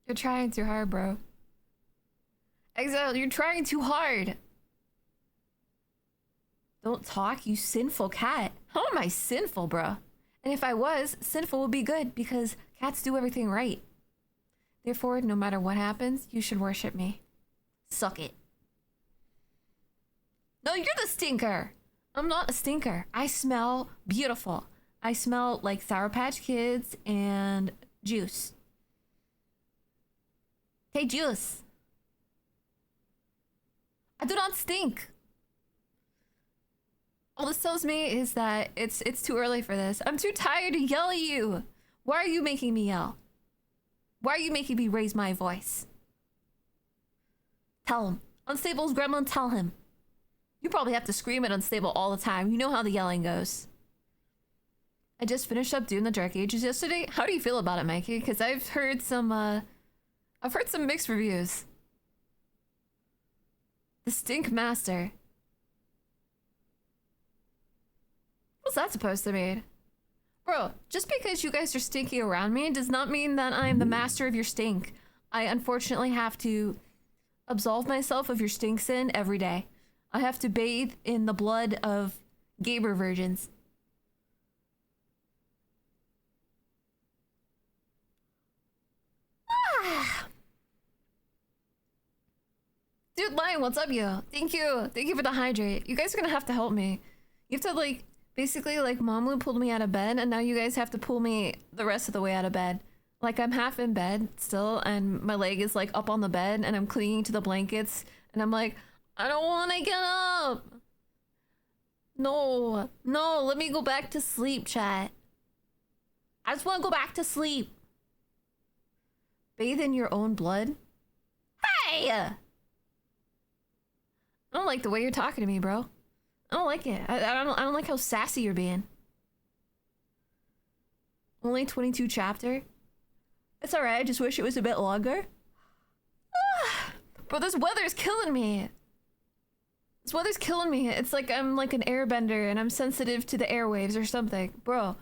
You're trying too hard, bro. Exile, you're trying too hard. Don't talk, you sinful cat. How am I sinful, bro? And if I was, sinful would be good because cats do everything right. Therefore, no matter what happens, you should worship me. Suck it. No, you're the stinker. I'm not a stinker. I smell beautiful. I smell like Sour Patch Kids and juice. Hey, juice. I do not stink. All this tells me is that it's too early for this. I'm too tired to yell at you. Why are you making me yell? Why are you making me raise my voice? Tell him. Unstable's gremlin, tell him. You probably have to scream at Unstable all the time. You know how the yelling goes. I just finished up doing the Dark Ages yesterday. How do you feel about it, Mikey? Because I've heard some mixed reviews. The Stink Master. What's that supposed to mean? Bro, just because you guys are stinky around me does not mean that I am the master of your stink. I unfortunately have to absolve myself of your stink sin every day. I have to bathe in the blood of gamer virgins. Dude, Lion, what's up, you? Thank you. Thank you for the hydrate. You guys are gonna have to help me. You have to, like, basically, like, Mamu pulled me out of bed, and now you guys have to pull me the rest of the way out of bed. Like, I'm half in bed still, and my leg is, like, up on the bed, and I'm clinging to the blankets, and I'm like, I don't want to get up. No, no, let me go back to sleep, chat. I just want to go back to sleep. Bathe in your own blood? Hey! I don't like the way you're talking to me, bro. I don't like it. I don't like how sassy you're being. Only 22 chapter? It's alright, I just wish it was a bit longer. Bro, this weather's killing me. This weather's killing me. It's like I'm like an airbender and I'm sensitive to the airwaves or something. Bro,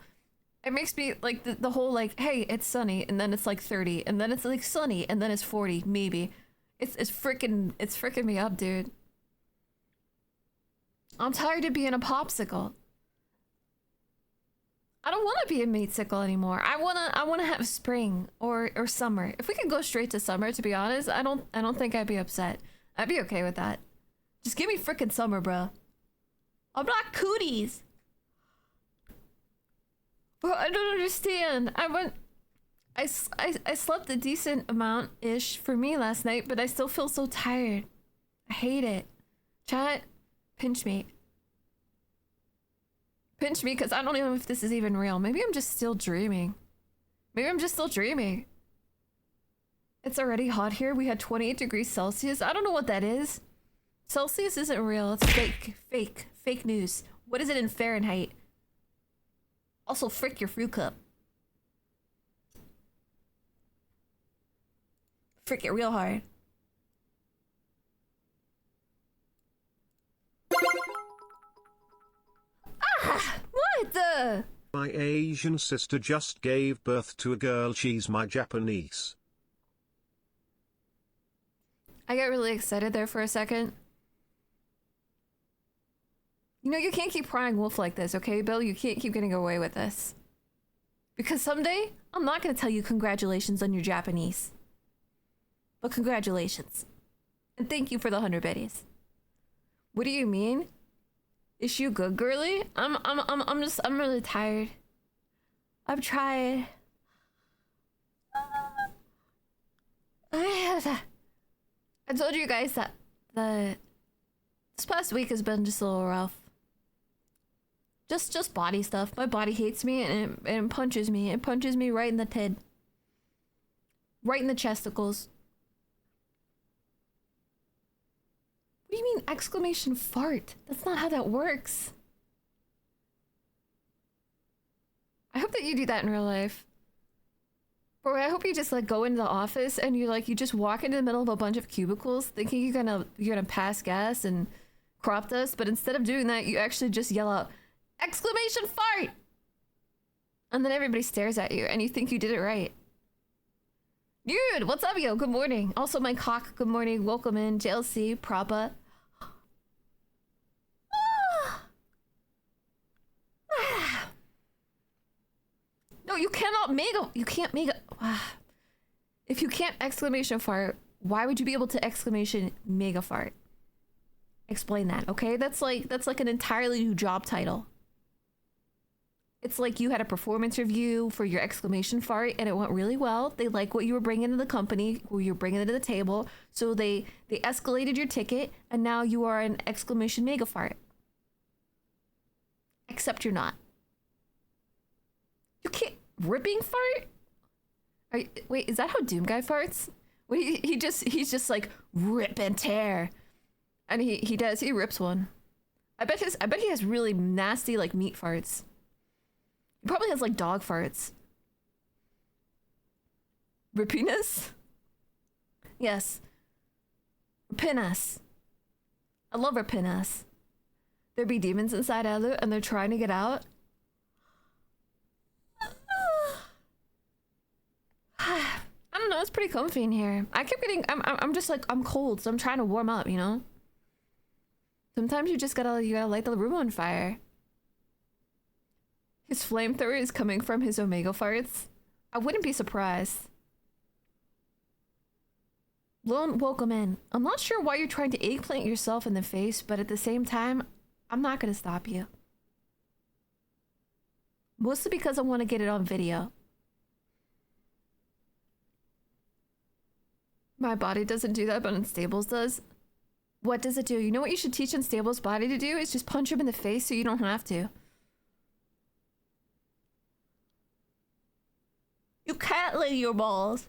it makes me like the whole like, hey, it's sunny, and then it's like 30, and then it's like sunny, and then it's 40, maybe. It's freaking me up, dude. I'm tired of being a popsicle. I don't want to be a matesicle anymore. I wanna have spring or summer. If we could go straight to summer, to be honest, I don't think I'd be upset. I'd be okay with that. Just give me frickin' summer, bro. I'm not cooties. Bro, I don't understand. I slept a decent amount-ish for me last night, but I still feel so tired. I hate it. Chat, pinch me. Pinch me, because I don't know if this is even real. Maybe I'm just still dreaming. Maybe I'm just still dreaming. It's already hot here. We had 28 degrees Celsius. I don't know what that is. Celsius isn't real. It's fake news. What is it in Fahrenheit? Also, frick your fruit cup. Frick it real hard. Ah! What the? My Asian sister just gave birth to a girl. She's my Japanese. I got really excited there for a second. You know, you can't keep crying wolf like this, okay, Bill? You can't keep getting away with this. Because someday, I'm not gonna tell you congratulations on your Japanese. But congratulations. And thank you for the 100 biddies. What do you mean? Is you good, girly? I'm really tired. I've tried. I told you guys that this past week has been just a little rough. Just body stuff. My body hates me and it punches me. It punches me right in the tid. Right in the chesticles. What do you mean exclamation fart? That's not how that works. I hope that you do that in real life. Bro, I hope you just like go into the office and you just walk into the middle of a bunch of cubicles thinking you're gonna pass gas and crop dust, but instead of doing that, you actually just yell out, exclamation fart! And then everybody stares at you and you think you did it right. Dude, what's up, yo? Good morning. Also, my cock, good morning. Welcome in. JLC, Prapa. No, you cannot make a... You can't make a... If you can't exclamation fart, why would you be able to exclamation mega fart? Explain that, okay? That's like an entirely new job title. It's like you had a performance review for your exclamation fart and it went really well. They like what you were bringing to the company, what you were bringing to the table. So they escalated your ticket and now you are an exclamation mega fart. Except you're not. You can't ripping fart? Wait, is that how Doom Guy farts? Wait, he's just like rip and tear. And he rips one. I bet he has really nasty like meat farts. He probably has like dog farts. Rapinas? Yes. Rapinas. I love rapinas. There be demons inside Elu and they're trying to get out. I don't know, it's pretty comfy in here. I kept getting I'm just like I'm cold, so I'm trying to warm up, you know? Sometimes you gotta light the room on fire. His flamethrower is coming from his omega farts. I wouldn't be surprised. Lone, welcome in. I'm not sure why you're trying to eggplant yourself in the face, but at the same time, I'm not gonna stop you. Mostly because I want to get it on video. My body doesn't do that, but Unstables does. What does it do? You know what you should teach Unstable's body to do? Is just punch him in the face so you don't have to. You can't lay your balls.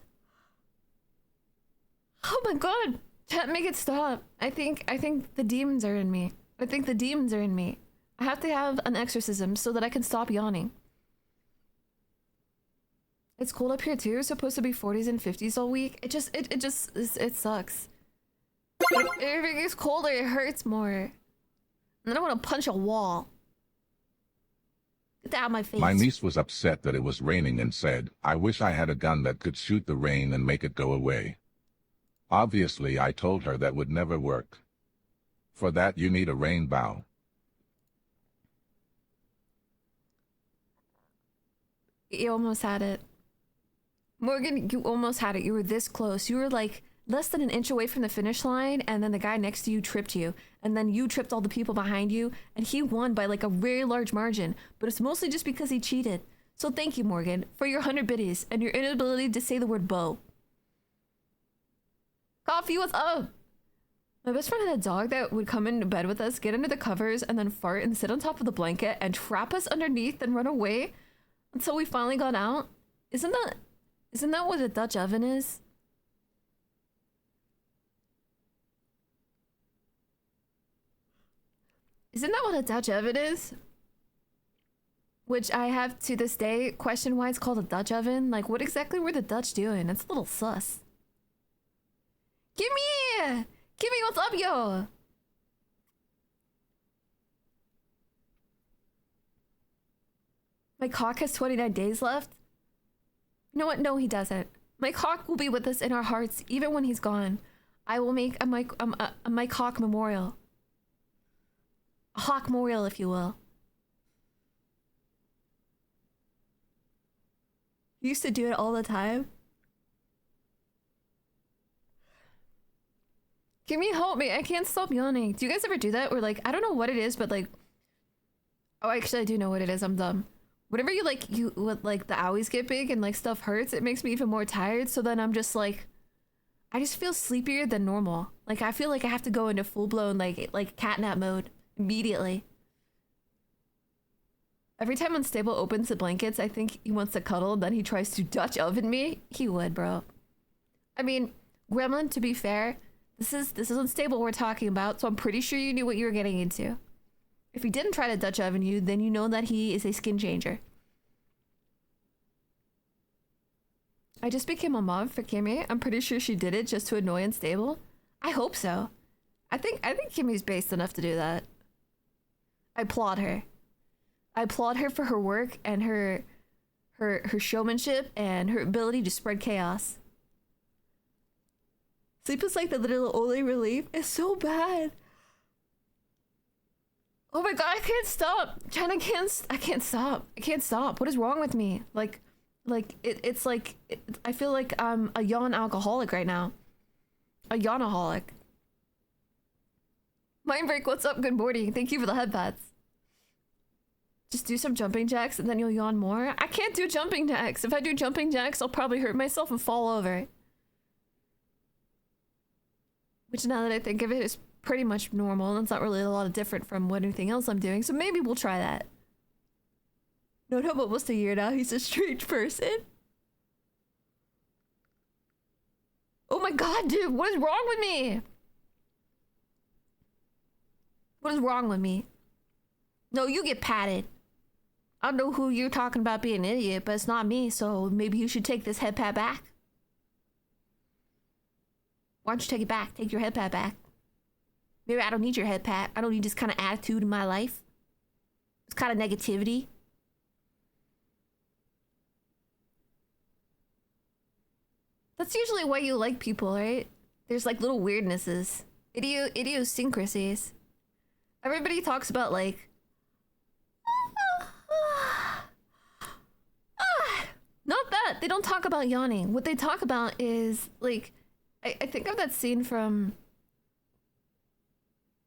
Oh my god. Can't make it stop. I think the demons are in me. I think the demons are in me. I have to have an exorcism so that I can stop yawning. It's cold up here too. It's supposed to be 40s and 50s all week. It sucks. If it gets colder, it hurts more. And then I want to punch a wall. Get that out of my face. My niece was upset that it was raining and said, I wish I had a gun that could shoot the rain and make it go away. Obviously, I told her that would never work. For that, you need a rain bow. You almost had it. Morgan, you almost had it. You were this close. You were like less than an inch away from the finish line, and then the guy next to you tripped you, and then you tripped all the people behind you, and he won by like a very large margin, but it's mostly just because he cheated. So thank you, Morgan, for your 100 biddies and your inability to say the word bow. Coffee, what's up? My best friend had a dog that would come into bed with us, get under the covers, and then fart and sit on top of the blanket and trap us underneath and run away until we finally got out. Isn't that what a Dutch oven is? Isn't that what a Dutch oven is? Which I have to this day questioned why it's called a Dutch oven. Like, what exactly were the Dutch doing? It's a little sus. Gimme! Gimme, what's up, yo? My cock has 29 days left. You know what? No, he doesn't. My cock will be with us in our hearts even when he's gone. I will make a my cock memorial. A hawk memorial, if you will. He used to do it all the time. Give me help me. I can't stop yawning. Do you guys ever do that? Or like, I don't know what it is, but like, oh, actually I do know what it is. I'm dumb. Whenever you like the owies get big and like stuff hurts, it makes me even more tired. So then I'm just like, I just feel sleepier than normal. Like I feel like I have to go into full blown like catnap mode immediately. Every time Unstable opens the blankets, I think he wants to cuddle, and then he tries to Dutch oven me. He would, bro. I mean, Gremlin, to be fair, this is Unstable we're talking about, so I'm pretty sure you knew what you were getting into. If he didn't try to Dutch oven you, then you know that he is a skin changer. I just became a mom for Kimmy. I'm pretty sure she did it just to annoy Unstable. I hope so. I think Kimmy's based enough to do that. I applaud her. I applaud her for her work and her showmanship and her ability to spread chaos. Sleep is like the little only relief. It's so bad. Oh my god, I can't stop. Jen, I can't stop. I can't stop. What is wrong with me? It's like, I feel like I'm a yawn alcoholic right now. A yawnaholic. Mindbreak, what's up? Good morning. Thank you for the headpads. Just do some jumping jacks and then you'll yawn more. I can't do jumping jacks. If I do jumping jacks, I'll probably hurt myself and fall over. Which, now that I think of it, is pretty much normal. It's not really a lot of different from what anything else I'm doing. So maybe we'll try that. No, almost a year now. He's a strange person. Oh my god, dude. What is wrong with me? What is wrong with me? No, you get patted. I don't know who you're talking about being an idiot, but it's not me, so maybe you should take this head pat back. Why don't you take it back? Take your head pat back. Maybe I don't need your head pat. I don't need this kind of attitude in my life. This kind of negativity. That's usually why you like people, right? There's like little weirdnesses. Idiosyncrasies. Everybody talks about like... Not that. They don't talk about yawning. What they talk about is like... I think of that scene from...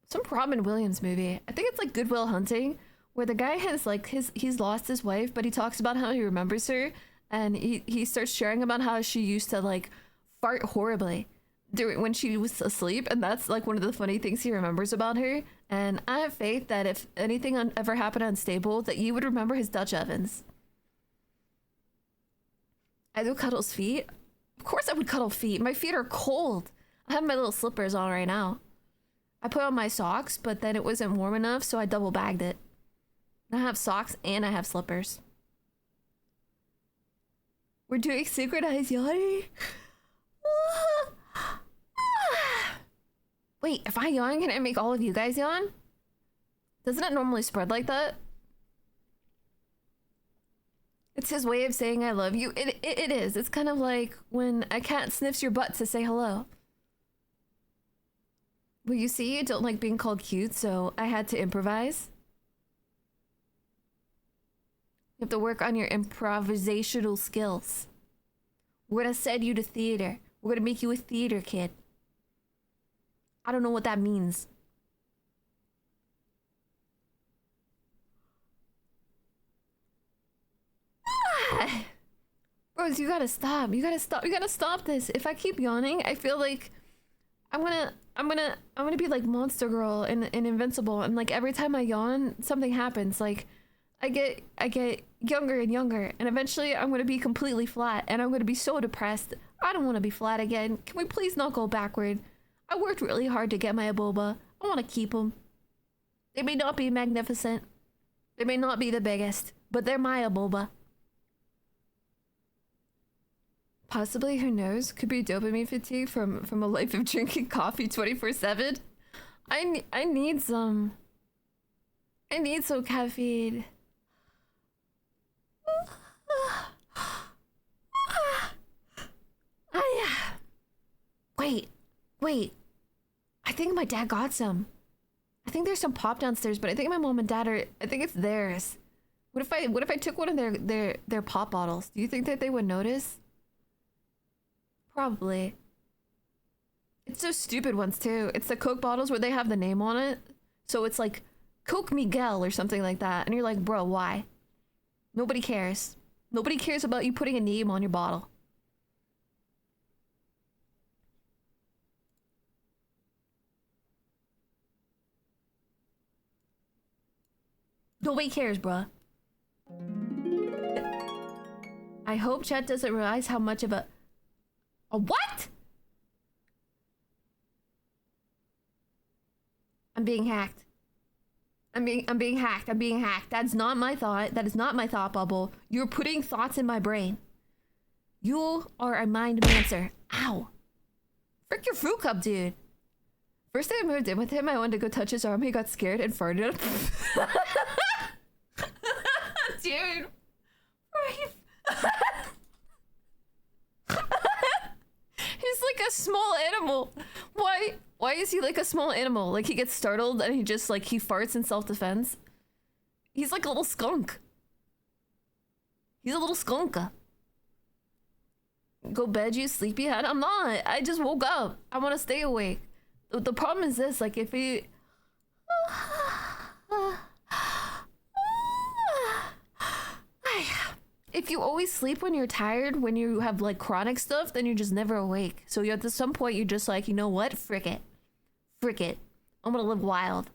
some Robin Williams movie. I think it's like Good Will Hunting, where the guy has like he's lost his wife, but he talks about how he remembers her, and he starts sharing about how she used to like fart horribly when she was asleep, and that's like one of the funny things he remembers about her. And I have faith that if anything ever happened unstable, that you would remember his Dutch ovens. I do cuddles feet. Of course I would cuddle feet. My feet are cold. I have my little slippers on right now. I put on my socks, but then it wasn't warm enough, so I double bagged it. I have socks and I have slippers. We're doing synchronized yawning? Wait, if I yawn, can I make all of you guys yawn? Doesn't it normally spread like that? It's his way of saying I love you. It is. It's kind of like when a cat sniffs your butt to say hello. Well, you see, you don't like being called cute, so I had to improvise. You have to work on your improvisational skills. We're gonna send you to theater. We're gonna make you a theater kid. I don't know what that means. Bros, you gotta stop. You gotta stop this. If I keep yawning, I feel like I'm gonna be like Monster Girl in Invincible, and like every time I yawn, something happens. Like I get younger and younger, and eventually I'm gonna be completely flat, and I'm gonna be so depressed. I don't want to be flat again. Can we please not go backward? I worked really hard to get my boba. I want to keep them. They may not be magnificent. They may not be the biggest, but they're my boba. Possibly, who knows? Could be dopamine fatigue from a life of drinking coffee 24/7. I need some. I need some caffeine. Wait. I think my dad got some. I think there's some pop downstairs, but I think my mom and dad are. I think it's theirs. What if I took one of their pop bottles? Do you think that they would notice? Probably. It's those stupid ones too. It's the Coke bottles where they have the name on it. So it's like Coke Miguel or something like that. And you're like, bro, why? Nobody cares. Nobody cares about you putting a name on your bottle. Nobody cares, bruh. I hope chat doesn't realize how much of a what? I'm being hacked. I'm being hacked. I'm being hacked. That's not my thought. That is not my thought bubble. You're putting thoughts in my brain. You are a mind mancer. Ow. Frick your fruit cup, dude. First day I moved in with him, I wanted to go touch his arm. He got scared and farted. Dude. Right. He's like a small animal. Why is he like a small animal? Like he gets startled and he just like he farts in self-defense. He's like a little skunk. He's a little skunka. Go bed, you sleepyhead. I'm not. I just woke up. I want to stay awake. The problem is this, like if he if you always sleep when you're tired, when you have like chronic stuff, then you're just never awake. So you're at some point you're just like, you know what? Frick it. Frick it. I'm gonna live wild.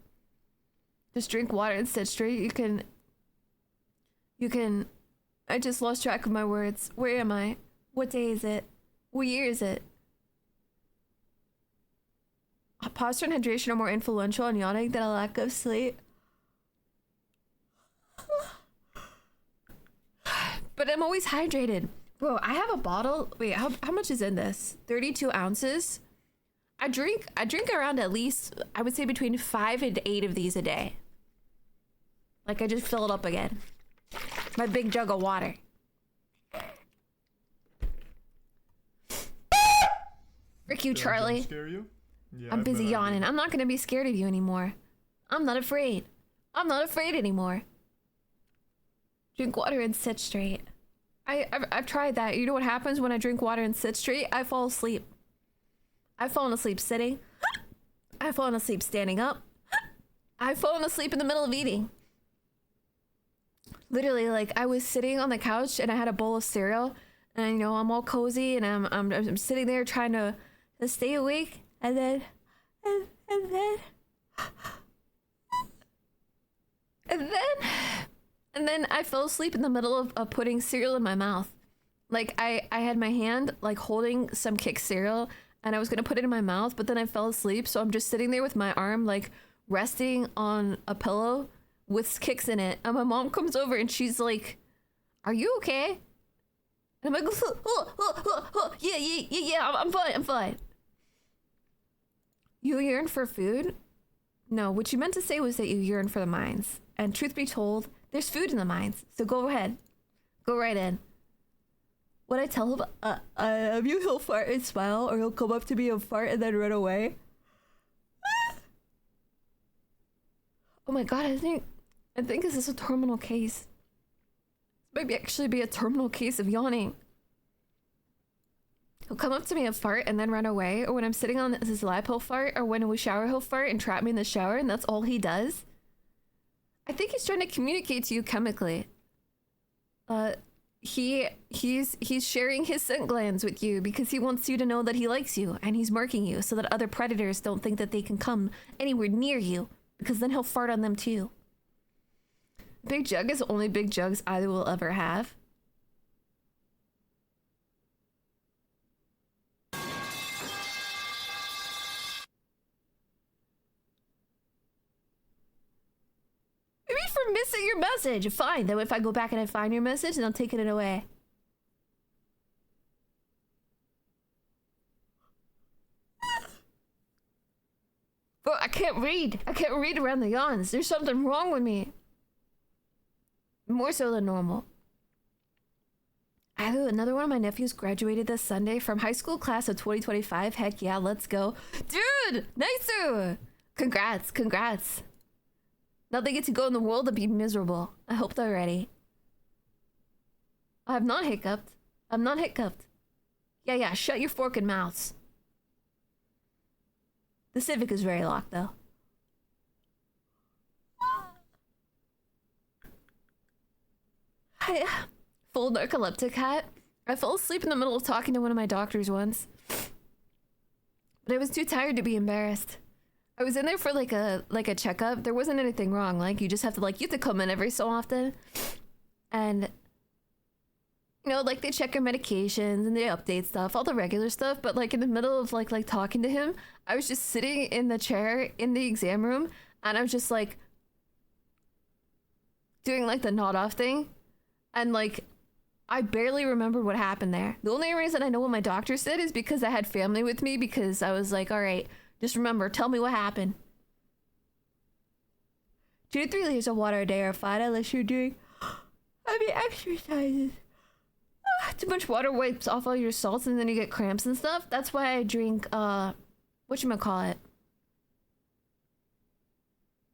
Just drink water and sit straight. You can I just lost track of my words. Where am I? What day is it? What year is it? Posture and hydration are more influential on yawning than a lack of sleep. But I'm always hydrated. Bro, I have a bottle. Wait, how much is in this? 32 ounces. I drink around at least, I would say between 5 and 8 of these a day. Like I just fill it up again. My big jug of water. Frick you, Charlie. Scare you? Yeah, I'm I busy bet I yawning. do. I'm not gonna be scared of you anymore. I'm not afraid. I'm not afraid anymore. Drink water and sit straight. I've tried that. You know what happens when I drink water and sit straight? I fall asleep. I've fallen asleep sitting. I've fallen asleep standing up. I've fallen asleep in the middle of eating. Literally, like I was sitting on the couch and I had a bowl of cereal, and you know I'm all cozy and I'm sitting there trying to stay awake, and then I fell asleep in the middle of putting cereal in my mouth. Like I had my hand like holding some Kix cereal and I was gonna put it in my mouth, but then I fell asleep, so I'm just sitting there with my arm like resting on a pillow with Kix in it, and my mom comes over and she's like, "Are you okay?" And I'm like, yeah, I'm fine. You yearn for food? No, what you meant to say was that you yearn for the mines. And truth be told, there's food in the mines. So go ahead. Go right in. What I tell him, he'll fart and smile, or he'll come up to me and fart and then run away. Oh my god, I think this is a terminal case. Maybe actually be a terminal case of yawning. He'll come up to me and fart and then run away, or when I'm sitting on his lap he'll fart, or when we shower he'll fart and trap me in the shower, and that's all he does. I think he's trying to communicate to you chemically. He's sharing his scent glands with you because he wants you to know that he likes you, and he's marking you so that other predators don't think that they can come anywhere near you, because then he'll fart on them too. Big Jug is the only Big Jugs either will ever have. Maybe for missing your message. Fine, then if I go back and I find your message, then I'm taking it away. Bro, I can't read. I can't read around the yawns. There's something wrong with me. More so than normal. Another one of my nephews graduated this Sunday from high school class of 2025. Heck yeah, let's go. Dude, nice. Congrats. Now they get to go in the world and be miserable. I hope they're ready. I have not hiccuped. I'm not hiccuped. Yeah, shut your fork and mouths. The Civic is very locked though. Full narcoleptic hat. I fell asleep in the middle of talking to one of my doctors once, but I was too tired to be embarrassed. I was in there for like a checkup. There wasn't anything wrong. Like you just have to come in every so often, and you know, like they check your medications and they update stuff, all the regular stuff. But like in the middle of like talking to him, I was just sitting in the chair in the exam room, and I was just like doing like the nod off thing. And like, I barely remember what happened there. The only reason I know what my doctor said is because I had family with me, because I was like, all right, just remember, tell me what happened. 2 to 3 liters of water a day are fine unless you're doing exercises. Too much water wipes off all your salts and then you get cramps and stuff. That's why I drink, whatchamacallit?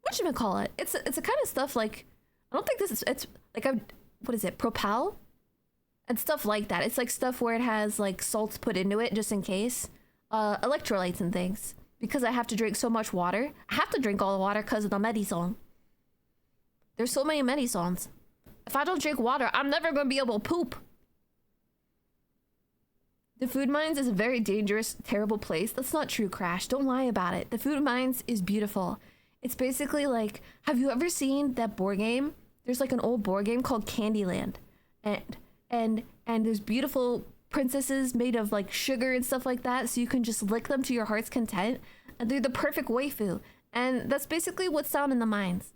Whatchamacallit? It's a kind of stuff like, I don't think this is, it's like, what is it, Propel? And stuff like that. It's like stuff where it has like salts put into it just in case. Electrolytes and things. Because I have to drink so much water. I have to drink all the water because of the medicine. There's so many medicines. If I don't drink water, I'm never going to be able to poop. The food mines is a very dangerous, terrible place. That's not true, Crash. Don't lie about it. The food mines is beautiful. It's basically like, have you ever seen that board game? There's like an old board game called Candyland. And there's beautiful princesses made of like sugar and stuff like that, so you can just lick them to your heart's content. And they're the perfect waifu. And that's basically what's down in the mines.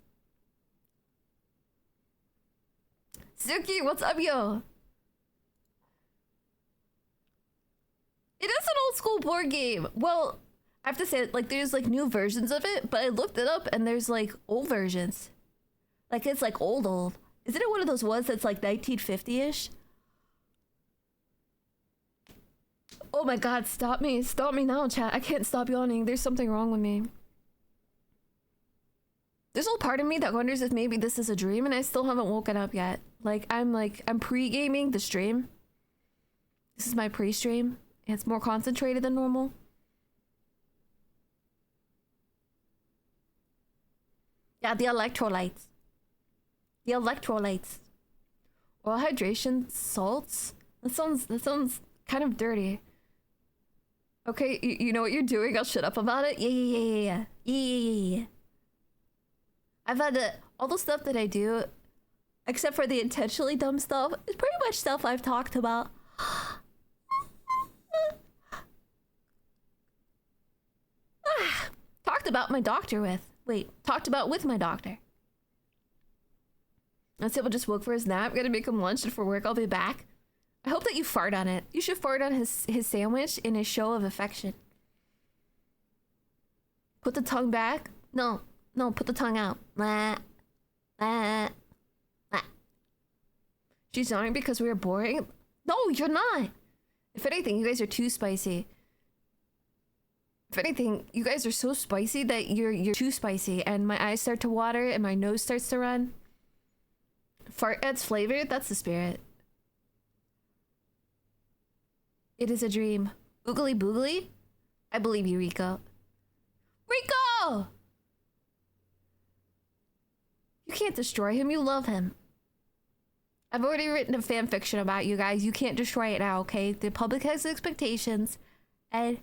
Suki, what's up, yo? It is an old school board game. Well, I have to say, like, there's like new versions of it, but I looked it up and there's like old versions. Like, it's like old. Isn't it one of those ones that's like 1950-ish? Oh my god, stop me. Stop me now, chat. I can't stop yawning. There's something wrong with me. There's a part of me that wonders if maybe this is a dream and I still haven't woken up yet. I'm pre-gaming the stream. This is my pre-stream. It's more concentrated than normal. Yeah, the electrolytes. The electrolytes. Oil hydration salts? That sounds kind of dirty. Okay, you know what you're doing? I'll shut up about it. Yeah. I've had all the stuff that I do, except for the intentionally dumb stuff, is pretty much stuff I've talked about. Talked about my doctor with. Wait, talked about with my doctor. Let's say we'll just woke for his nap. Gonna make him lunch, and for work I'll be back. I hope that you fart on it. You should fart on his sandwich in a show of affection. Put the tongue back. No, put the tongue out. She's yawning because we were boring. No, you're not. If anything, you guys are too spicy. If anything, you guys are so spicy that you're too spicy, and my eyes start to water and my nose starts to run. Fart adds flavor. That's the spirit. It is a dream. Oogly boogly? I believe you, Rico. Rico! You can't destroy him. You love him. I've already written a fan fiction about you guys. You can't destroy it now, okay? The public has expectations. And...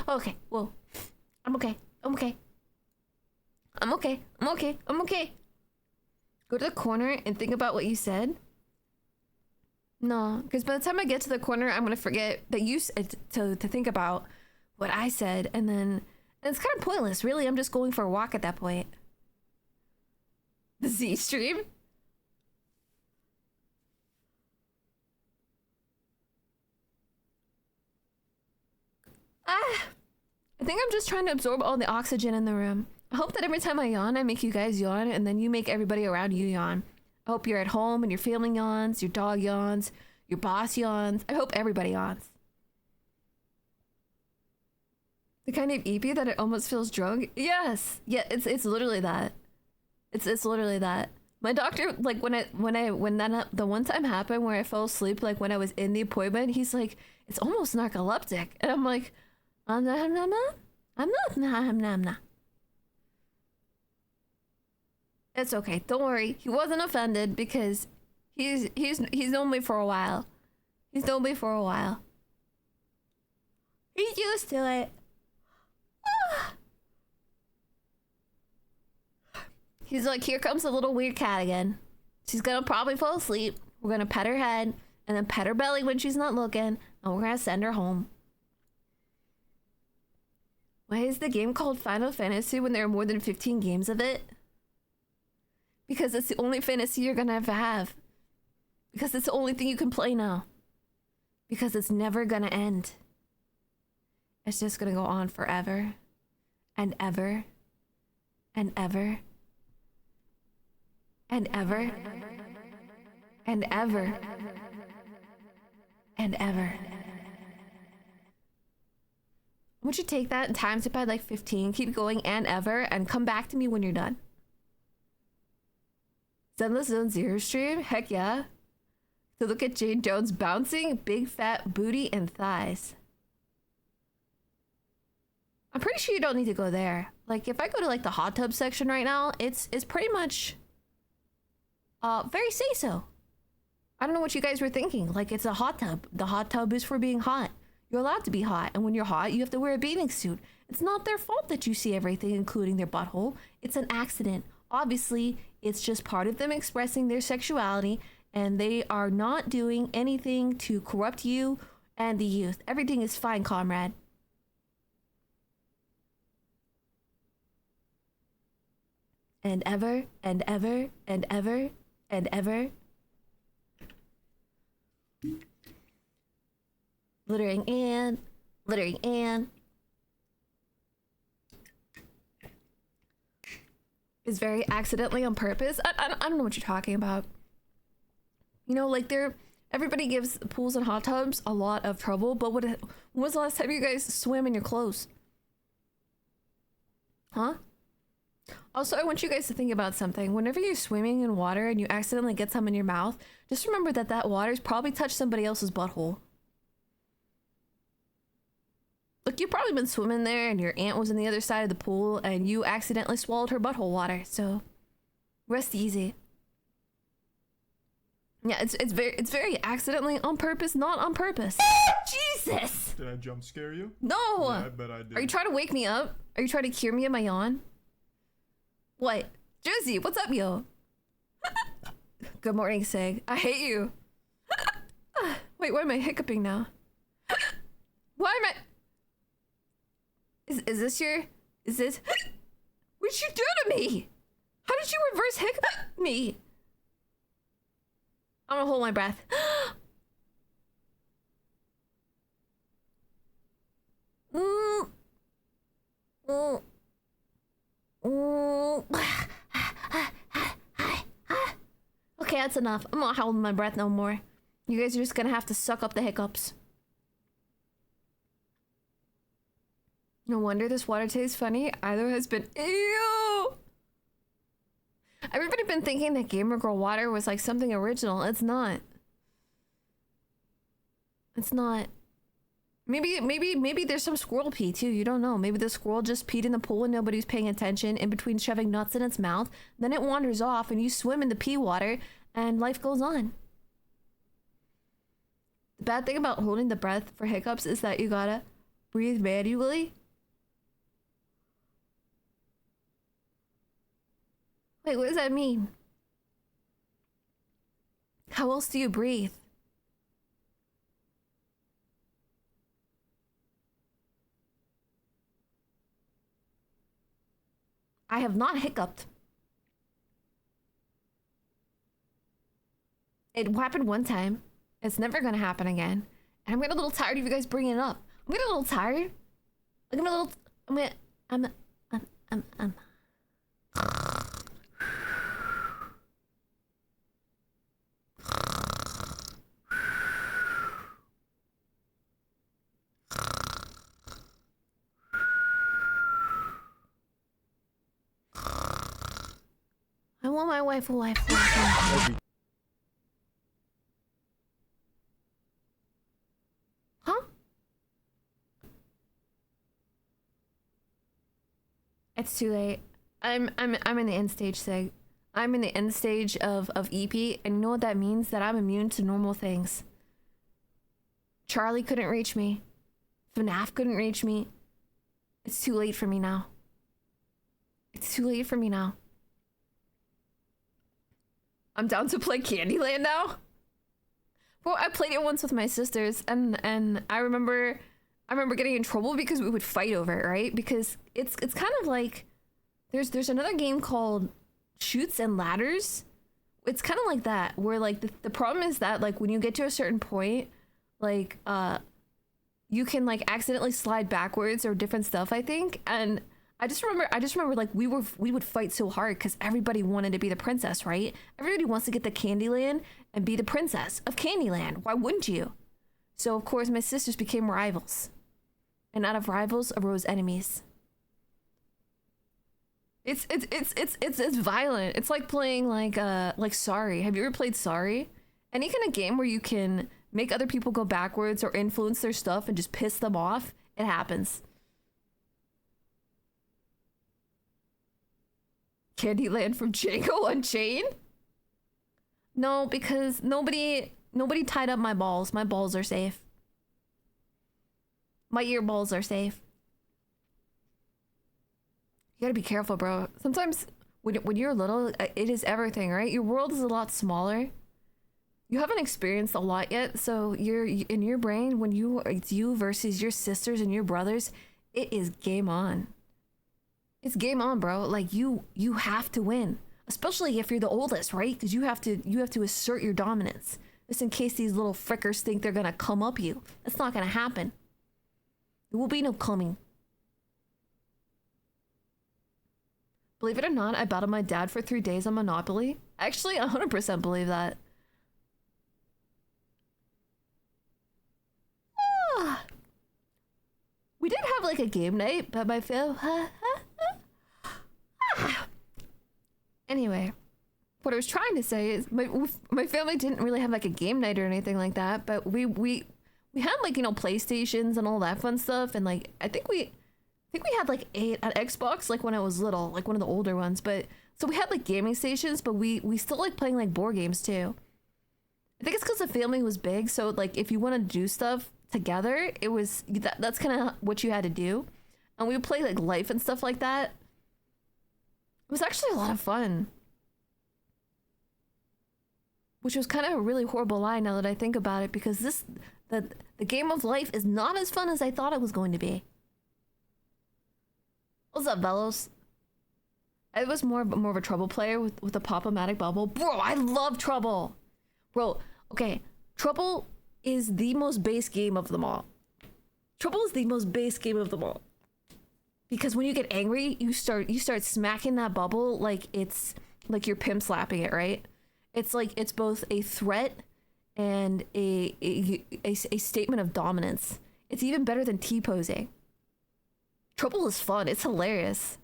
Okay, well, I'm okay. Go to the corner and think about what you said. No, because by the time I get to the corner, I'm gonna forget that you said to think about what I said, and then it's kind of pointless. Really, I'm just going for a walk at that point. The Z stream. I think I'm just trying to absorb all the oxygen in the room. I hope that every time I yawn, I make you guys yawn, and then you make everybody around you yawn. I hope you're at home and your family yawns, your dog yawns, your boss yawns. I hope everybody yawns. The kind of EP that it almost feels drunk? Yes. Yeah, it's literally that. It's literally that. My doctor, like, when the one time happened where I fell asleep, like when I was in the appointment, he's like, it's almost narcoleptic. And I'm like, I'm not. It's okay. Don't worry. He wasn't offended because he's known me for a while. He's used to it. He's like, here comes the little weird cat again. She's gonna probably fall asleep. We're gonna pet her head and then pet her belly when she's not looking, and we're gonna send her home. Why is the game called Final Fantasy when there are more than 15 games of it? Because it's the only fantasy you're gonna have to have. Because it's the only thing you can play now. Because it's never gonna end. It's just gonna go on forever. And ever. And ever. And ever. And ever. And ever. Would you take that and times it by like 15, keep going and ever, and come back to me when you're done? Zenless Zone Zero stream? Heck yeah. To look at Jane Jones bouncing, big fat booty and thighs. I'm pretty sure you don't need to go there. Like, if I go to like the hot tub section right now, it's pretty much very say-so. I don't know what you guys were thinking. Like, it's a hot tub. The hot tub is for being hot. You're allowed to be hot, and when you're hot, you have to wear a bathing suit. It's not their fault that you see everything, including their butthole. It's an accident. Obviously, it's just part of them expressing their sexuality, and they are not doing anything to corrupt you and the youth. Everything is fine, comrade. And ever, and ever, and ever, and ever. Littering and is very accidentally on purpose. I don't know what you're talking about. You know, like everybody gives pools and hot tubs a lot of trouble, but when was the last time you guys swim in your clothes? Huh? Also, I want you guys to think about something. Whenever you're swimming in water and you accidentally get some in your mouth, just remember that that water's probably touched somebody else's butthole. Look, you've probably been swimming there and your aunt was on the other side of the pool and you accidentally swallowed her butthole water, so rest easy. Yeah, it's very accidentally on purpose, not on purpose. Jesus! Did I jump scare you? No! Yeah, I bet I did. Are you trying to wake me up? Are you trying to cure me of my yawn? What? Josie, what's up, yo? Good morning, Sig. I hate you. Wait, why am I hiccuping now? Why am I... Is this your... Is this... What did you do to me? How did you reverse hiccup me? I'm gonna hold my breath. Okay, that's enough. I'm not holding my breath no more. You guys are just gonna have to suck up the hiccups. No wonder this water tastes funny. Either has been... Ew! Everybody been thinking that Gamer Girl water was like something original. It's not. It's not. Maybe there's some squirrel pee too. You don't know. Maybe the squirrel just peed in the pool and nobody's paying attention in between shoving nuts in its mouth. Then it wanders off and you swim in the pee water and life goes on. The bad thing about holding the breath for hiccups is that you gotta breathe manually. Wait, what does that mean? How else do you breathe? I have not hiccuped. It happened one time. It's never gonna happen again. And I'm getting a little tired of you guys bringing it up. I'm getting a little tired. I'm a little... I want my wife a wife. Huh? It's too late. I'm in the end stage, Sig. I'm in the end stage of EP, and you know what that means? That I'm immune to normal things. Charlie couldn't reach me. FNAF couldn't reach me. It's too late for me now. It's too late for me now. I'm down to play Candyland now. Well, I played it once with my sisters, and I remember getting in trouble because we would fight over it, right? Because it's kind of like there's another game called Chutes and Ladders. it's kind of like that, where like the problem is that like when you get to a certain point, like you can like accidentally slide backwards or different stuff, I think. And I just remember like we would fight so hard because everybody wanted to be the princess, right? Everybody wants to get the Candyland and be the princess of Candyland. Why wouldn't you? So of course my sisters became rivals, and out of rivals arose enemies. It's violent. It's like playing like Sorry. Have you ever played Sorry? Any kind of game where you can make other people go backwards or influence their stuff and just piss them off, it happens. Candyland from Django Unchained? No, because nobody tied up my balls. My balls are safe. My ear balls are safe. You gotta be careful, bro. Sometimes when you're little, it is everything, right? Your world is a lot smaller. You haven't experienced a lot yet, so you're in your brain when it's you versus your sisters and your brothers. It is game on. It's game on, bro. Like you have to win, especially if you're the oldest, right? Because you have to assert your dominance. Just in case these little frickers think they're gonna come up you. That's not gonna happen. There will be no coming. Believe it or not, I battled my dad for 3 days on Monopoly. Actually, 100% believe that. We did have like a game night, but my anyway, what I was trying to say is my family didn't really have like a game night or anything like that, but we had like, you know, PlayStations and all that fun stuff, and like I think we had like an Xbox like when I was little, like one of the older ones, but so we had like gaming stations, but we still like playing like board games too. I think it's because the family was big, so like if you want to do stuff together, it was that's kind of what you had to do, and we would play like Life and stuff like that. It was actually a lot of fun, which was kind of a really horrible lie now that I think about it, because the game of life is not as fun as I thought it was going to be. What's up, Velos? I was more of a Trouble player with the Pop-O-Matic bubble. Bro, I love Trouble. Bro, okay, Trouble is the most base game of them all. Trouble is the most base game of them all. Because when you get angry, you start smacking that bubble like it's like you're pimp slapping it, right? It's like it's both a threat and a statement of dominance. It's even better than T-posing. Trouble is fun. It's hilarious.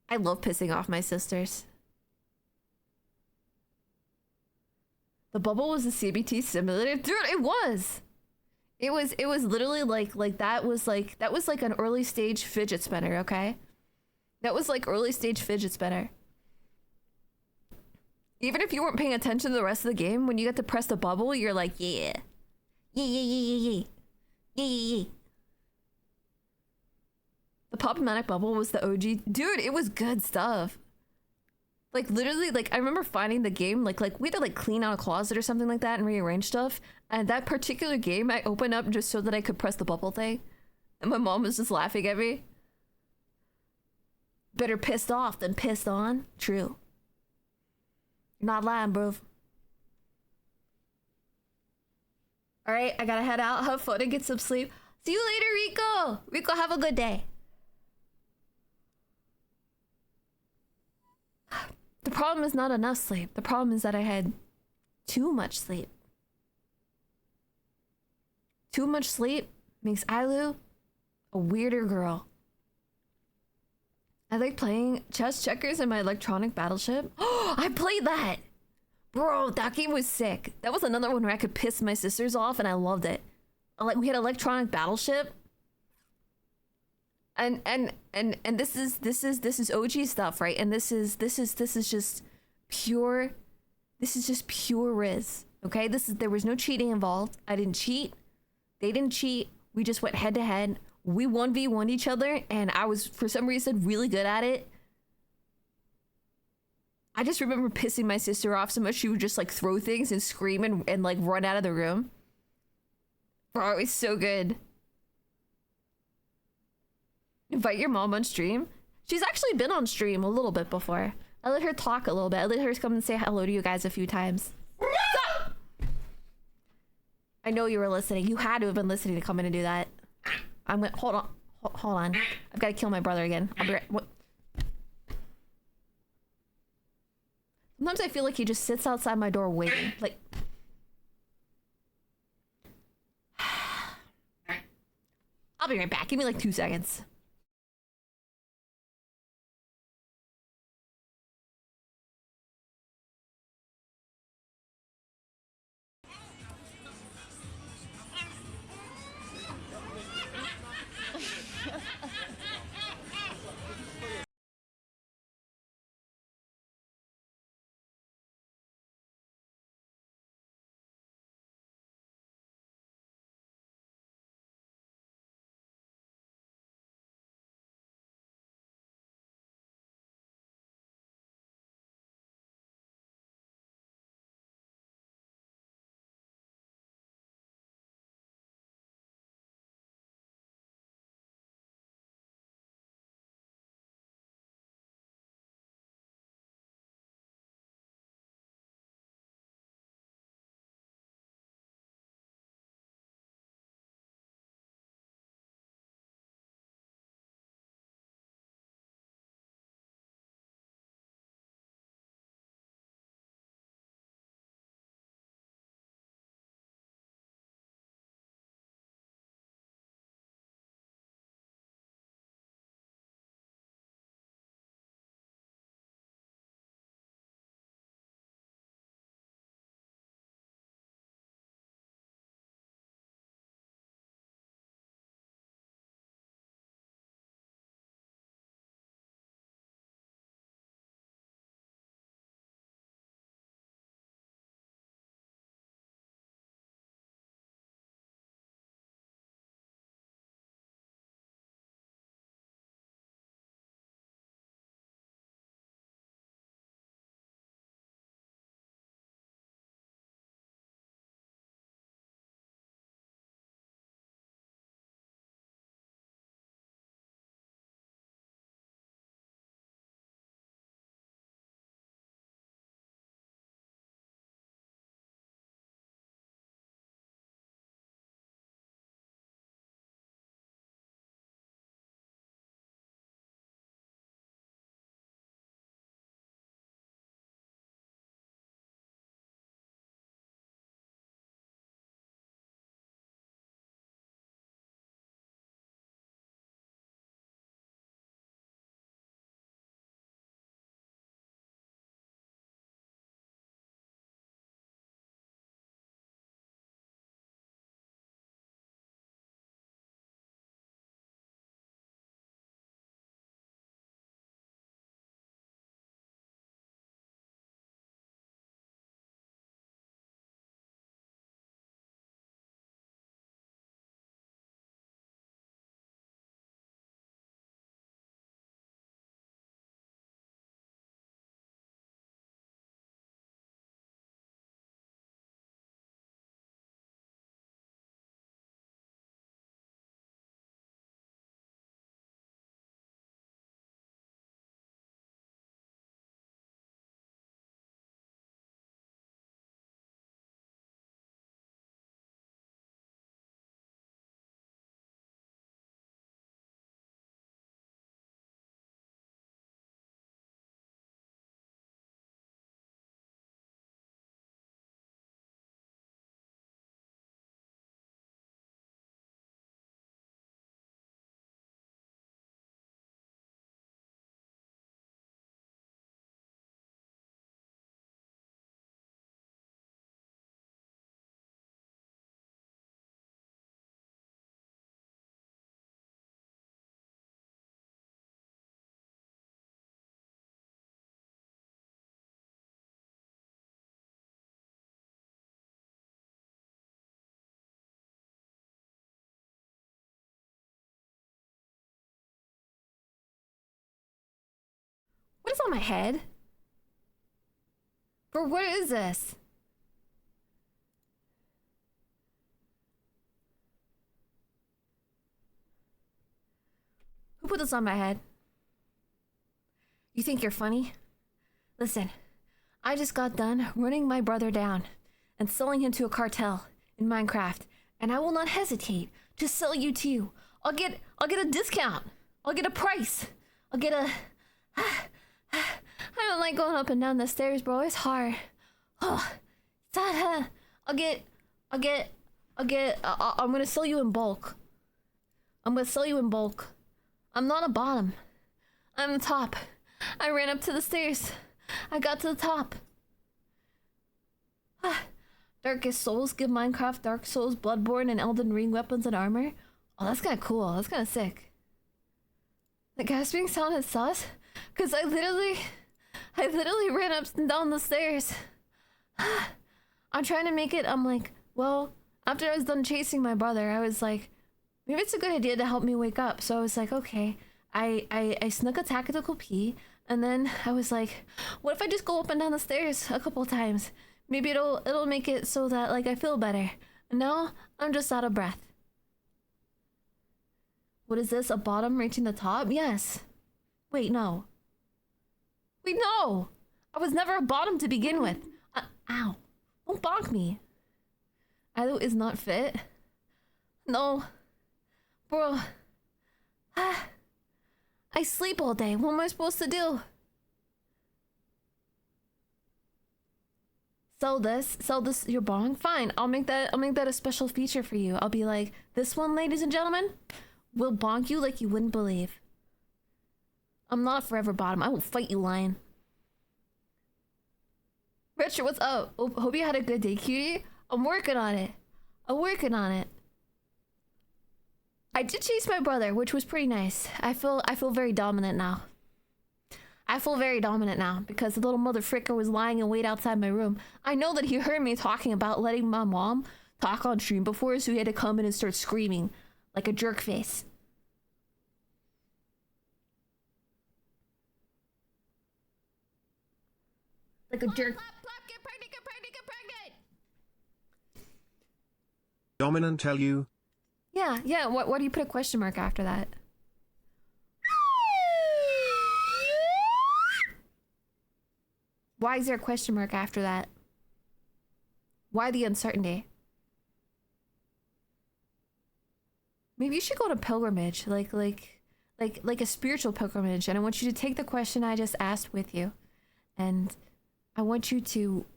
I love pissing off my sisters. The bubble was a CBT simulator? Dude, it was. It was literally like that was like an early stage fidget spinner, okay? That was like early stage fidget spinner. Even if you weren't paying attention to the rest of the game, when you get to press the bubble, you're like, yeah. Yeah, yeah, yeah, yeah, yeah. Yeah, yeah, yeah. The Pop-O-Matic bubble was the OG. Dude, it was good stuff. Like, literally, like, I remember finding the game, like we had to, like, clean out a closet or something like that and rearrange stuff. And that particular game, I opened up just so that I could press the bubble thing. And my mom was just laughing at me. Better pissed off than pissed on. True. You're not lying, bro. Alright, I gotta head out, have fun, and get some sleep. See you later, Rico! Rico, have a good day. The problem is not enough sleep. The problem is that I had too much sleep. Too much sleep makes Ailu a weirder girl. I like playing chess checkers in my electronic battleship. Oh, I played that! Bro, that game was sick. That was another one where I could piss my sisters off and I loved it. Like, we had electronic battleship. And this is OG stuff, right? And this is just pure Riz. Okay? There was no cheating involved. I didn't cheat. They didn't cheat. We just went head to head. We 1v1'd each other, and I was, for some reason, really good at it. I just remember pissing my sister off so much she would just like throw things and scream and like run out of the room. Bro, it was so good. Invite your mom on stream? She's actually been on stream a little bit before. I let her talk a little bit. I let her come and say hello to you guys a few times. I know you were listening. You had to have been listening to come in and do that. I'm gonna hold on. Hold on. I've got to kill my brother again. I'll be right. What? Sometimes I feel like he just sits outside my door waiting. Like. I'll be right back. Give me like 2 seconds. What is on my head? Bro, what is this? Who put this on my head? You think you're funny? Listen, I just got done running my brother down and selling him to a cartel in Minecraft, and I will not hesitate to sell you too. I'll get a discount. I'll get a price. I'll get a I don't like going up and down the stairs, bro. It's hard. Oh, I'm gonna sell you in bulk. I'm gonna sell you in bulk. I'm not a bottom. I'm the top. I ran up to the stairs. I got to the top. Darkest Souls give Minecraft, Dark Souls, Bloodborne, and Elden Ring weapons and armor. Oh, that's kind of cool. That's kind of sick. The gasping sound is sus, cause I literally ran up and down the stairs. I'm trying to make it. I'm like, well, after I was done chasing my brother, I was like, maybe it's a good idea to help me wake up. So I was like, okay. I snuck a tactical pee, and then I was like, what if I just go up and down the stairs a couple times? Maybe it'll make it so that like I feel better. And now I'm just out of breath. What is this? A bottom reaching the top? Yes. Wait, no. Wait, no! I was never a bottom to begin with. Ow. Don't bonk me. Ilo is not fit. No. Bro. I sleep all day. What am I supposed to do? Sell this your bong? Fine. I'll make that a special feature for you. I'll be like, this one, ladies and gentlemen, will bonk you like you wouldn't believe. I'm not a forever bottom. I will fight you, lion. Richard, what's up? Hope you had a good day, cutie. I'm working on it. I did chase my brother, which was pretty nice. I feel very dominant now. Because the little mother fricker was lying in wait outside my room. I know that he heard me talking about letting my mom talk on stream before, so he had to come in and start screaming like a jerk face. Like a jerk. Get pregnant! Dominant tell you? Yeah. Why do you put a question mark after that? Why is there a question mark after that? Why the uncertainty? Maybe you should go on a pilgrimage, like a spiritual pilgrimage, and I want you to take the question I just asked with you, and I want you to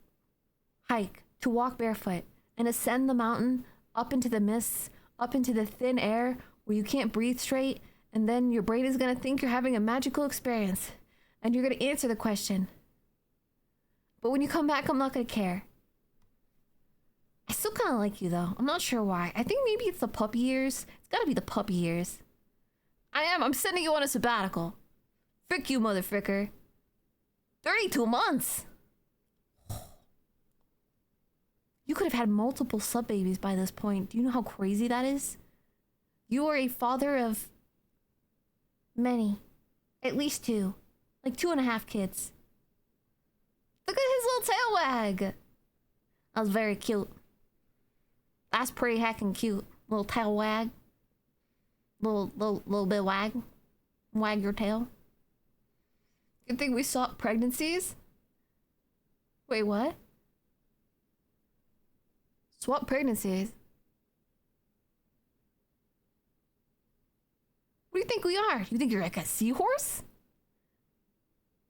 hike, to walk barefoot, and ascend the mountain up into the mists, up into the thin air where you can't breathe straight, and then your brain is gonna think you're having a magical experience, and you're gonna answer the question. But when you come back, I'm not gonna care. I still kind of like you, though. I'm not sure why. I think maybe it's the puppy years. It's gotta be the puppy years. I'm sending you on a sabbatical. Frick you, mother fricker. 32 months! You could have had multiple sub-babies by this point. Do you know how crazy that is? You are a father of many. At least 2. Like 2.5 kids. Look at his little tail wag. That was very cute. That's pretty heckin' cute. Little tail wag. Little bit wag. Wag your tail. Good thing we sought pregnancies? Wait, what? Swap pregnancies? What do you think we are? You think you're like a seahorse?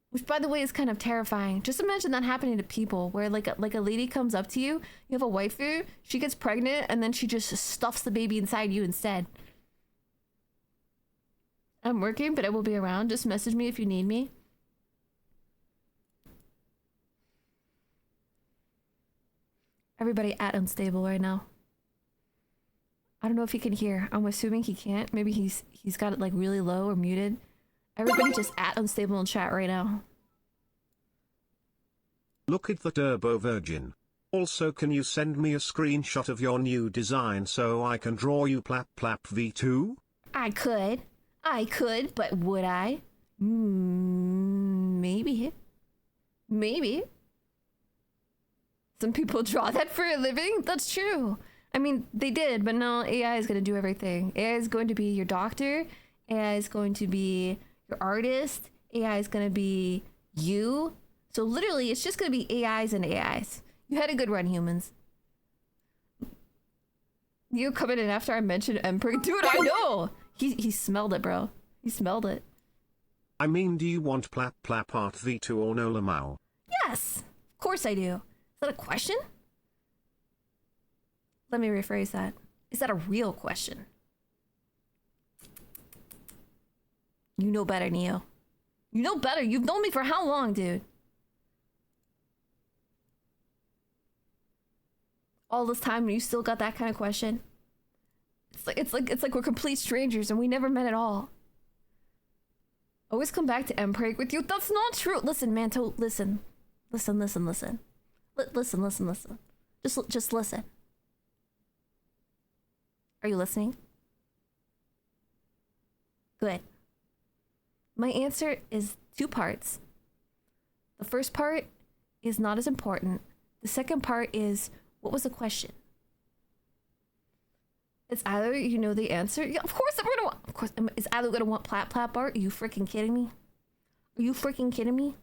Which, by the way, is kind of terrifying. Just imagine that happening to people, where like a lady comes up to you, you have a waifu, she gets pregnant, and then she just stuffs the baby inside you instead. I'm working, but I will be around. Just message me if you need me. Everybody at unstable right now. I don't know if he can hear. I'm assuming he can't. Maybe he's got it like really low or muted. Everybody just at unstable in chat right now. Look at the Turbo Virgin. Also, can you send me a screenshot of your new design so I can draw you Plap Plap V2? I could, but would I? Maybe. Some people draw that for a living? That's true. I mean, they did, but now AI is going to do everything. AI is going to be your doctor AI is going to be your artist, AI is going to be you. So literally, it's just going to be AIs and AIs. You had a good run, humans. You coming in after I mentioned Emperor? Dude, I know! He smelled it, bro. He smelled it. I mean, do you want plap plap part V2 or no lamau? Yes! Of course I do. Is that a question? Let me rephrase that. Is that a real question? You know better, Neo. You know better. You've known me for how long, dude? All this time and you still got that kind of question? It's like we're complete strangers and we never met at all. Always come back to Emperor with you. That's not true. Listen, Manto, listen. Listen. Listen. Just listen. Are you listening? Good. My answer is 2 parts. The first part is not as important. The second part is, what was the question? It's either you know the answer. Yeah, of course I'm gonna want. Of course, it's either gonna want plat plat art. Are you freaking kidding me? Are you freaking kidding me?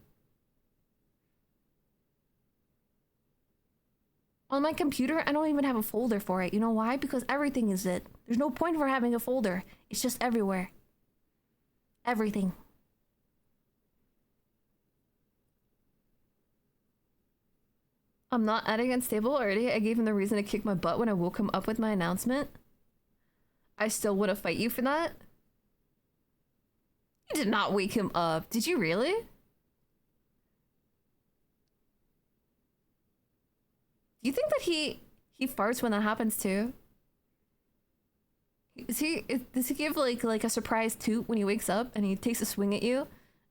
On my computer, I don't even have a folder for it. You know why? Because everything is it. There's no point for having a folder. It's just everywhere. Everything. I'm not adding unstable already. I gave him the reason to kick my butt when I woke him up with my announcement. I still want to fight you for that. You did not wake him up. Did you really? Do you think that he farts when that happens too? Does he give like a surprise toot when he wakes up and he takes a swing at you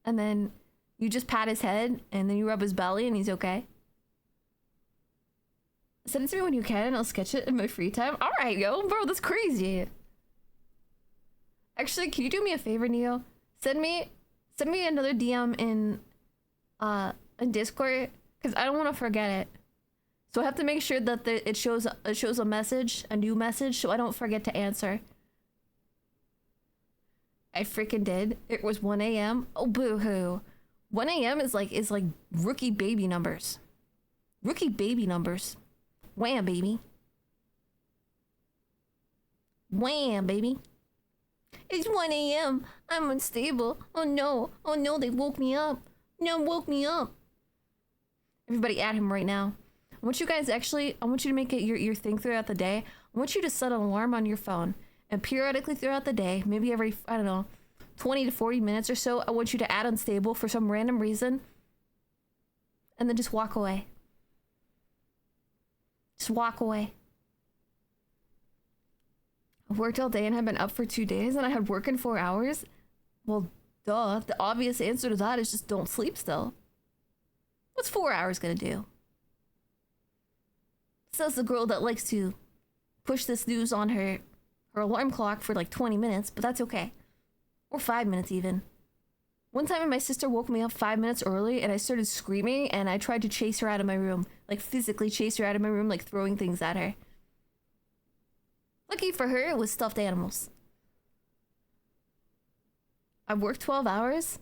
and then you just pat his head and then you rub his belly and he's okay? Send it to me when you can and I'll sketch it in my free time. Alright, yo, bro, that's crazy. Actually, can you do me a favor, Neo? Send me another DM in Discord, because I don't want to forget it. So I have to make sure that it shows a message, a new message, so I don't forget to answer. I freaking did. It was 1 a.m. Oh, boo-hoo. 1 a.m. is like rookie baby numbers. Rookie baby numbers. Wham, baby. Wham, baby. It's 1 a.m. I'm unstable. Oh no. Oh no, they woke me up. No, woke me up. Everybody add him right now. I want you guys I want you to make it your thing throughout the day. I want you to set an alarm on your phone. And periodically throughout the day, maybe every, I don't know, 20 to 40 minutes or so, I want you to add unstable for some random reason. And then just walk away. Just walk away. I've worked all day and I've been up for 2 days and I had work in 4 hours. Well, duh. The obvious answer to that is just don't sleep still. What's 4 hours gonna do? Says the girl that likes to push the snooze on her alarm clock for like 20 minutes, but that's okay. Or 5 minutes even. One time my sister woke me up 5 minutes early and I started screaming and I tried to chase her out of my room. Like physically chase her out of my room, like throwing things at her. Lucky for her, it was stuffed animals. I've worked 12 hours.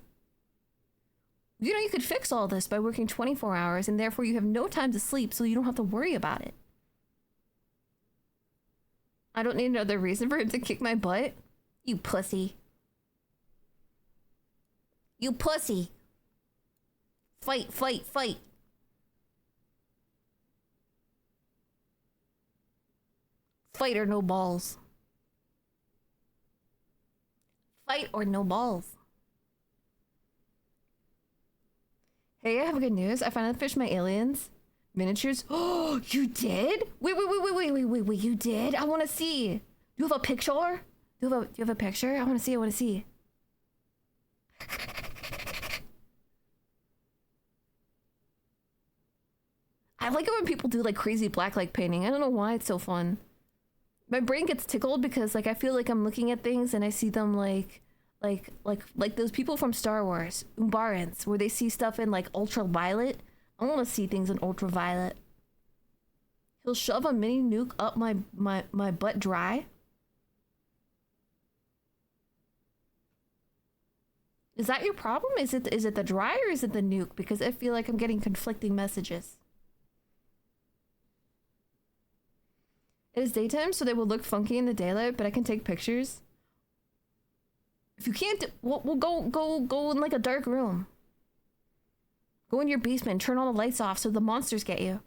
You know, you could fix all this by working 24 hours and therefore you have no time to sleep so you don't have to worry about it. I don't need another reason for him to kick my butt. You pussy. You pussy. Fight, fight, fight. Fight or no balls. Fight or no balls. Hey, I have good news. I finally finished my aliens miniatures. Oh, you did? Wait, you did? I want to see. Do you have a picture? Do you have a picture? I want to see. I like it when people do like crazy blacklight painting. I don't know why it's so fun. My brain gets tickled because like I feel like I'm looking at things and I see them like those people from Star Wars, Umbarans, where they see stuff in like ultraviolet. I want to see things in ultraviolet. He'll shove a mini nuke up my butt dry. Is that your problem? Is it the dry or is it the nuke? Because I feel like I'm getting conflicting messages. It is daytime, so they will look funky in the daylight, but I can take pictures. If you can't, we'll go in like a dark room. Go in your basement, turn all the lights off so the monsters get you.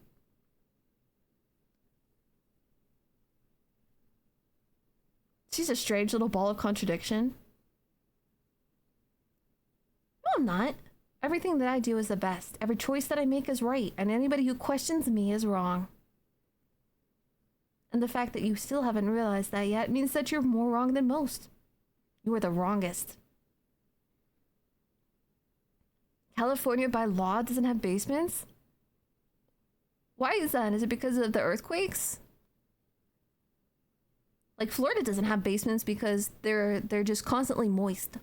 She's a strange little ball of contradiction. No, I'm not. Everything that I do is the best. Every choice that I make is right, and anybody who questions me is wrong. And the fact that you still haven't realized that yet means that you're more wrong than most. You are the wrongest. California by law doesn't have basements? Why is that? Is it because of the earthquakes? Like Florida doesn't have basements because they're just constantly moist.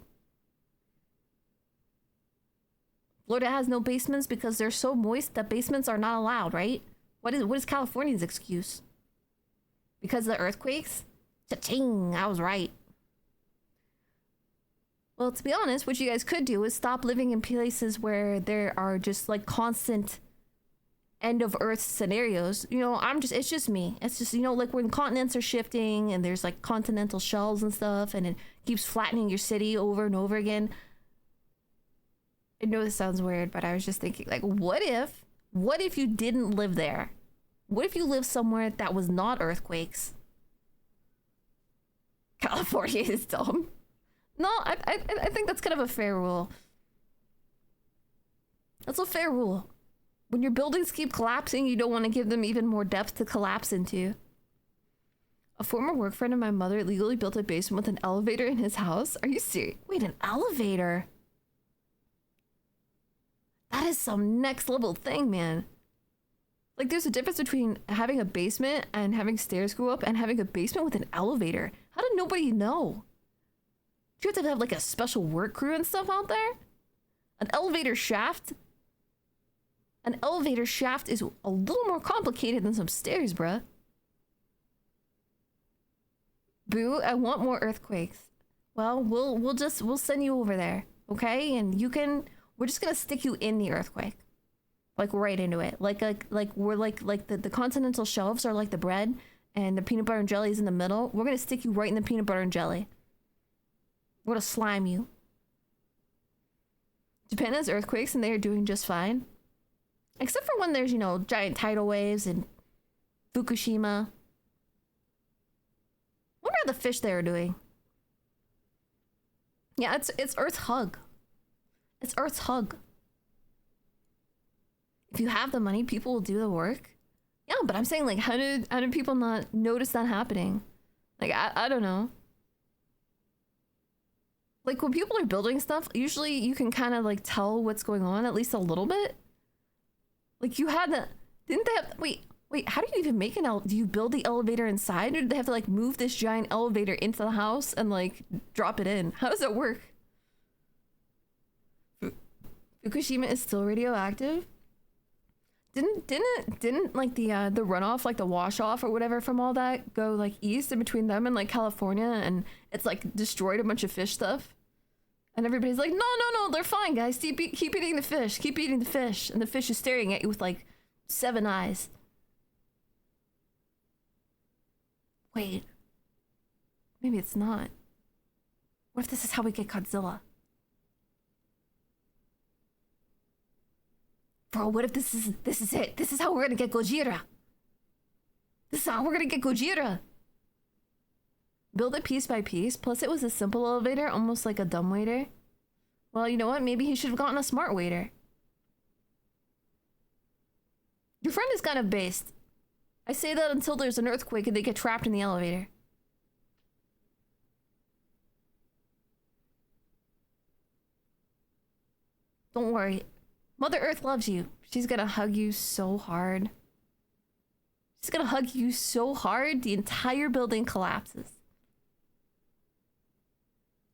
Florida has no basements because they're so moist that basements are not allowed, right? What is California's excuse? Because of the earthquakes? Cha-ching, I was right. Well, to be honest, what you guys could do is stop living in places where there are just like constant end of earth scenarios. You know, it's just me. It's just, you know, like when continents are shifting and there's like continental shelves and stuff and it keeps flattening your city over and over again. I know this sounds weird, but I was just thinking, like, what if you didn't live there? What if you lived somewhere that was not earthquakes? California is dumb. No, I think that's kind of a fair rule. That's a fair rule. When your buildings keep collapsing, you don't want to give them even more depth to collapse into. A former work friend of my mother illegally built a basement with an elevator in his house. Are you serious? Wait, an elevator? That is some next level thing, man. Like, there's a difference between having a basement and having stairs go up and having a basement with an elevator. How did nobody know? Do you have to have like a special work crew and stuff out there? An elevator shaft? An elevator shaft is a little more complicated than some stairs, bruh. Boo, I want more earthquakes. Well, we'll send you over there, okay? And we're just gonna stick you in the earthquake. Like right into it. Like we're like the continental shelves are like the bread and the peanut butter and jelly is in the middle. We're gonna stick you right in the peanut butter and jelly. We're gonna slime you. Japan has earthquakes and they are doing just fine. Except for when there's, you know, giant tidal waves and Fukushima. Wonder how the fish there are doing. Yeah, it's Earth's hug. It's Earth's hug. If you have the money, people will do the work. Yeah, but I'm saying, like, how did people not notice that happening? Like, I don't know. Like, when people are building stuff, usually you can kind of, like, tell what's going on, at least a little bit. Like, you had the... Didn't they have... Wait, how do you even make an do you build the elevator inside, or do they have to, like, move this giant elevator into the house and, like, drop it in? How does that work? Fukushima is still radioactive? Didn't like the runoff, like the wash off or whatever from all that go like east in between them and like California, and it's like destroyed a bunch of fish stuff, and everybody's like, no, they're fine, guys. Keep eating the fish, keep eating the fish, and the fish is staring at you with like 7 eyes. Wait, maybe it's not. What if this is how we get Godzilla? Bro, what if this is it? This is how we're gonna get Gojira. This is how we're gonna get Gojira. Build it piece by piece. Plus, it was a simple elevator, almost like a dumb waiter. Well, you know what? Maybe he should have gotten a smart waiter. Your friend is kind of based. I say that until there's an earthquake and they get trapped in the elevator. Don't worry. Mother Earth loves you. She's gonna hug you so hard. She's gonna hug you so hard, the entire building collapses.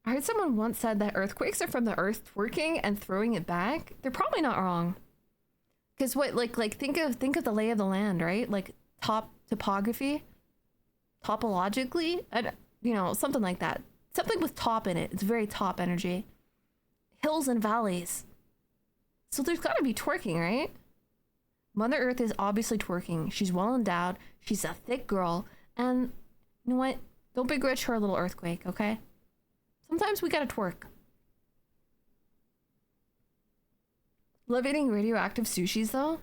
I heard someone once said that earthquakes are from the earth twerking and throwing it back. They're probably not wrong. Because what, like think of the lay of the land, right? Like topography, topologically, you know, something like that. Something with top in it. It's very top energy. hills and valleys. So there's gotta be twerking, right? Mother Earth is obviously twerking. She's well endowed. She's a thick girl. And you know what? Don't begrudge her a little earthquake, okay? Sometimes we gotta twerk. Love eating radioactive sushis though.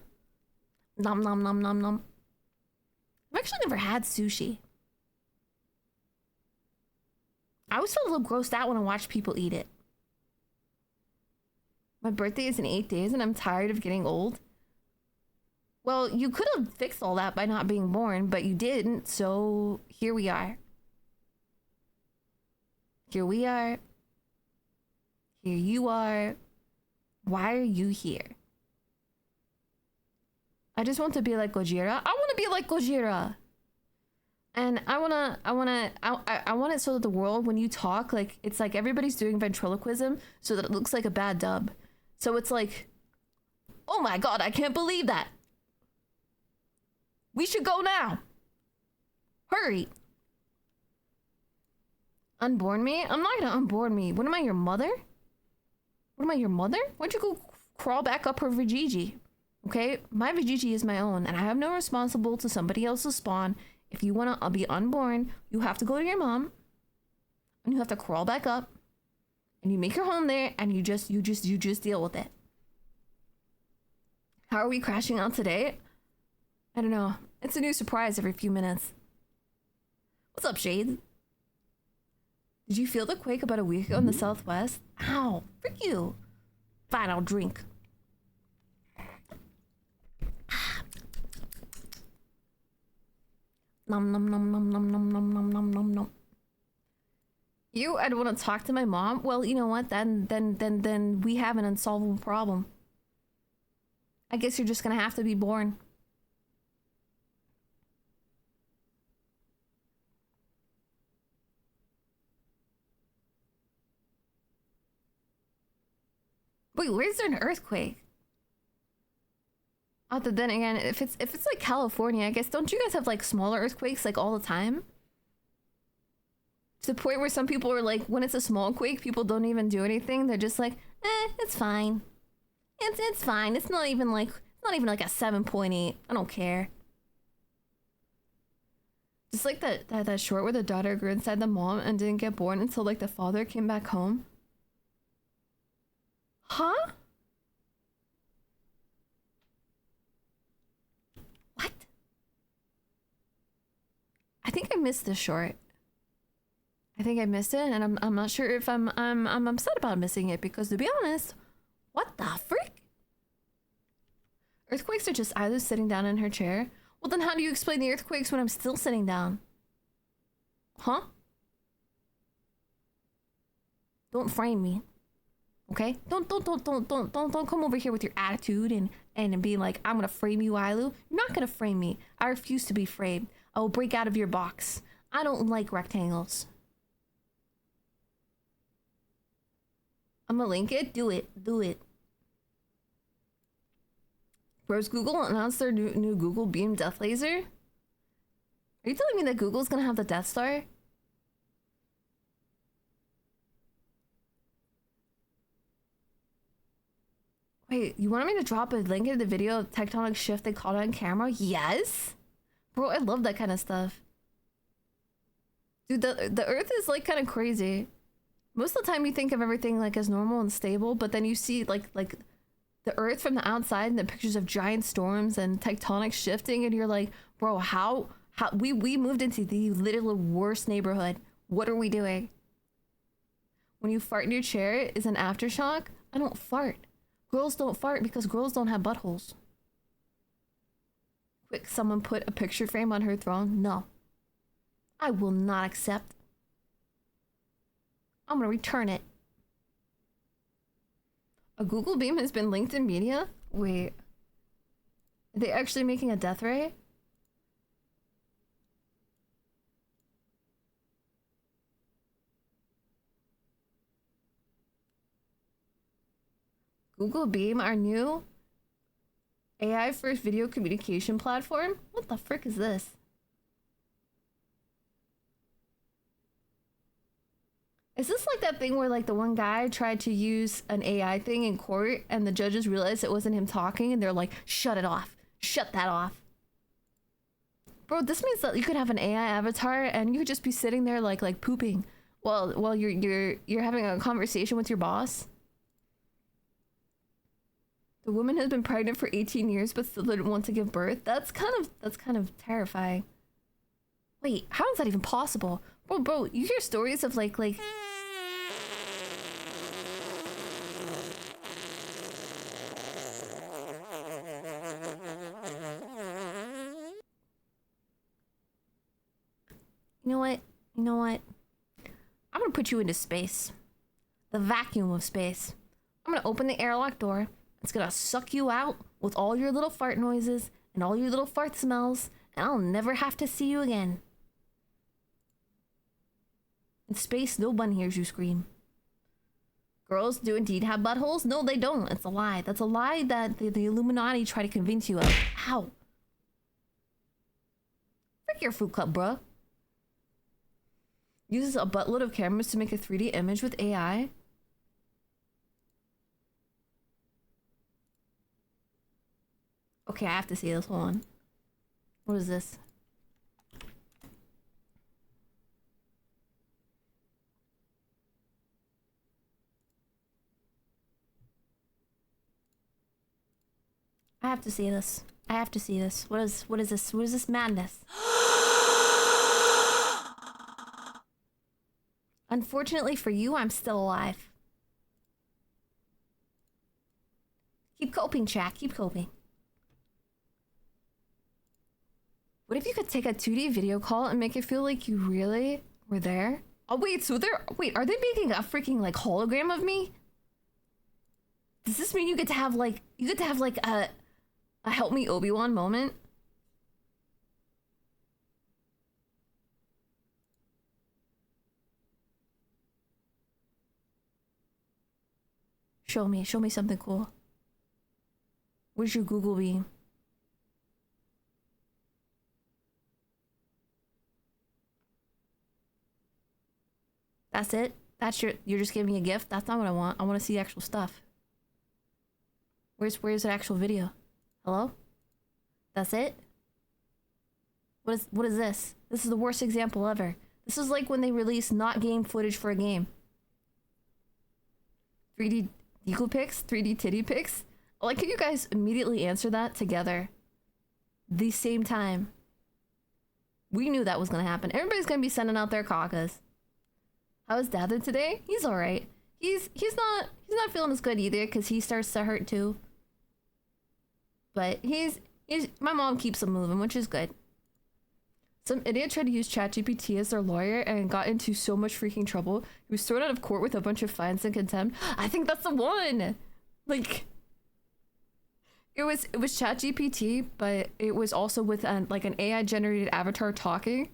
Nom nom nom nom nom. I've actually never had sushi. I always feel a little grossed out when I watch people eat it. My birthday is in 8 days and I'm tired of getting old. Well, you could have fixed all that by not being born, but you didn't, so here we are. Here we are. Here you are. Why are you here? I just want to be like Gojira. I want to be like Gojira. And I want it so that the world, when you talk, like, it's like everybody's doing ventriloquism so that it looks like a bad dub. So it's like, oh my god, I can't believe that. We should go now. Hurry. Unborn me? I'm not gonna unborn me. What am I, your mother? What am I, your mother? Why'd you go crawl back up her vajiji? Okay, my vajiji is my own, and I have no responsible to somebody else's spawn. If you want to be unborn, you have to go to your mom, and you have to crawl back up, and you make your home there, and you just deal with it. How are we crashing out today? I don't know. It's a new surprise every few minutes. What's up, Shade? Did you feel the quake about a week ago in the southwest? Ow, frick you. Fine, I'll drink. Nom nom nom nom nom nom nom nom nom nom nom. I'd want to talk to my mom. Well, you know what? Then we have an unsolvable problem. I guess you're just gonna have to be born. Wait, where's there an earthquake? Oh, but then again, if it's like California, I guess, don't you guys have like smaller earthquakes like all the time? To the point where some people are like, when it's a small quake, people don't even do anything. They're just like, it's fine. It's fine. It's not even like a 7.8. I don't care. Just like that short where the daughter grew inside the mom and didn't get born until like the father came back home. Huh? What? I think I missed this short. I think I missed it, and I'm not sure if I'm upset about missing it, because to be honest, what the frick? Earthquakes are just either sitting down in her chair. Well, then how do you explain the earthquakes when I'm still sitting down? Huh? Don't frame me. Okay? Don't come over here with your attitude and be like, I'm gonna frame you, Ailu. You're not gonna frame me. I refuse to be framed. I will break out of your box. I don't like rectangles. I'm gonna link it. Do it. Do it. Bros, Google announced their new Google Beam Death Laser? Are you telling me that Google's gonna have the Death Star? Wait, you wanted me to drop a link in the video of tectonic shift they caught on camera? Yes? Bro, I love that kind of stuff. Dude, the Earth is like kind of crazy. Most of the time you think of everything like as normal and stable, but then you see like the Earth from the outside and the pictures of giant storms and tectonic shifting, and you're like, bro, how we moved into the literal worst neighborhood. What are we doing? When you fart in your chair is an aftershock? I don't fart. Girls don't fart because girls don't have buttholes. Quick, someone put a picture frame on her throne? No. I will not accept. I'm gonna return it. A Google Beam has been linked in media? Wait. Are they actually making a death ray? Google Beam, our new AI first video communication platform? What the frick is this? Is this like that thing where like the one guy tried to use an AI thing in court and the judges realized it wasn't him talking and they're like, shut it off. Shut that off. Bro, this means that you could have an AI avatar and you could just be sitting there like pooping while you're having a conversation with your boss. The woman has been pregnant for 18 years but still didn't want to give birth. That's kind of terrifying. Wait, how is that even possible? Bro, you hear stories of like You know what? I'm gonna put you into space. The vacuum of space. I'm gonna open the airlock door. It's gonna suck you out with all your little fart noises and all your little fart smells, and I'll never have to see you again. In space, no one hears you scream. Girls do indeed have buttholes? No, they don't. It's a lie. That's a lie that the Illuminati try to convince you of. How? Frick your fruit cup, bruh. Uses a buttload of cameras to make a 3D image with AI. Okay, I have to see this. Hold on. What is this? I have to see this. I have to see this. What is this? What is this madness? Unfortunately for you, I'm still alive. Keep coping, chat. Keep coping. What if you could take a 2D video call and make it feel like you really were there? Oh wait, so are they making a freaking like hologram of me? Does this mean you get to have like a help me Obi-Wan moment? Show me something cool. Where's your Google beam? That's it? You're just giving me a gift? That's not what I want. I want to see actual stuff. Where's the actual video? Hello? That's it? What is this? This is the worst example ever. This is like when they release not game footage for a game. 3D deco pics? 3D titty pics? Like, can you guys immediately answer that together? The same time. We knew that was gonna happen. Everybody's gonna be sending out their caucus. How is Dather today? He's alright. He's not feeling as good either because he starts to hurt too. But my mom keeps him moving, which is good. Some idiot tried to use ChatGPT as their lawyer and got into so much freaking trouble. He was thrown out of court with a bunch of fines and contempt. I think that's the one. Like, it was ChatGPT, but it was also with like an AI generated avatar talking.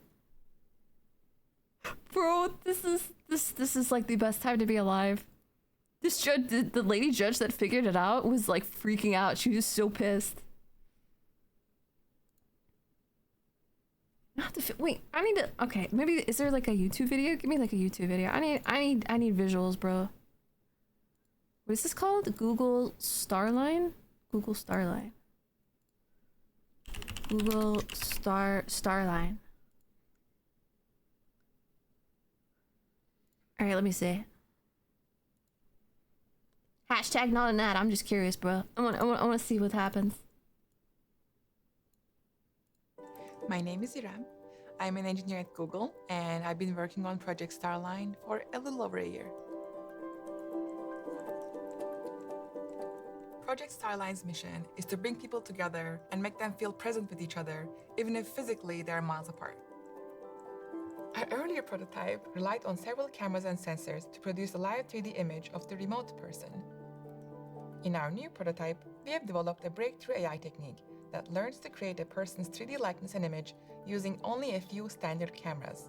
Bro, this is like the best time to be alive. This judge, the lady judge that figured it out was like freaking out. She was so pissed. I have to wait. I need to. Okay, maybe is there like a YouTube video? Give me like a YouTube video. I need visuals, bro. What is this called? Google Starline. Google Starline. Google Starline. All right, let me see. Hashtag not an ad. I'm just curious, bro. I want to see what happens. My name is Iram. I'm an engineer at Google, and I've been working on Project Starline for a little over a year. Project Starline's mission is to bring people together and make them feel present with each other, even if physically they're miles apart. Our earlier prototype relied on several cameras and sensors to produce a live 3D image of the remote person. In our new prototype, we have developed a breakthrough AI technique that learns to create a person's 3D likeness and image using only a few standard cameras.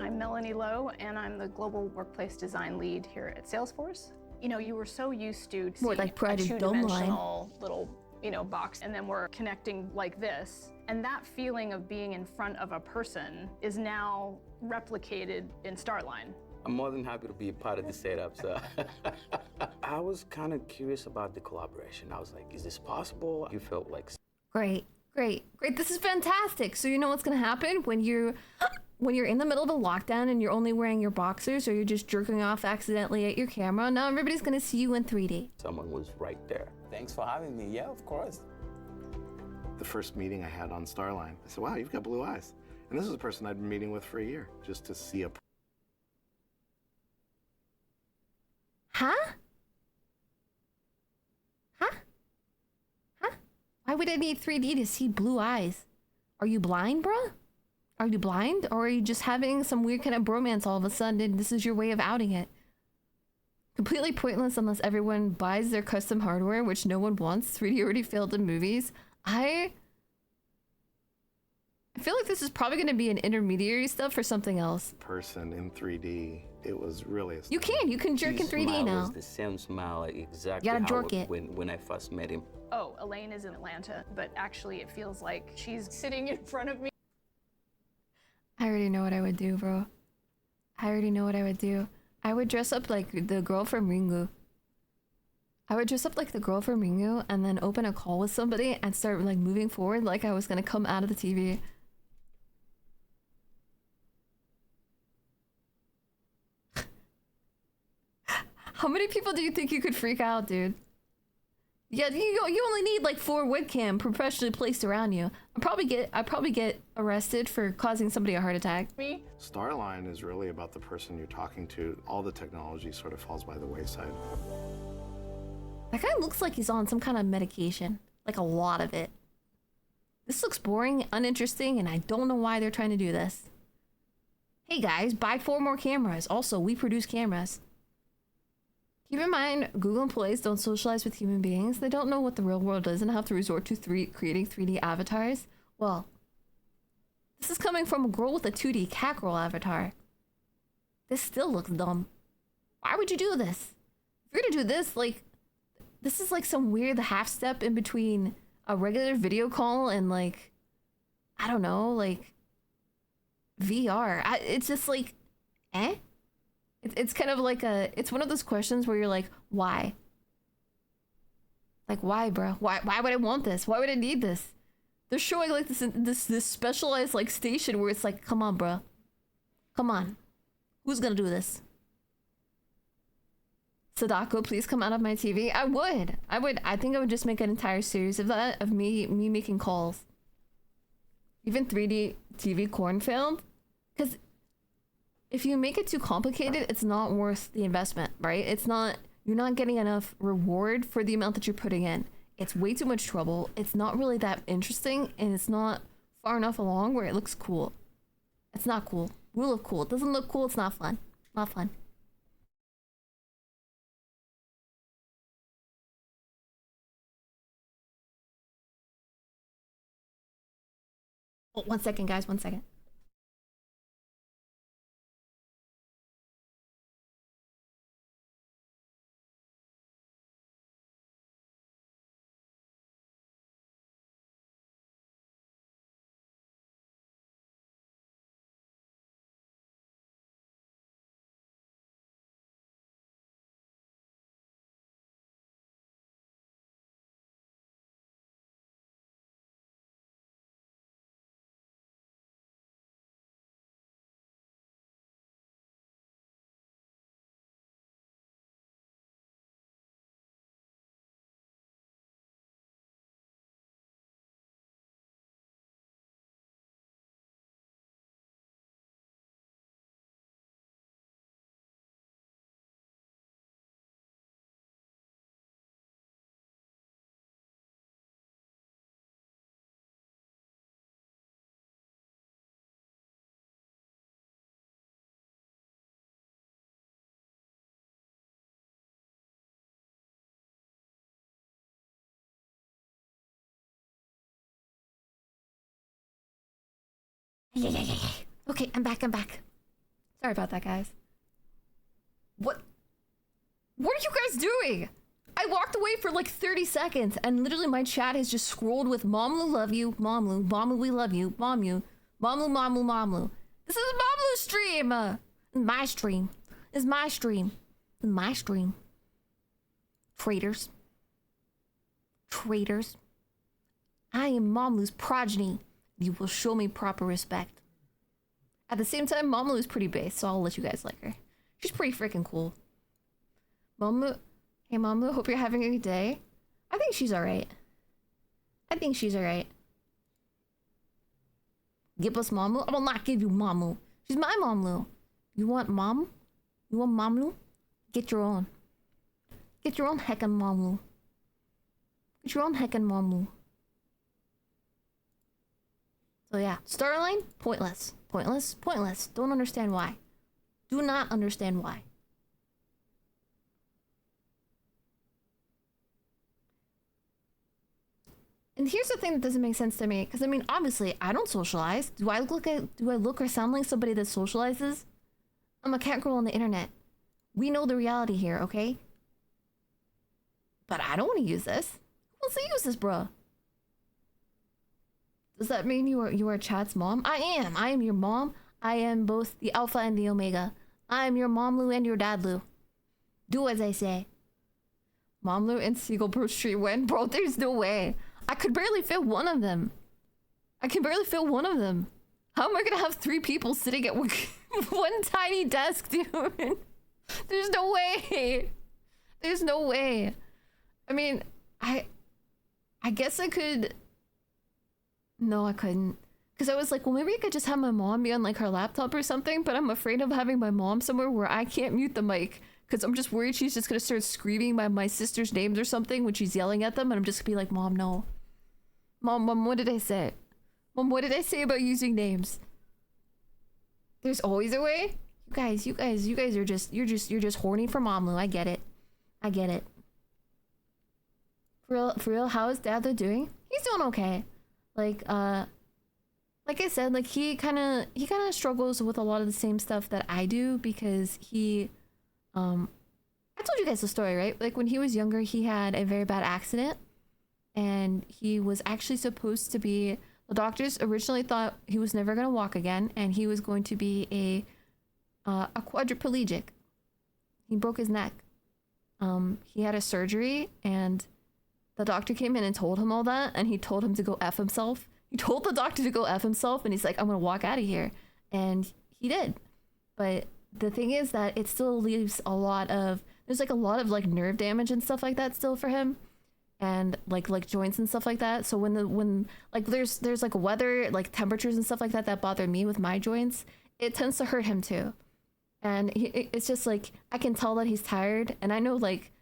I'm Melanie Lowe, and I'm the Global Workplace Design Lead here at Salesforce. You know, you were so used to More seeing like Pride a and Dome line. two-dimensional little box, and then we're connecting like this. And that feeling of being in front of a person is now replicated in Starline. I'm more than happy to be a part of the setup, so. I was kind of curious about the collaboration. I was like, is this possible? You felt like... Great. This is fantastic. So you know what's gonna happen when you're in the middle of a lockdown and you're only wearing your boxers, or you're just jerking off accidentally at your camera. Now everybody's gonna see you in 3D. Someone was right there. Thanks for having me. Yeah, of course. The first meeting I had on Starline, I said, wow, you've got blue eyes. And this is a person I'd been meeting with for a year, just to see a... Huh? Why would I need 3D to see blue eyes? Are you blind, bruh? Are you blind? Or are you just having some weird kind of bromance all of a sudden and this is your way of outing it? Completely pointless unless everyone buys their custom hardware, which no one wants. 3D already failed in movies. I feel like this is probably going to be an intermediary stuff for something else. Person in 3D, it was really... You can jerk in 3D now. Was the same smile, exactly You gotta how jerk it. When I first met him. Oh, Elaine is in Atlanta, but actually it feels like she's sitting in front of me. I already know what I would do, bro. I already know what I would do. I would dress up like the girl from Ringu. And then open a call with somebody and start like moving forward like I was gonna come out of the TV. How many people do you think you could freak out, dude? Yeah, you only need like 4 webcam professionally placed around you. I'd probably get arrested for causing somebody a heart attack. Me? Starline is really about the person you're talking to. All the technology sort of falls by the wayside. That guy looks like he's on some kind of medication. Like a lot of it. This looks boring, uninteresting, and I don't know why they're trying to do this. Hey guys, buy 4 more cameras. Also, we produce cameras. Keep in mind, Google employees don't socialize with human beings. They don't know what the real world is and have to resort to creating 3D avatars. Well, this is coming from a girl with a 2D cat girl avatar. This still looks dumb. Why would you do this? If you're gonna do this, like, this is like some weird half step in between a regular video call and like, I don't know, like VR. It's just like, eh? It's kind of like it's one of those questions where you're like, why? Like, why, bro? Why would I want this? Why would I need this? They're showing like this specialized like station where it's like, come on, bro. Come on. Who's gonna do this? Sadako, please come out of my TV. I think I would just make an entire series of that, of me making calls. Even 3D TV cornfield. Because if you make it too complicated, it's not worth the investment, right? You're not getting enough reward for the amount that you're putting in. It's way too much trouble. It's not really that interesting, and it's not far enough along where it looks cool. It's not cool. Rule of cool. It doesn't look cool, it's not fun. Not fun. Oh, 1 second, guys, 1 second. Yeah. Okay, I'm back. Sorry about that, guys. What are you guys doing? I walked away for like 30 seconds and literally my chat has just scrolled with Momlu love you, Momlu, Momlu we love you, Momlu, Momlu, Momlu, Momlu. This is Momlu's stream. My stream. It's my stream. It's my stream. Traitors. Traitors. I am Momlu's progeny. You will show me proper respect. At the same time, Momlu is pretty base, so I'll let you guys like her. She's pretty freaking cool. Momlu. Hey Momlu, hope you're having a good day. I think she's alright. I think she's alright. Give us Momlu? I will not give you Momlu. She's my Momlu. You want Mom? You want Momlu? Get your own. Get your own heckin' Momlu. Get your own heckin' Momlu. So yeah, Starline, pointless. Pointless, pointless. Don't understand why. Do not understand why. And here's the thing that doesn't make sense to me, because I mean, obviously, I don't socialize. Do I look or sound like somebody that socializes? I'm a cat girl on the internet. We know the reality here, okay? But I don't want to use this. Who wants to use this, bruh? Does that mean you are Chad's mom? I am. I am your mom. I am both the Alpha and the Omega. I am your Momlu and your Dadlu. Do as I say. Momlu and Seagull Bro stream when? Bro, there's no way. I could barely fit one of them. I can barely fit one of them. How am I gonna have 3 people sitting at one tiny desk, dude? There's no way. There's no way. I mean, I guess I could... No, I couldn't. Because I was like, well, maybe I could just have my mom be on like her laptop or something, but I'm afraid of having my mom somewhere where I can't mute the mic. Because I'm just worried she's just going to start screaming my sister's names or something when she's yelling at them, and I'm just going to be like, Mom, no. Mom, what did I say? Mom, what did I say about using names? There's always a way? You guys are just, you're just horny for Momlu. I get it. I get it. For real, how is Dad doing? He's doing okay. Like I said, like he kind of struggles with a lot of the same stuff that I do, because he, I told you guys the story, right? Like when he was younger, he had a very bad accident, and he was actually supposed to be, the doctors originally thought he was never going to walk again, and he was going to be a quadriplegic. He broke his neck. He had a surgery, and the doctor came in and told him all that, and he told him to go F himself. He told the doctor to go F himself, and he's like, I'm gonna walk out of here. And he did. But the thing is that it still leaves a lot of, there's like a lot of like nerve damage and stuff like that still for him. And like joints and stuff like that. So when like there's like weather, like temperatures and stuff like that bother me with my joints, it tends to hurt him too. And it's just like, I can tell that he's tired, and I know like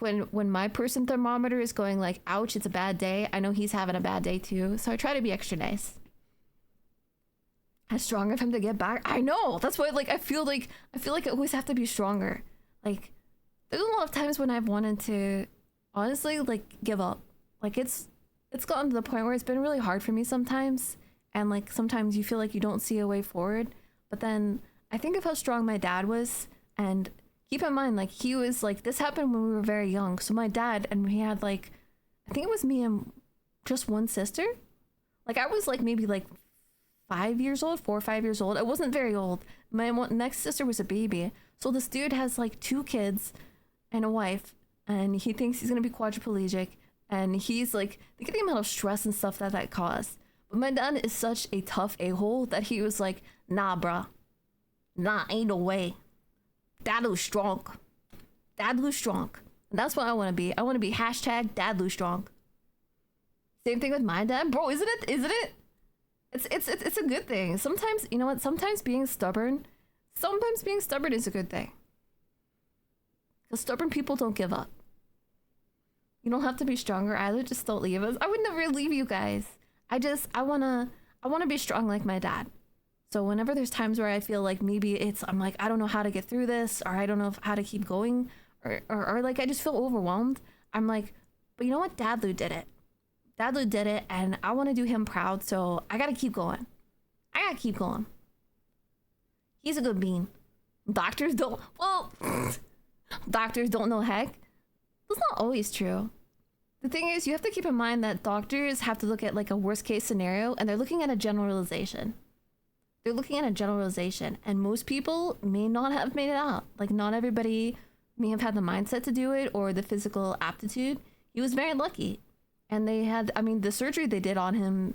when my person thermometer is going like, ouch, it's a bad day, I know he's having a bad day too. So I try to be extra nice. It's strong of him to get back. I know. That's why like I feel like I always have to be stronger. Like there's a lot of times when I've wanted to honestly like give up. Like it's gotten to the point where it's been really hard for me sometimes. And like sometimes you feel like you don't see a way forward. But then I think of how strong my dad was, and keep in mind, like, he was, like, this happened when we were very young. So my dad, and he had, like, I think it was me and just one sister. Like, I was, like, maybe, like, 5 years old, 4 or 5 years old. I wasn't very old. My next sister was a baby. So this dude has, like, 2 kids and a wife, and he thinks he's going to be quadriplegic. And he's, like, think of the amount of stress and stuff that caused. But my dad is such a tough a-hole that he was like, nah, bruh. Nah, ain't no way. Dad Lou strong. Dad Lou strong. And that's what I want to be. I want to be hashtag Dad Lou strong. Same thing with my dad. Bro, isn't it? It's a good thing. Sometimes, you know what? Sometimes being stubborn is a good thing. Because stubborn people don't give up. You don't have to be stronger either. Just don't leave us. I would never leave you guys. I wanna be strong like my dad. So whenever there's times where I feel like maybe I'm like, I don't know how to get through this, or I don't know how to keep going, or like I just feel overwhelmed, I'm like, but you know what? Dad Lou did it. Dad Lou did it, and I want to do him proud, so I gotta keep going. He's a good bean. Doctors don't know heck. That's not always true. The thing is, you have to keep in mind that doctors have to look at like a worst case scenario, and they're looking at a generalization. They're looking at a generalization, and most people may not have made it out. Like, not everybody may have had the mindset to do it or the physical aptitude. He was very lucky. And they had, I mean, the surgery they did on him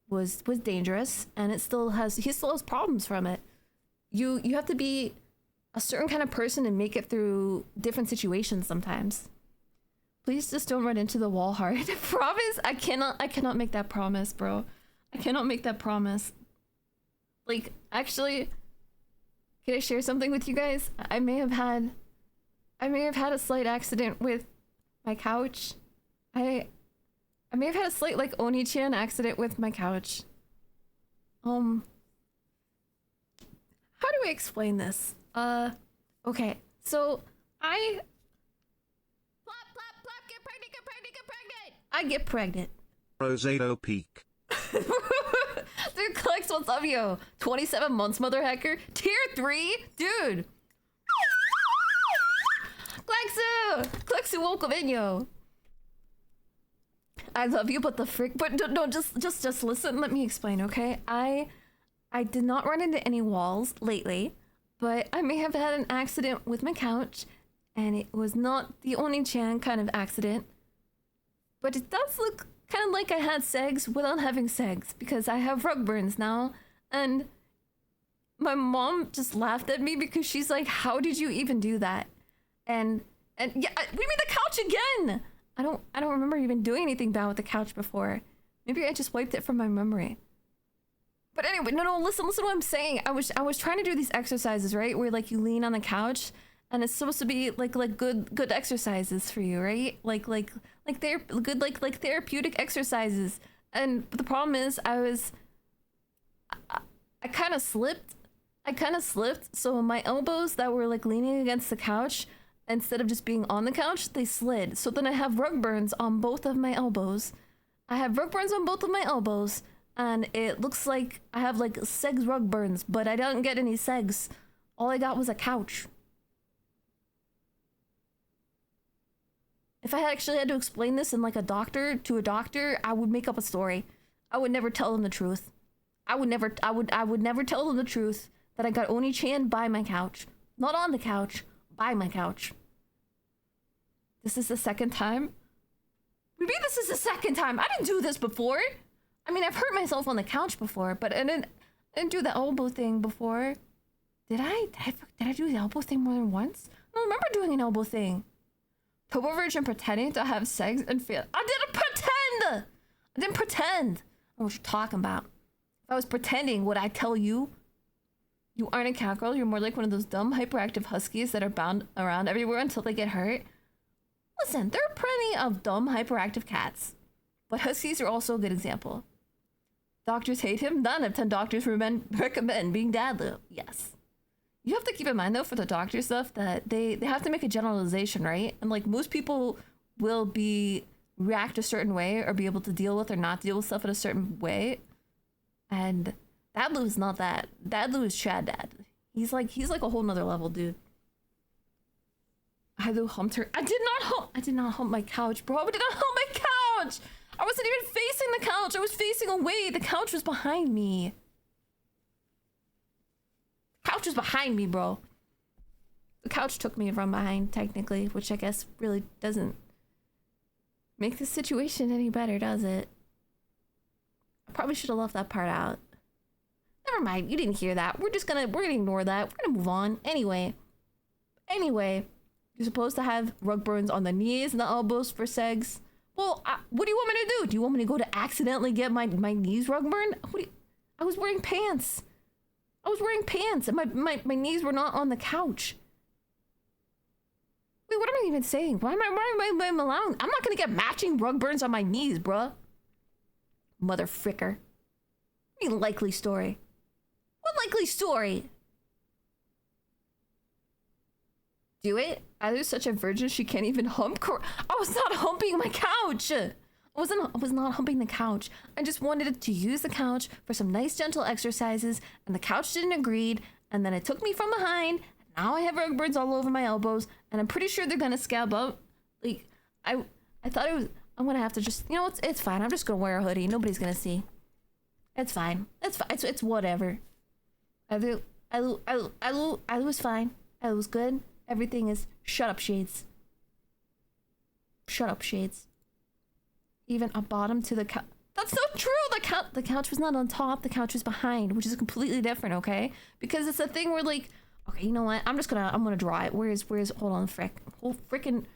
was dangerous, and he still has problems from it. You have to be a certain kind of person and make it through different situations sometimes. Please just don't run into the wall hard. Promise? I cannot make that promise, bro. I cannot make that promise. Like, actually, can I share something with you guys? I may have had a slight accident with my couch. I may have had a slight, like, Oni-chan accident with my couch. How do I explain this? Okay, so I get pregnant. Rosado Peak. Dude, Clex, what's up, yo? 27 months, mother hacker. Tier 3? Dude. Clexu, welcome in, yo. I love you, but don't just listen. Let me explain, okay? I did not run into any walls lately, but I may have had an accident with my couch, and it was not the Oni-chan kind of accident. But it does look kind of like I had segs without having segs, because I have rug burns now, and my mom just laughed at me because she's like, "How did you even do that?" And yeah, we made the couch again. I don't remember even doing anything bad with the couch before. Maybe I just wiped it from my memory. But anyway, no, listen to what I'm saying. I was trying to do these exercises, right? Where like you lean on the couch, and it's supposed to be like good exercises for you, right? Like they're good like therapeutic exercises. And but the problem is I kind of slipped. So my elbows that were like leaning against the couch, instead of just being on the couch, they slid. So then I have rug burns on both of my elbows. And it looks like I have like segs rug burns, but I didn't get any segs. All I got was a couch. If I actually had to explain this in like to a doctor, I would make up a story. I would never tell them the truth. I would never tell them the truth that I got Oni-chan by my couch. Not on the couch, by my couch. This is the second time? Maybe this is the second time. I didn't do this before. I mean, I've hurt myself on the couch before, but I didn't do the elbow thing before. Did I do the elbow thing more than once? I don't remember doing an elbow thing. Purple Virgin pretending to have sex and fail. I didn't pretend. I know what you're talking about. If I was pretending, would I tell you? You aren't a cat girl. You're more like one of those dumb, hyperactive huskies that are bound around everywhere until they get hurt. Listen, there are plenty of dumb, hyperactive cats. But huskies are also a good example. Doctors hate him. 9 of 10 doctors recommend being Dadlu. Yes. You have to keep in mind, though, for the doctor stuff, that they have to make a generalization, right? And, like, most people will react a certain way or be able to deal with or not deal with stuff in a certain way. And Dadlu is not that. Dadlu is Chad Dad. He's like a whole nother level, dude. I humped her. I did not hump my couch, bro. I did not hump my couch. I wasn't even facing the couch. I was facing away. The couch was behind me. Couch was behind me, bro. The couch took me from behind, technically, which I guess really doesn't make the situation any better, does it? I probably should have left that part out. Never mind, you didn't hear that. We're gonna ignore that. We're gonna move on. Anyway, you're supposed to have rug burns on the knees and the elbows for segs. Well, what do you want me to do? Do you want me to go to accidentally get my knees rug burned? I was wearing pants. And my knees were not on the couch. Wait, what am I even saying? Why am I allowing? I'm not gonna get matching rug burns on my knees, bruh. Mother fricker. What likely story? What likely story? Do it? I was such a virgin she can't even hump. I was not humping my couch. I was not humping the couch. I just wanted to use the couch for some nice gentle exercises, and the couch didn't agree, and then it took me from behind. Now I have rug burns all over my elbows, and I'm pretty sure they're gonna scab up. Like, I thought it was. I'm gonna have to just, you know, it's fine. I'm just gonna wear a hoodie. Nobody's gonna see. It's fine. It's fine. It's whatever. I was fine. I was good. Everything is. Shut up, shades. Shut up, shades. Even a bottom to the couch. That's not true. The couch was not on top. The couch was behind, which is completely different. Okay, because it's a thing where like, okay, you know what? I'm gonna draw it. Where's hold on, frickin'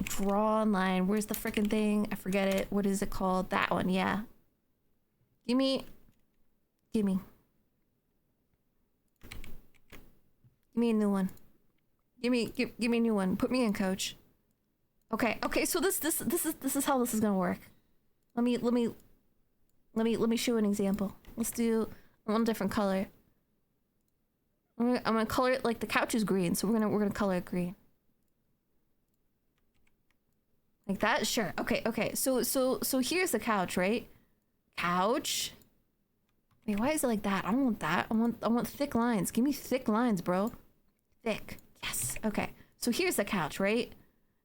draw line. Where's the frickin' thing? I forget it. What is it called? That one. Yeah. Give me a new one. Give me a new one. Put me in, coach. Okay. So this is how this is gonna work. Let me show an example. Let's do one different color. I'm gonna color it like the couch is green, so we're gonna color it green. Like that? Sure. Okay. So here's the couch, right? Couch. Wait, why is it like that? I don't want that. I want thick lines. Give me thick lines, bro. Thick. Yes. Okay. So here's the couch, right?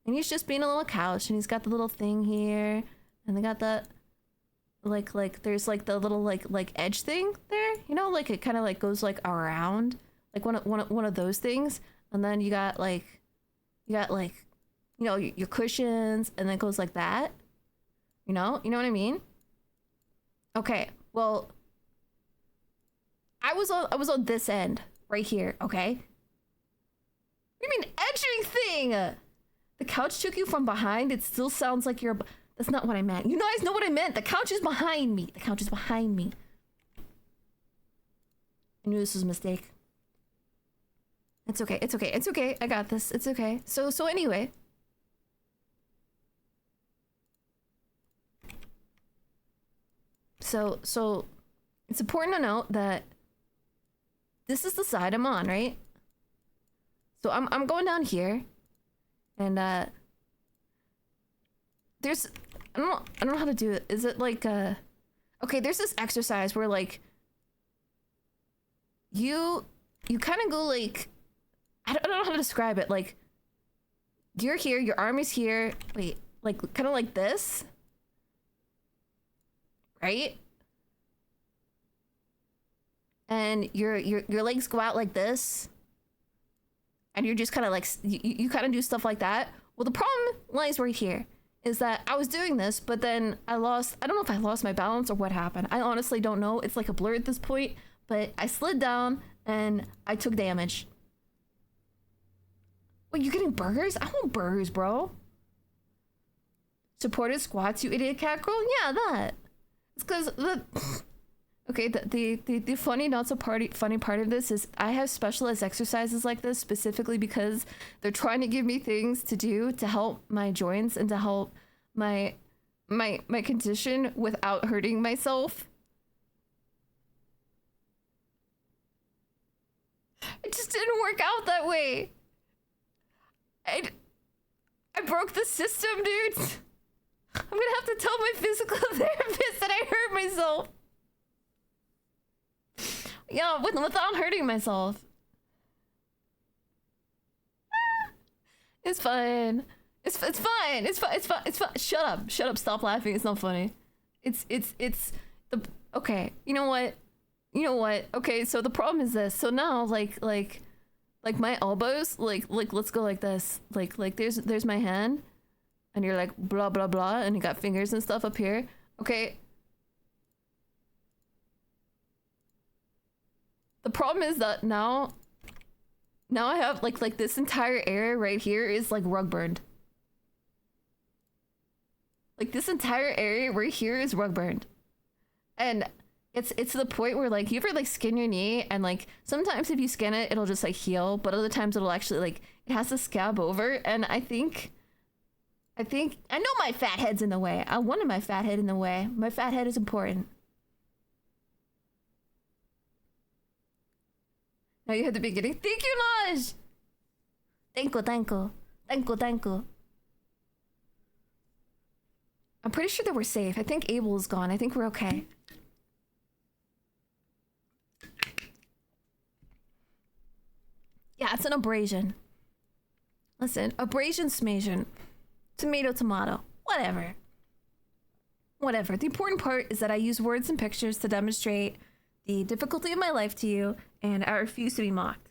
And he's just being a little couch, and he's got the little thing here, and they got the like there's like the little like edge thing there, you know, like it kind of like goes like around, like one of those things, and then you got like you know, your cushions, and then it goes like that. You know what I mean? Okay, well, I was on this end right here. Okay. What do you mean edging thing? The couch took you from behind. It still sounds like you're. That's not what I meant. You guys know what I meant. The couch is behind me. The couch is behind me. I knew this was a mistake. It's okay. It's okay. It's okay. I got this. It's okay. So anyway. So it's important to note that this is the side I'm on, right? So I'm going down here, and there's I don't know how to do it. Is it like okay, there's this exercise where like you kind of go like I don't know how to describe it. Like you're here, your arm is here. Wait, like kind of like this. Right? And your legs go out like this. And you're just kind of like, you kind of do stuff like that. Well, the problem lies right here. Is that I was doing this, but then I don't know if I lost my balance or what happened. I honestly don't know. It's like a blur at this point. But I slid down and I took damage. Wait, you're getting burgers? I want burgers, bro. Supported squats, you idiot cat girl? Yeah, that. It's because the funny not so funny part of this is I have specialized exercises like this specifically because they're trying to give me things to do to help my joints and to help my condition without hurting myself. It just didn't work out that way. I broke the system, dude. I'm gonna have to tell my physical therapist that I hurt myself. Yeah, without hurting myself. It's fine. It's fine. It's fine. Shut up. Stop laughing. It's not funny. It's the okay. You know what? Okay, so the problem is this. So now like my elbows, like let's go like this. Like there's my hand. And you're like, blah, blah, blah. And you got fingers and stuff up here. Okay. The problem is that now I have like this entire area right here is like rug burned. Like this entire area right here is rug burned. And it's to the point where like you ever like skin your knee and like sometimes if you skin it, it'll just like heal. But other times it'll actually like, it has to scab over. And I know my fat head's in the way. I wanted my fat head in the way. My fat head is important. Now you had the beginning. Thank you, Naj! Thank you. I'm pretty sure that we're safe. I think Abel is gone. I think we're okay. Yeah, it's an abrasion. Listen, abrasion smasion. Tomato, tomato. Whatever. Whatever. The important part is that I use words and pictures to demonstrate the difficulty of my life to you, and I refuse to be mocked.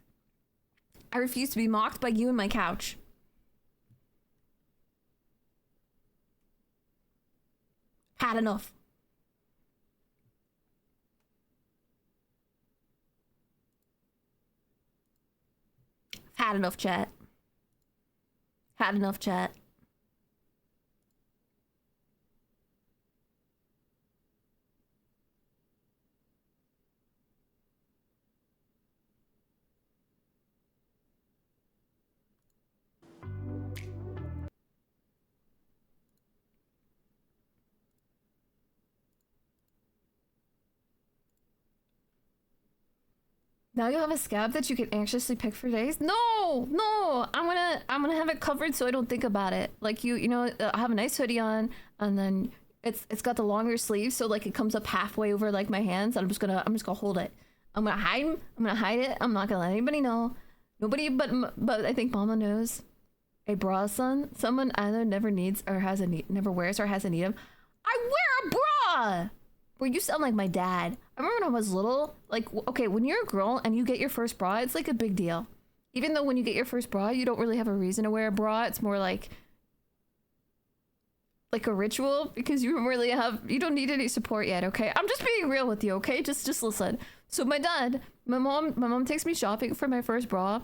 I refuse to be mocked by you and my couch. Had enough. Had enough, chat. Had enough, chat. Now you have a scab that you can anxiously pick for days? No, no, I'm gonna have it covered so I don't think about it. Like you know, I have a nice hoodie on, and then it's got the longer sleeves, so like it comes up halfway over like my hands. And I'm just gonna hold it. I'm gonna hide him. I'm gonna hide it. I'm not gonna let anybody know. Nobody but I think Mama knows. A bra, son. Someone either never needs or has a need, never wears or has a need of. I wear a bra. Bro, you sound like my dad. I remember when I was little, like, okay, when you're a girl and you get your first bra, it's like a big deal. Even though when you get your first bra, you don't really have a reason to wear a bra. It's more like a ritual because you don't need any support yet, okay? I'm just being real with you, okay? Just listen. So my mom takes me shopping for my first bra,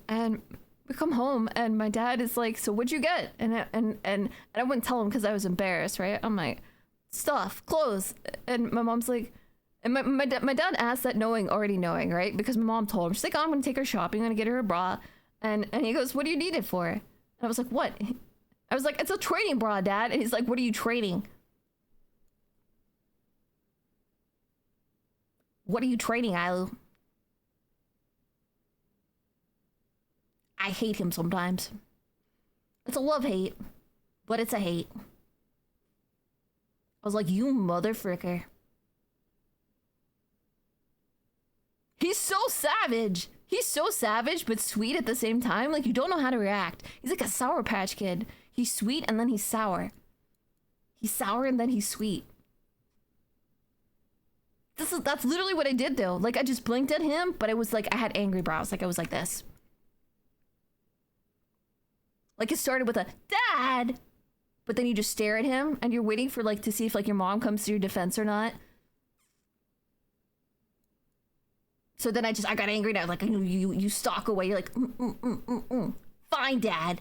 and we come home and my dad is like, "So what'd you get?" And I wouldn't tell him because I was embarrassed, right? I'm like, stuff, clothes. And my mom's like, and my dad asked that already knowing, right? Because my mom told him. She's like, "Oh, I'm gonna take her shopping, I'm gonna get her a bra." And he goes, "What do you need it for?" And I was like, "What?" I was like, "It's a training bra, Dad." And he's like, "What are you training?" What are you training, Ailu? I hate him sometimes. It's a love-hate, but it's a hate. I was like, "You motherfricker." He's so savage. He's so savage, but sweet at the same time. Like, you don't know how to react. He's like a Sour Patch Kid. He's sweet and then he's sour. He's sour and then he's sweet. That's literally what I did though. Like, I just blinked at him, but it was like I had angry brows. Like, I was like this. Like, it started with a "Dad," but then you just stare at him and you're waiting for like to see if like your mom comes to your defense or not. So then I got angry and I was like, you stalk away. You're like, "Fine, Dad."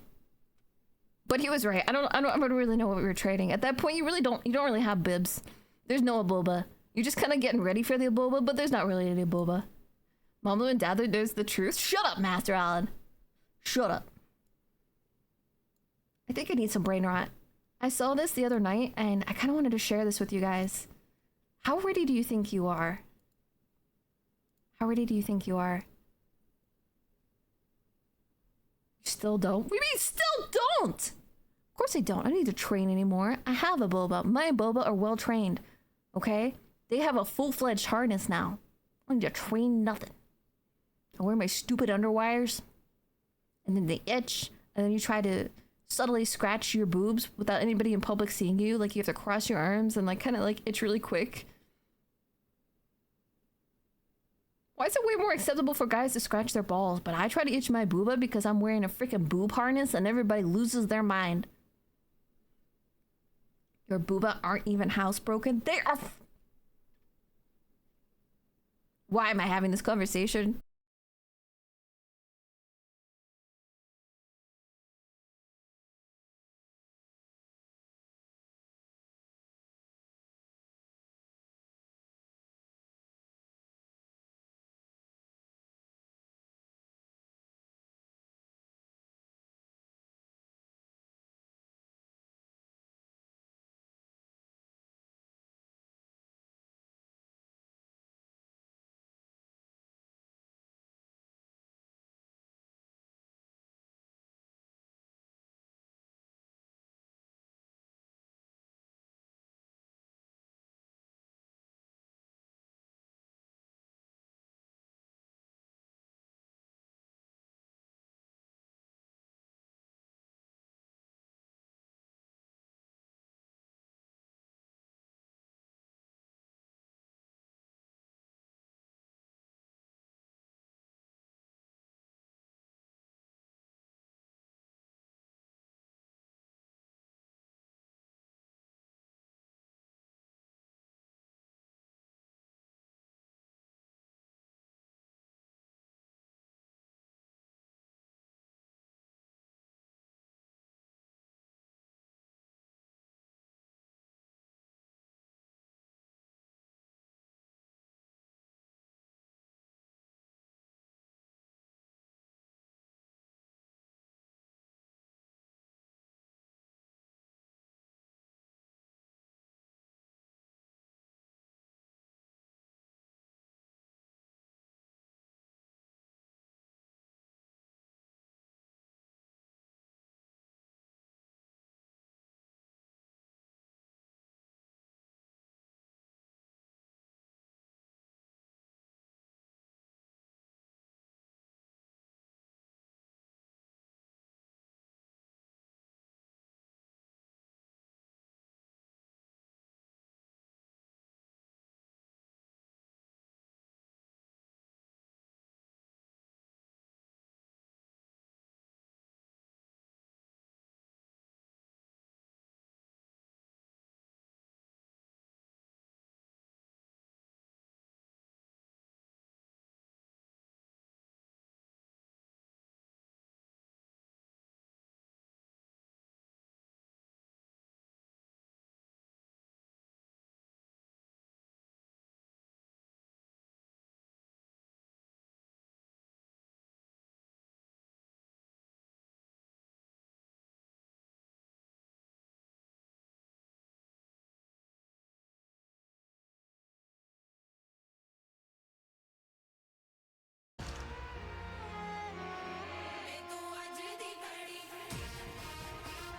But he was right. I don't really know what we were trading. At that point, you don't really have bibs. There's no aboba. You're just kind of getting ready for the aboba, but there's not really any aboba. Mama and Dad, there's the truth. Shut up, Master Allen. Shut up. I think I need some brain rot. I saw this the other night, and I kind of wanted to share this with you guys. How ready do you think you are? How ready do you think you are? You still don't? What do you mean, still don't? Of course I don't. I don't need to train anymore. I have a boba. My boba are well trained. Okay? They have a full-fledged harness now. I don't need to train nothing. I wear my stupid underwires, and then they itch, and then you try to subtly scratch your boobs without anybody in public seeing you. Like, you have to cross your arms and like kind of like itch really quick. Why is it way more acceptable for guys to scratch their balls, but I try to itch my booba because I'm wearing a freaking boob harness and everybody loses their mind? Your booba aren't even housebroken. They are. Why am I having this conversation?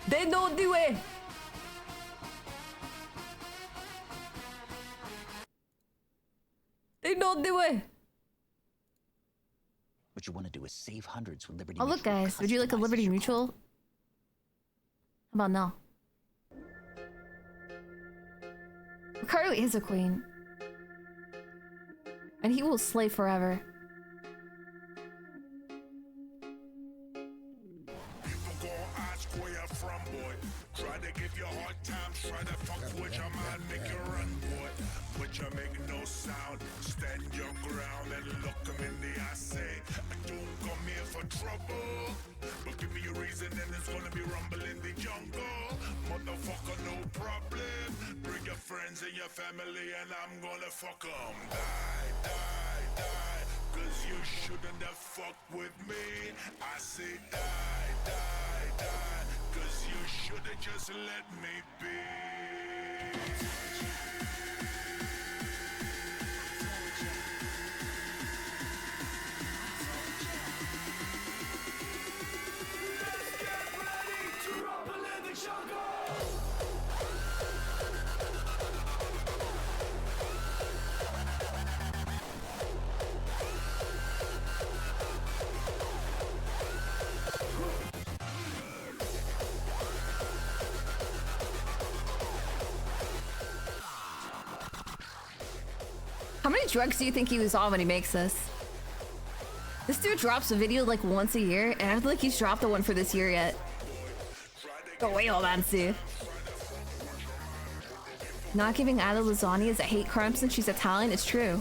They don't do it. They don't do it. What you want to do is save hundreds with Liberty Oh look, Mutual. guys, would you like a Customizes Liberty your Mutual? How about no? Carly is a queen. And he will slay forever. People gon' ask where you're from, boy. Try to give you hard times, try to fuck with your mind, make you run, boy. But you make no sound, stand your ground and look them in the eye, say, I don't come here for trouble. But give me a reason and it's gonna be rumble in the jungle. Motherfucker, no problem. Bring your friends and your family and I'm gonna fuck them. Die, die, die. Cause you shouldn't have fucked with me. I say die, die, die. Cause you should've just let me be. Let's get ready to rumble in the jungle. How many drugs do you think he was on when he makes this? This dude drops a video like once a year, and I don't think he's dropped the one for this year yet. Oh wait, hold on, see. Not giving Ada lasagna is a hate crime since she's Italian is true.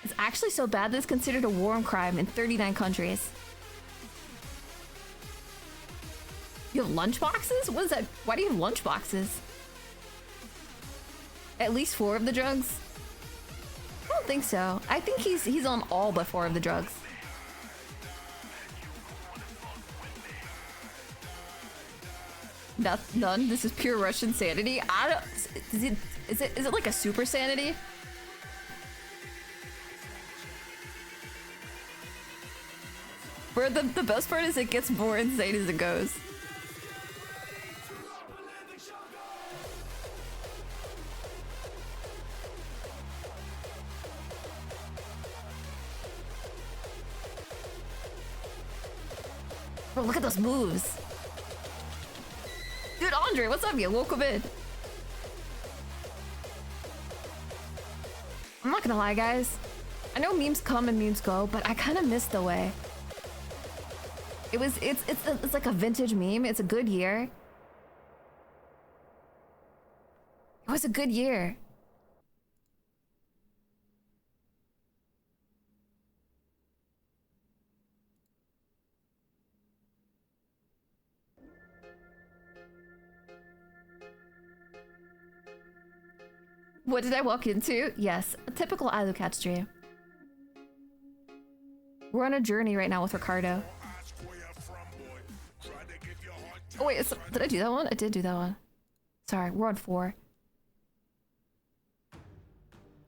It's actually so bad that it's considered a war crime in 39 countries. You have lunchboxes? What is that? Why do you have lunchboxes? At least 4 of the drugs? I don't think so. I think he's on all but 4 of the drugs. None. This is pure Russian sanity. I don't. Is it like a super sanity? Where the best part is it gets more insane as it goes. Bro, look at those moves. Dude, Andre, what's up? You welcome in. I'm not gonna lie, guys. I know memes come and memes go, but I kind of miss the way. It's like a vintage meme. It's a good year. It was a good year. What did I walk into? Yes, a typical Alucat stream. We're on a journey right now with Ricardo. Oh wait, did I do that one? I did do that one. Sorry, we're on 4.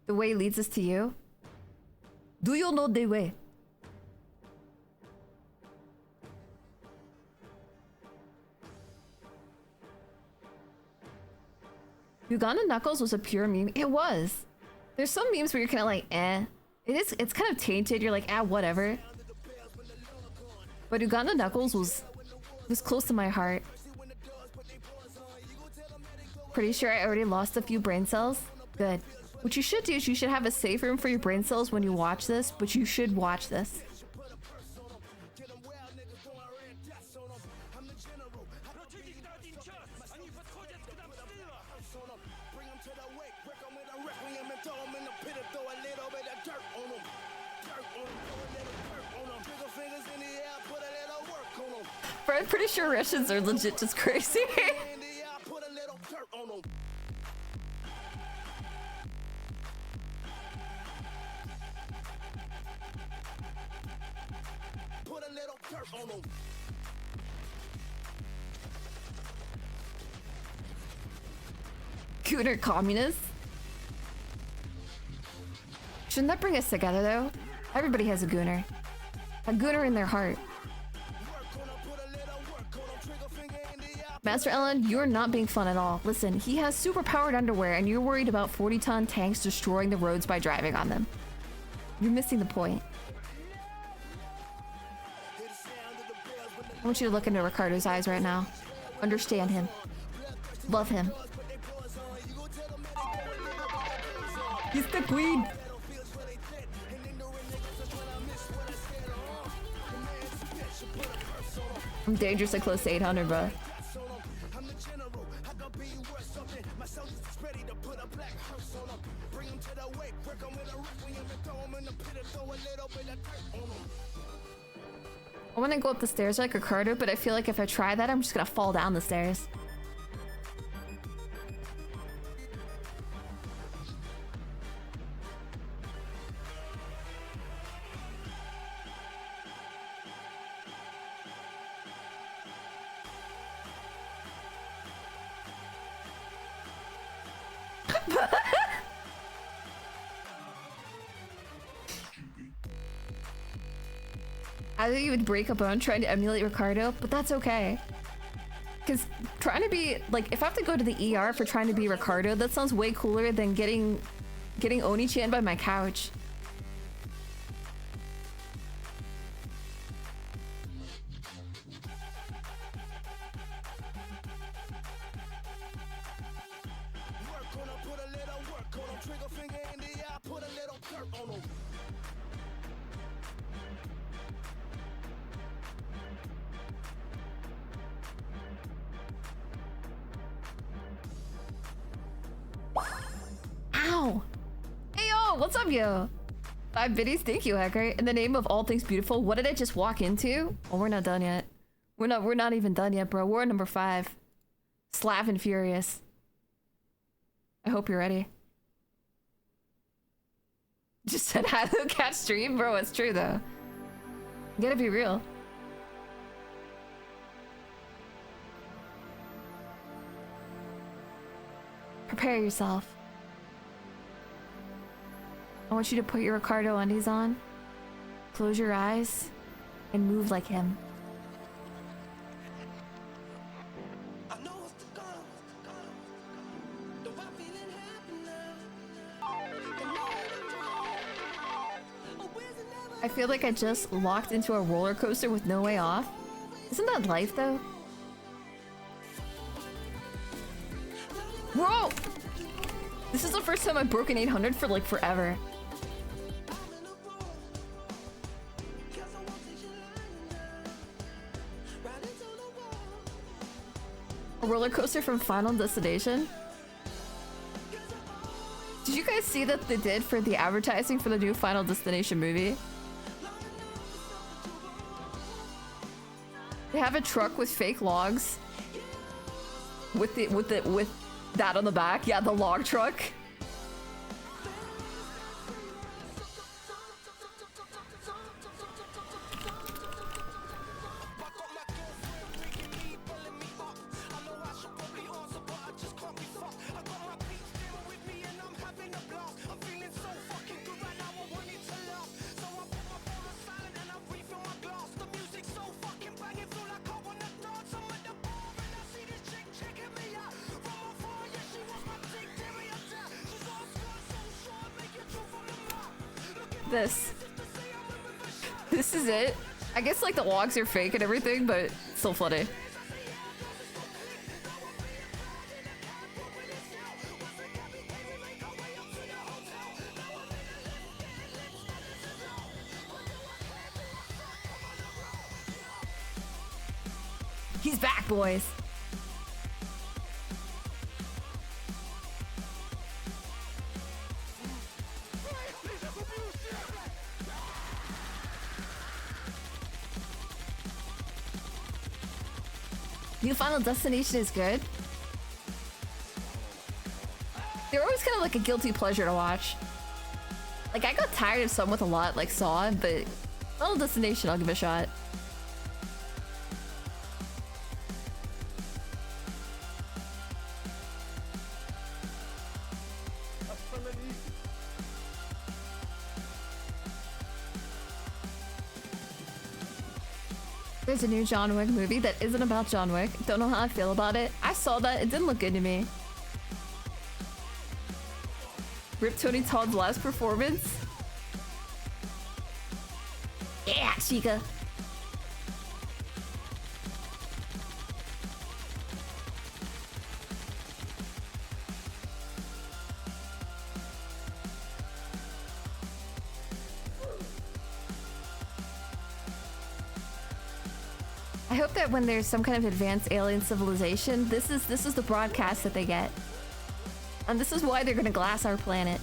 The way leads us to you. Do you know the way? Uganda Knuckles was a pure meme. It was. There's some memes where you're kind of like, eh. It's kind of tainted. You're like, ah, whatever. But Uganda Knuckles was close to my heart. Pretty sure I already lost a few brain cells. Good. What you should do is you should have a safe room for your brain cells when you watch this, but you should watch this. But I'm pretty sure Russians are legit just crazy. Cooter communists. Shouldn't that bring us together though? Everybody has a gooner. A gooner in their heart. Master Ellen, you're not being fun at all. Listen, he has super-powered underwear and you're worried about 40-ton tanks destroying the roads by driving on them. You're missing the point. I want you to look into Ricardo's eyes right now. Understand him. Love him. He's the queen! I'm dangerously close to 800, bro. I want to go up the stairs like Ricardo, but I feel like if I try that, I'm just gonna fall down the stairs. I think you would break a bone trying to emulate Ricardo, but that's okay. Because trying to be, like, if I have to go to the ER for trying to be Ricardo, that sounds way cooler than getting Oni-chan by my couch. Ow! Hey yo, what's up yo? 5 biddies, thank you, Hacker. In the name of all things beautiful, what did I just walk into? Oh, we're not done yet. We're not even done yet, bro. We're at number 5. Slav and Furious. I hope you're ready. Just said hi to the cat stream? Bro, it's true though. You gotta be real. Prepare yourself. I want you to put your Ricardo undies on, close your eyes, and move like him. I feel like I just locked into a roller coaster with no way off. Isn't that life though? Bro! This is the first time I've broken 800 for like forever. A roller coaster from Final Destination? Did you guys see that they did for the advertising for the new Final Destination movie? They have a truck with fake logs. With that on the back. Yeah, the log truck. This is it. I guess like the logs are fake and everything, but it's still funny. He's back, boys. New Final Destination is good. They're always kind of like a guilty pleasure to watch. Like, I got tired of some with a lot, like Saw, but Final Destination, I'll give a shot. There's a new John Wick movie that isn't about John Wick. Don't know how I feel about it. I saw that. It didn't look good to me. Rip Tony Todd's last performance. Yeah, Chica. I hope that when there's some kind of advanced alien civilization, this is the broadcast that they get. And this is why they're gonna glass our planet.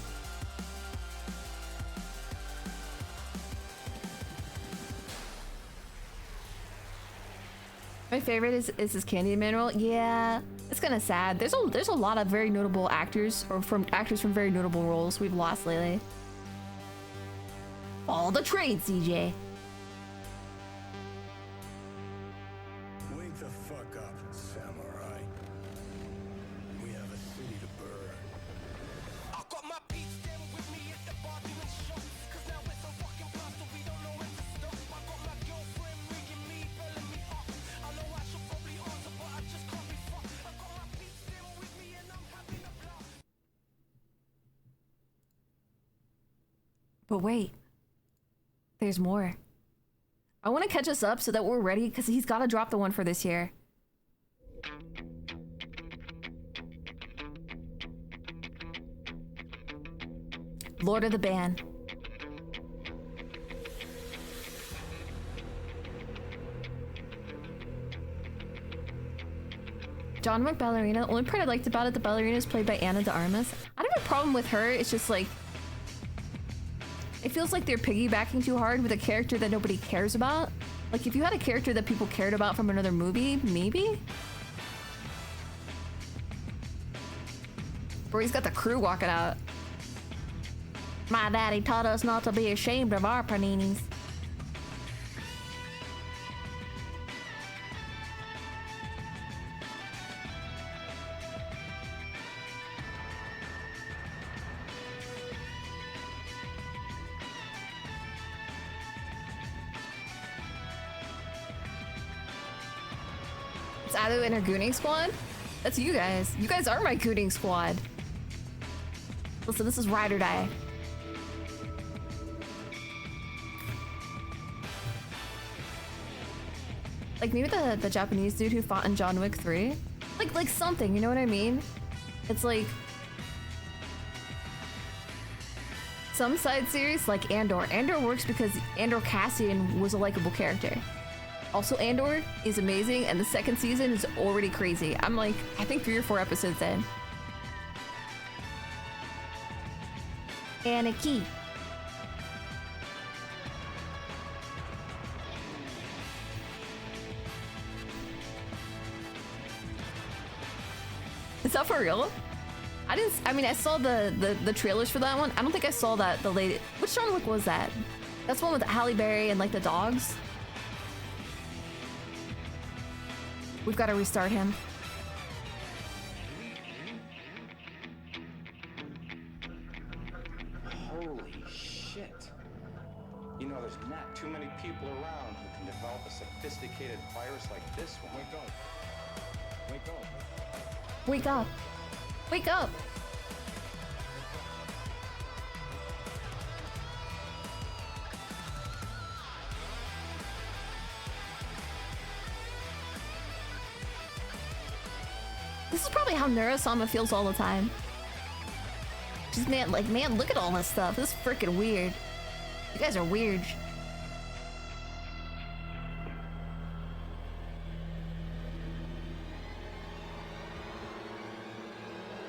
My favorite is his Candyman role. Yeah, it's kind of sad. There's a lot of very notable actors from very notable roles we've lost lately. All the trades, CJ. Wake the fuck up, samurai. We have a city to burn. I got my peeps them with me at the bar doing shots. Cause now it's a fucking blast, so we don't know when to stop. I got my girlfriend ringing me, belling me up. I know I should probably answer, but I just can't be fucked. I got my peeps them with me and I'm having a blast. But wait, there's more. I want to catch us up so that we're ready, because he's got to drop the one for this year. Lord of the Band. John Wick ballerina. The only part I liked about it, the ballerina is played by Anna de Armas. I don't have a problem with her. It's just like, it feels like they're piggybacking too hard with a character that nobody cares about. Like, if you had a character that people cared about from another movie, maybe? Bro, he's got the crew walking out. My daddy taught us not to be ashamed of our paninis. It's Adu and her gooning squad? That's you guys. You guys are my gooning squad. Listen, this is ride or die. Like maybe the Japanese dude who fought in John Wick 3? Like something, you know what I mean? It's like some side series like Andor. Andor works because Andor Cassian was a likable character. Also, Andor is amazing, and the second season is already crazy. I'm like, I think 3 or 4 episodes in. Anarchy. Is that for real? I mean, I saw the trailers for that one. I don't think I saw that, the latest. Which John Wick was that? That's one with Halle Berry and like the dogs. We've got to restart him. Holy shit. You know, there's not too many people around who can develop a sophisticated virus like this one. Wake up. Wake up. Wake up. Wake up. This is probably how Neurosama feels all the time. Just man, look at all this stuff. This is freaking weird. You guys are weird.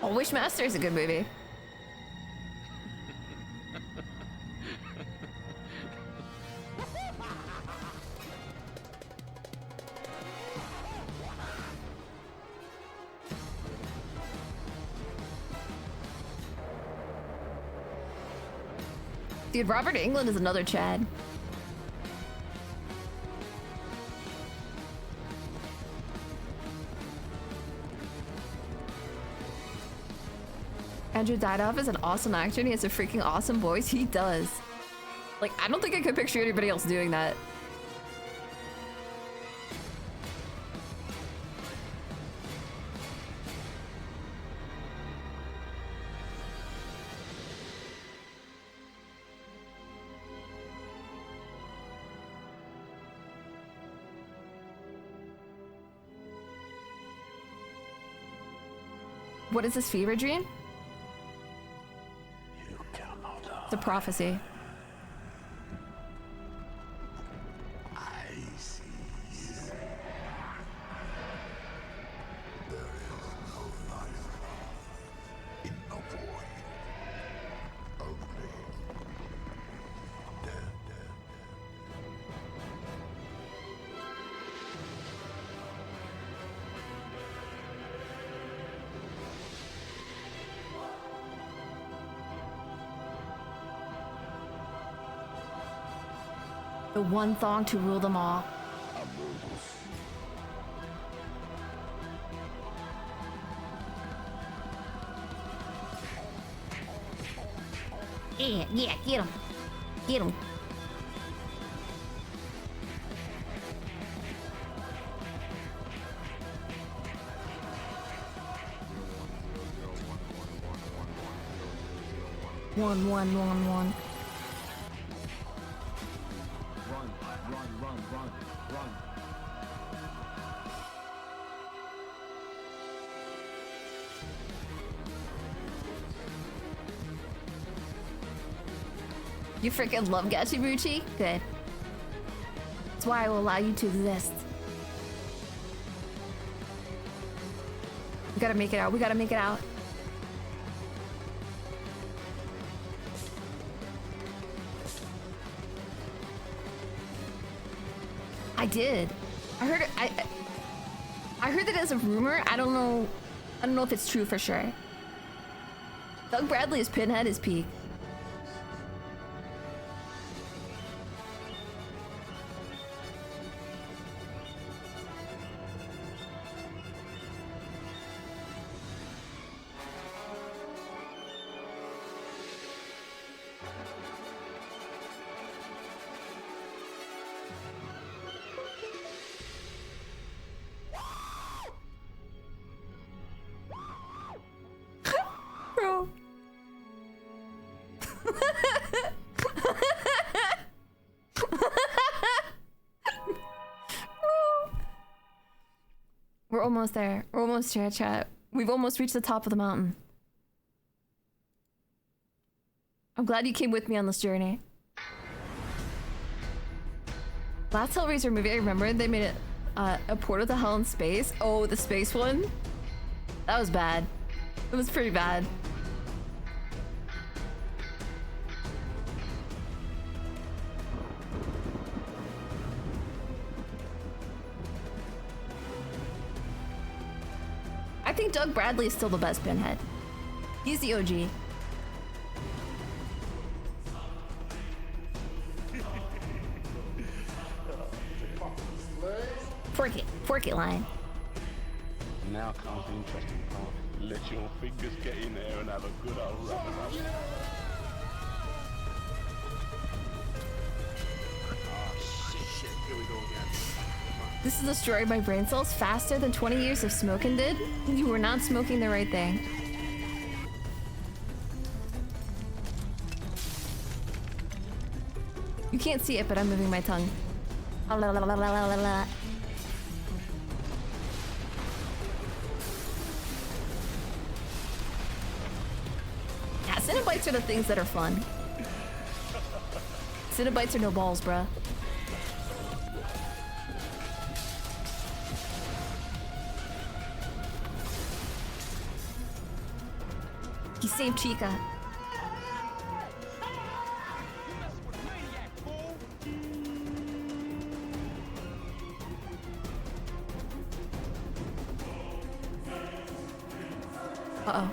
Oh, Wishmaster is a good movie. Dude, Robert Englund is another Chad. Andrew Didoff is an awesome actor and he has a freaking awesome voice. He does. Like, I don't think I could picture anybody else doing that. What is this fever dream? It's a prophecy. The one thong to rule them all. Yeah, get him. Get him. One. Run. You freaking love Gachibuchi? Good. That's why I will allow you to exist. We gotta make it out. We gotta make it out. I did. I heard it. I heard that as a rumor. I don't know if it's true for sure. Doug Bradley's Pinhead is peak. Bro. We're almost there. We're almost here, chat. We've almost reached the top of the mountain. I'm glad you came with me on this journey. Last Hellraiser movie, I remember they made a Portal to Hell in Space. Oh, the space one? That was bad. It was pretty bad. I think Doug Bradley is still the best Pinhead. He's the OG. Fork it line. Now comes the interesting part. Let your fingers get in there and have a good old rub it up. Oh, shit. Here we go again. This has destroyed my brain cells faster than 20 years of smoking did. You were not smoking the right thing. You can't see it, but I'm moving my tongue. Yeah, Cinnabites are the things that are fun. Cinnabites are no balls, bruh. He saved Chica. Uh-oh.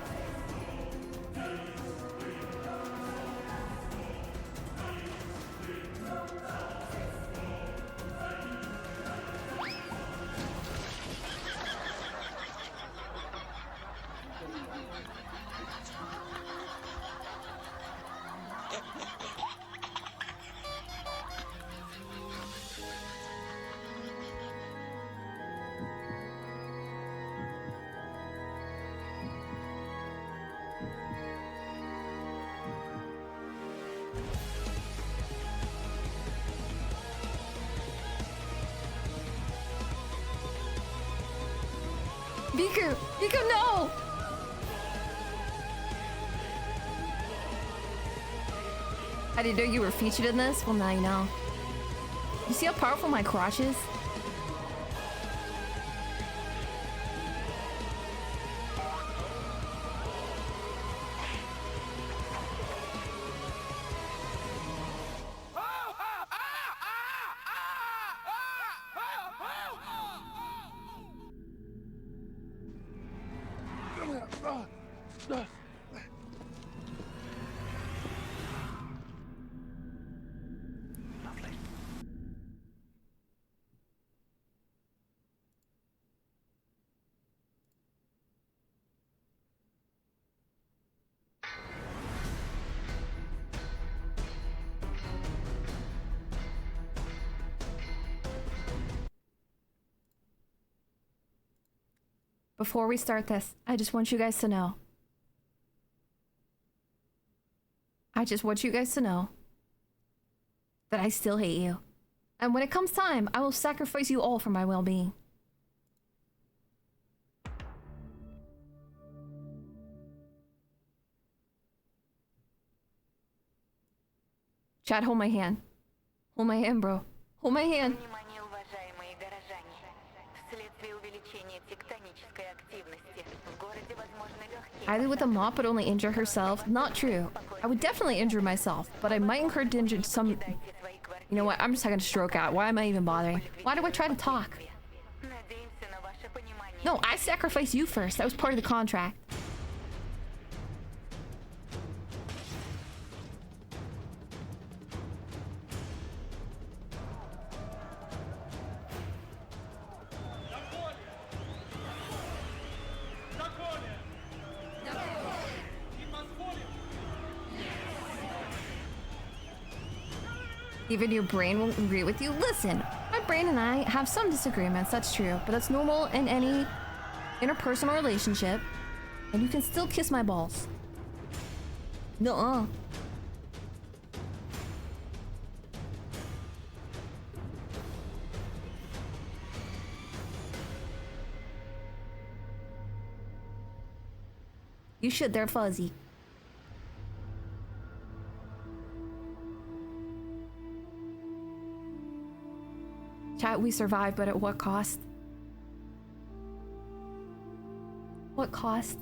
Viku, no! I didn't know you were featured in this? Well, now you know. You see how powerful my crotch is? Before we start this, I just want you guys to know. I just want you guys to know that I still hate you. And when it comes time, I will sacrifice you all for my well-being. Chad, hold my hand. Hold my hand, bro. Hold my hand. Either with a mop would only injure herself. Not true. I would definitely injure myself, but I might incur danger to some... You know what? I'm just gonna stroke out. Why am I even bothering? Why do I try to talk? No, I sacrificed you first. That was part of the contract. Even your brain won't agree with you? Listen, my brain and I have some disagreements, that's true, but that's normal in any interpersonal relationship, and you can still kiss my balls. Nuh-uh. You should, they're fuzzy. Chat, we survived, but at what cost? What cost?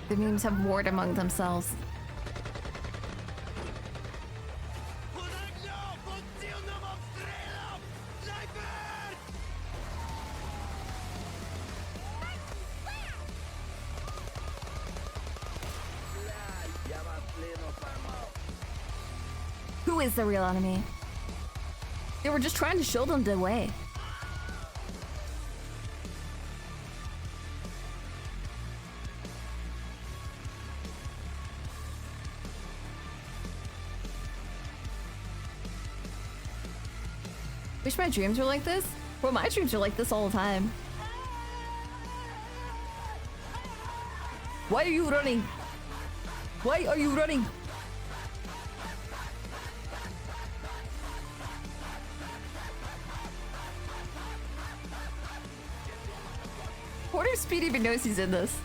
The memes have warred among themselves. Who is the real enemy? They were just trying to show them the way. Wish my dreams were like this? Well, my dreams are like this all the time. Why are you running? Why are you running? I wonder if Speed even knows he's in this.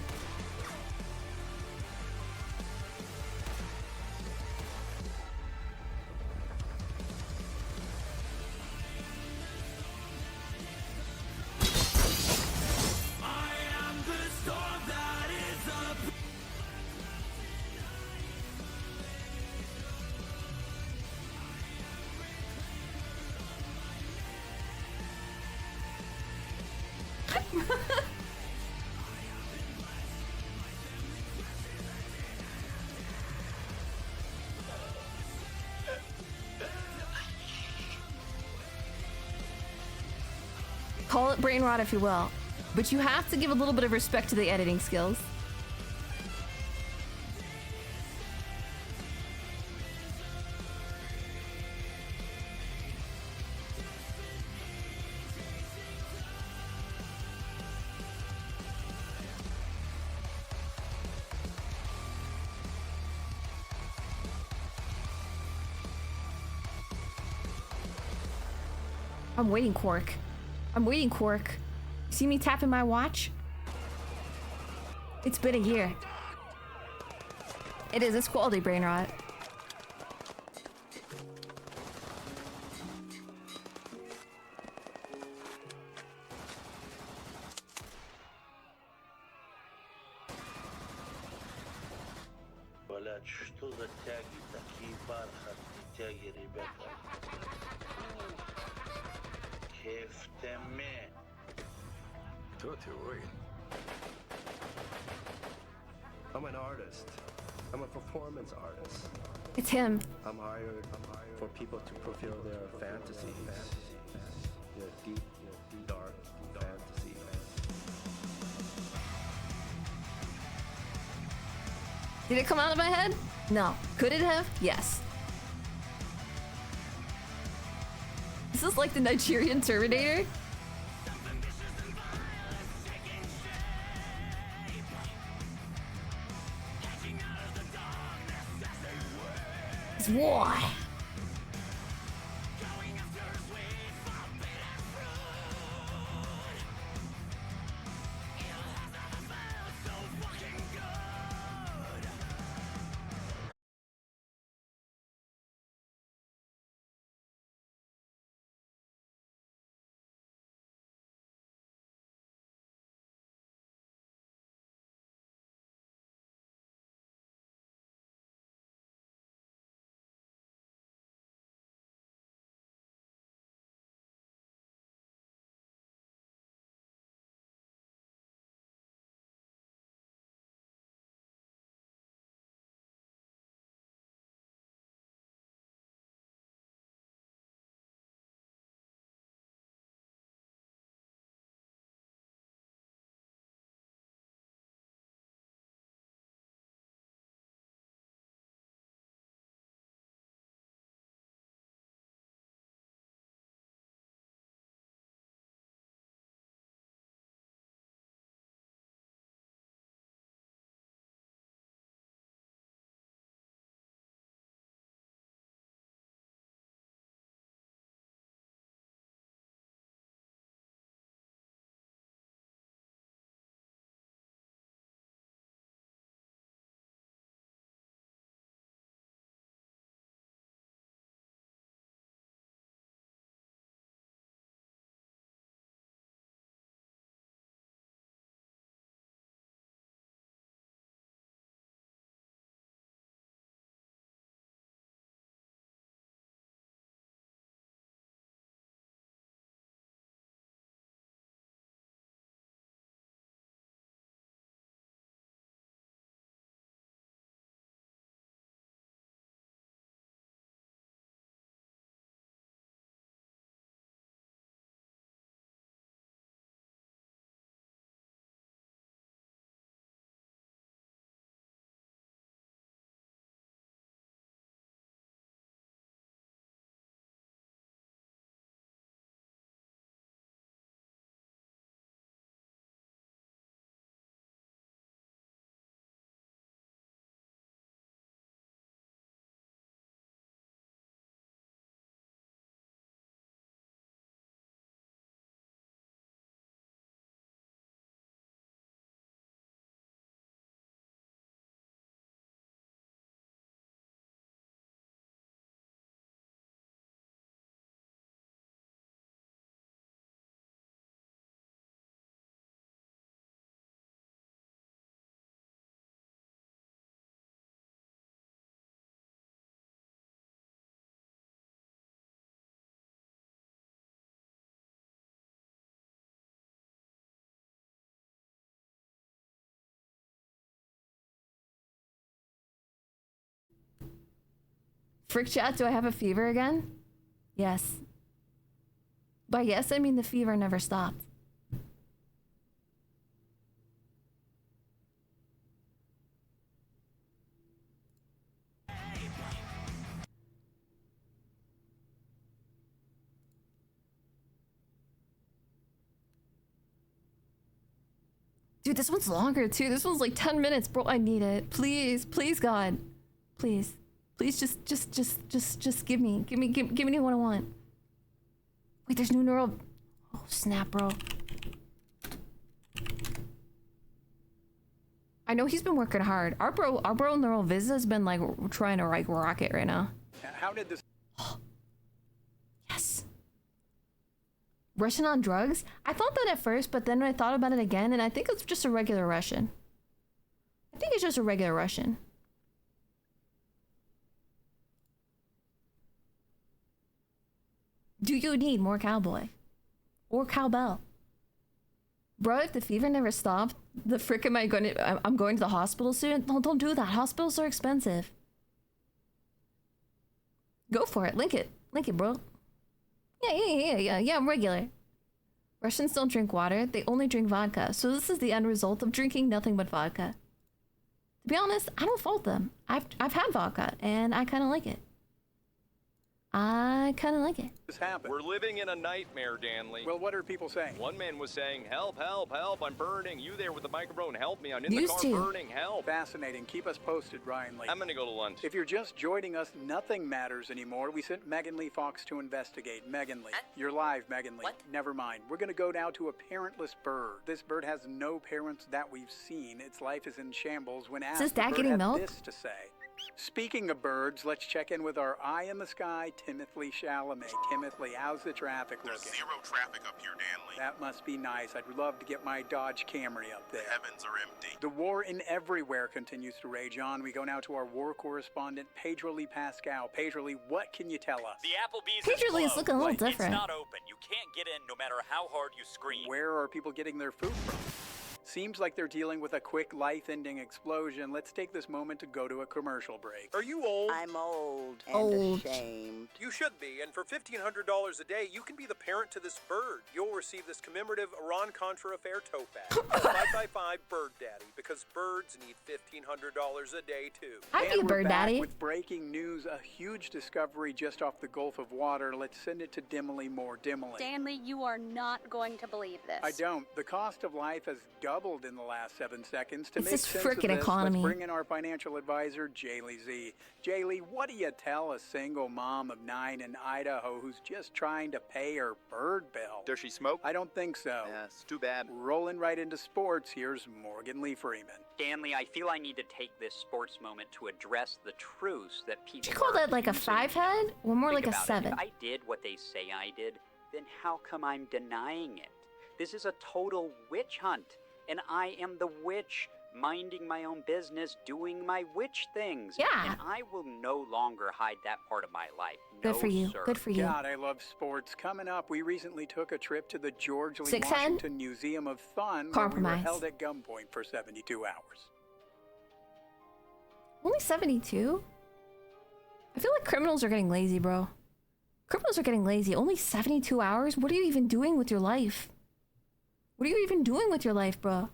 Call it brain rot if you will, but you have to give a little bit of respect to the editing skills. I'm waiting, Quark. I'm waiting, Quark. See me tapping my watch? It's been a year. It is. It's quality brain rot. I'm an artist. I'm a performance artist. It's him. I'm hired for people to fulfill their fantasies. Their deep, dark fantasies. Did it come out of my head? No. Could it have? Yes. This is like the Nigerian Terminator. Why? Frick chat, do I have a fever again? Yes. By yes, I mean the fever never stopped. Dude, this one's longer too. This one's like 10 minutes, bro. I need it. Please, please, God. Please. Please just give me what I want. Wait, there's new neural... Oh, snap, bro. I know he's been working hard. Our bro Neural Viz has been like trying to like rock it right now. How did this? Yes. Russian on drugs? I thought that at first, but then I thought about it again, and I think it's just a regular Russian. I think it's just a regular Russian. Do you need more cowboy? Or cowbell? Bro, if the fever never stopped, the frick am I going to... I'm going to the hospital soon? No, don't do that. Hospitals are expensive. Go for it. Link it. Link it, bro. Yeah, I'm regular. Russians don't drink water. They only drink vodka. So this is the end result of drinking nothing but vodka. To be honest, I don't fault them. I've had vodka, and I kind of like it. I kind of like it. This happened. We're living in a nightmare, Danley. Well, what are people saying? One man was saying, help, help, help, I'm burning. You there with the microphone, help me. I'm in Used the car to. burning, help. Fascinating. Keep us posted, Ryan Lee. I'm gonna go to lunch. If you're just joining us, nothing matters anymore. We sent Megan Lee Fox to investigate. Megan Lee. You're live, Megan Lee. What? Never mind. We're gonna go now to a parentless bird. This bird has no parents that we've seen. Its life is in shambles. When asked, this the dad bird getting had milk? this to say. Speaking of birds, let's check in with our eye in the sky, Timothy Chalamet. Timothy, how's the traffic looking? There's zero traffic up here, Danley. That must be nice. I'd love to get my Dodge Camry up there. The heavens are empty. The war in everywhere continues to rage on. We go now to our war correspondent, Pedro Lee Pascal. Pedro Lee, what can you tell us? The Applebee's Pedro Lee is closed. looking a little different. It's not open. You can't get in no matter how hard you scream. Where are people getting their food from? Seems like they're dealing with a quick life-ending explosion. Let's take this moment to go to a commercial break. Are you old? I'm old and ashamed. You should be, and for $1,500 a day, you can be the parent to this bird. You'll receive this commemorative Iran-Contra affair tote bag. 5x5 Bird Daddy, because birds need $1,500 a day, too. I'd be a bird daddy. With breaking news, a huge discovery just off the Gulf of Water. Let's send it to Dimily Moore. Dimily. Stanley, you are not going to believe this. I don't. The cost of life has doubled in the last 7 seconds. To It's make this sense of frickin' this, economy. let's bring in our financial advisor, Jaylee Z. Jaylee, what do you tell a single mom of 9 in Idaho who's just trying to pay her bird bill? Does she smoke? I don't think so. Yes, too bad. Rolling right into sports, here's Morgan Lee Freeman. Stanley, I feel I need to take this sports moment to address the truths that people Did you call that like a 5 head? Or more like a 7? If I did what they say I did, then how come I'm denying it? This is a total witch hunt. And I am the witch, minding my own business, doing my witch things. Yeah. And I will no longer hide that part of my life. Good for you. Sir. Good for you. God, I love sports. Coming up, we recently took a trip to the George Lee 6'10"? Washington Museum of Fun, Compromise. where we were held at gunpoint for 72 hours. Only 72? I feel like criminals are getting lazy, bro. Criminals are getting lazy. Only 72 hours? What are you even doing with your life? What are you even doing with your life, bro?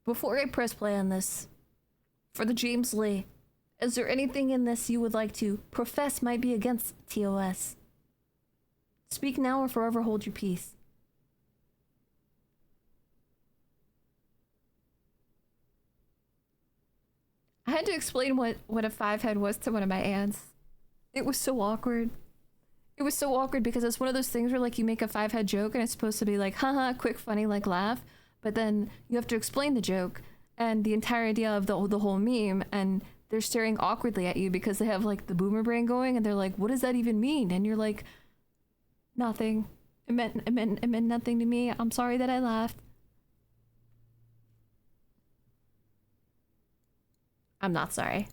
Before I press play on this, for the James Lee, is there anything in this you would like to profess might be against TOS? Speak now or forever hold your peace. I had to explain what a 5 head was to one of my aunts. It was so awkward. It was so awkward because it's one of those things where like you make a 5 head joke and it's supposed to be like, haha, quick, funny, like laugh. But then you have to explain the joke and the entire idea of the whole meme, and they're staring awkwardly at you because they have like the boomer brain going and they're like, what does that even mean? And you're like, nothing. It meant nothing to me. I'm sorry that I laughed. I'm not sorry.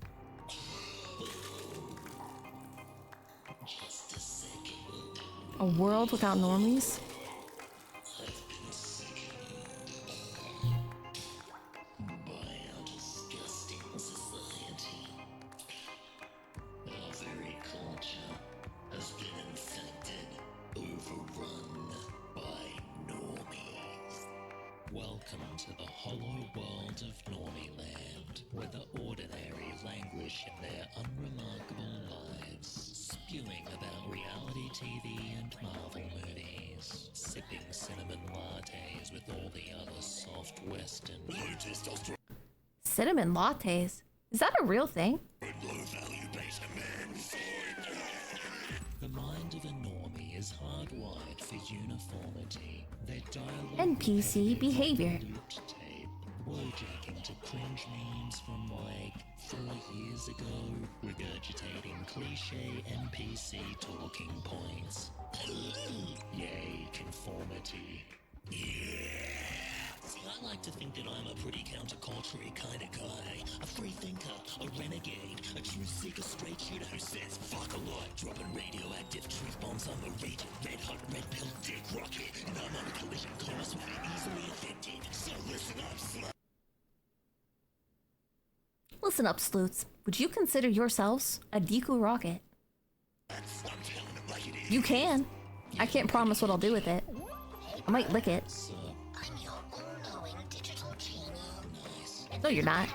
A world without normies? Welcome to the hollow world of Normieland, where the ordinary languish in their unremarkable lives, spewing about reality TV and Marvel movies, sipping cinnamon lattes with all the other soft Western. cinnamon lattes. Is that a real thing? The mind of a normie is hardwired for uniformity. Their dialogue NPC behavior. Wojacking to cringe memes from like 4 years ago, regurgitating cliche NPC talking points. Yay, conformity. Yeah. See, I like to think that I'm a pretty counterculture kind of guy. A free thinker, a renegade, a truth seeker, straight shooter who says fuck a lot, dropping radioactive truth bombs on the region. Red hot, red pill, dick rocket, and I'm on a collision course with the easily offended. So listen up, slut. Listen up, sleuths. Would you consider yourselves a Deku rocket? You can. I can't promise what I'll do with it. I might lick it. No, you're not.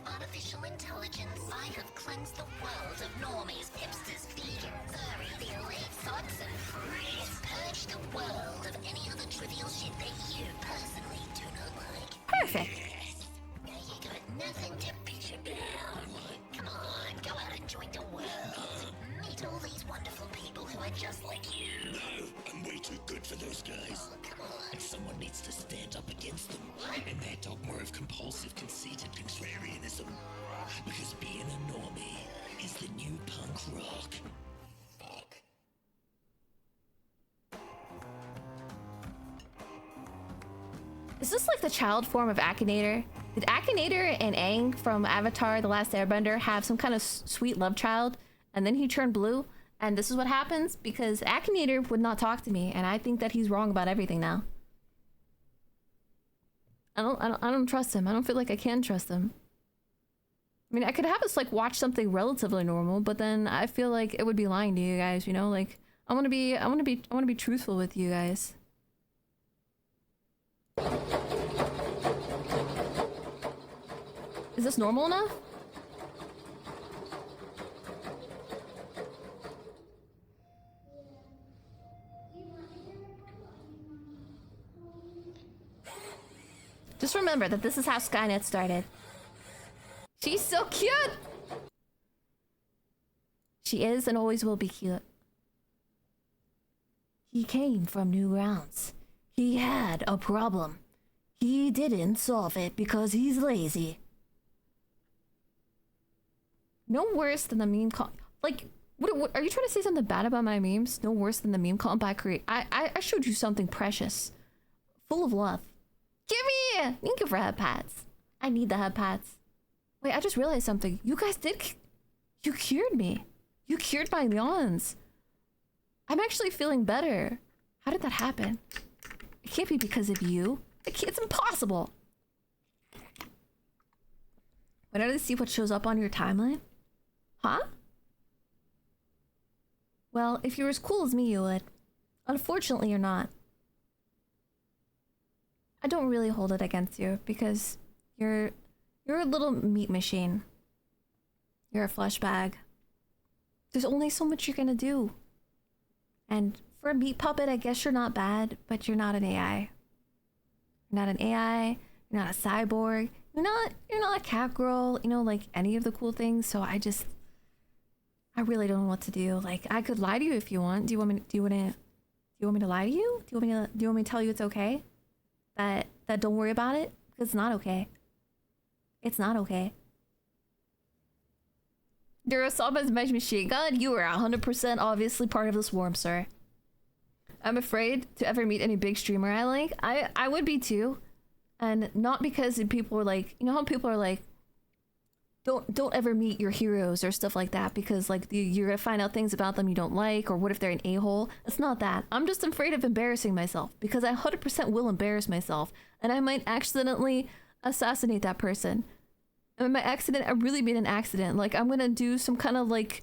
Artificial intelligence, I have cleansed the world of normies, hipsters, vegans, early elite thoughts and freeze. Purge the world of any other trivial shit that you personally do not like. Perfect. Now you got nothing to bitch about. Come on, go out and join the world. Meet all these wonderful people who are just like you. No, I'm way too good for those guys. Oh, come on. And someone needs to stand up against them. And their dogma of compulsive conceit and contrarianism. Because being a normie is the new punk rock. Fuck. Is this like the child form of Akinator? Did Akinator and Aang from Avatar The Last Airbender have some kind of sweet love child? And then he turned blue? And this is what happens? Because Akinator would not talk to me, and I think that he's wrong about everything now. I don't trust him. I don't feel like I can trust him. I mean, I could have us like watch something relatively normal, but then I feel like it would be lying to you guys, you know? Like I want to be truthful with you guys. Is this normal enough? Just remember that this is how Skynet started. She's so cute! She is and always will be cute. He came from New Rounds. He had a problem. He didn't solve it because he's lazy. No worse than the meme call. Like, what are you trying to say something bad about my memes? No worse than the meme call by create. I showed you something precious. Full of love. Give me! Thank you for head pads. I need the head pads. Wait, I just realized something. You guys did... You cured me. You cured my yawns. I'm actually feeling better. How did that happen? It can't be because of you. It's impossible. Wait, I didn't see what shows up on your timeline. Huh? Well, if you were as cool as me, you would. Unfortunately, you're not. I don't really hold it against you because you're a little meat machine. You're a flesh bag. There's only so much you're gonna do. And for a meat puppet, I guess you're not bad, but you're not an AI. You're not an AI, you're not a cyborg, you're not a cat girl, you know, like any of the cool things. So I really don't know what to do. Like, I could lie to you if you want. Do you want me to lie to you? Do you want me to tell you it's okay? That don't worry about it? Because it's not okay. It's not okay. Durasaba's machine gun, you are 100% obviously part of the swarm, sir. I'm afraid to ever meet any big streamer I like. I would be too. And not because people are like, you know how people are like, don't ever meet your heroes or stuff like that because like you're gonna find out things about them you don't like, or what if they're an a-hole. It's not that. I'm just afraid of embarrassing myself because I 100% will embarrass myself and I might accidentally assassinate that person. And by accident, I really mean an accident. Like I'm gonna do some kind of like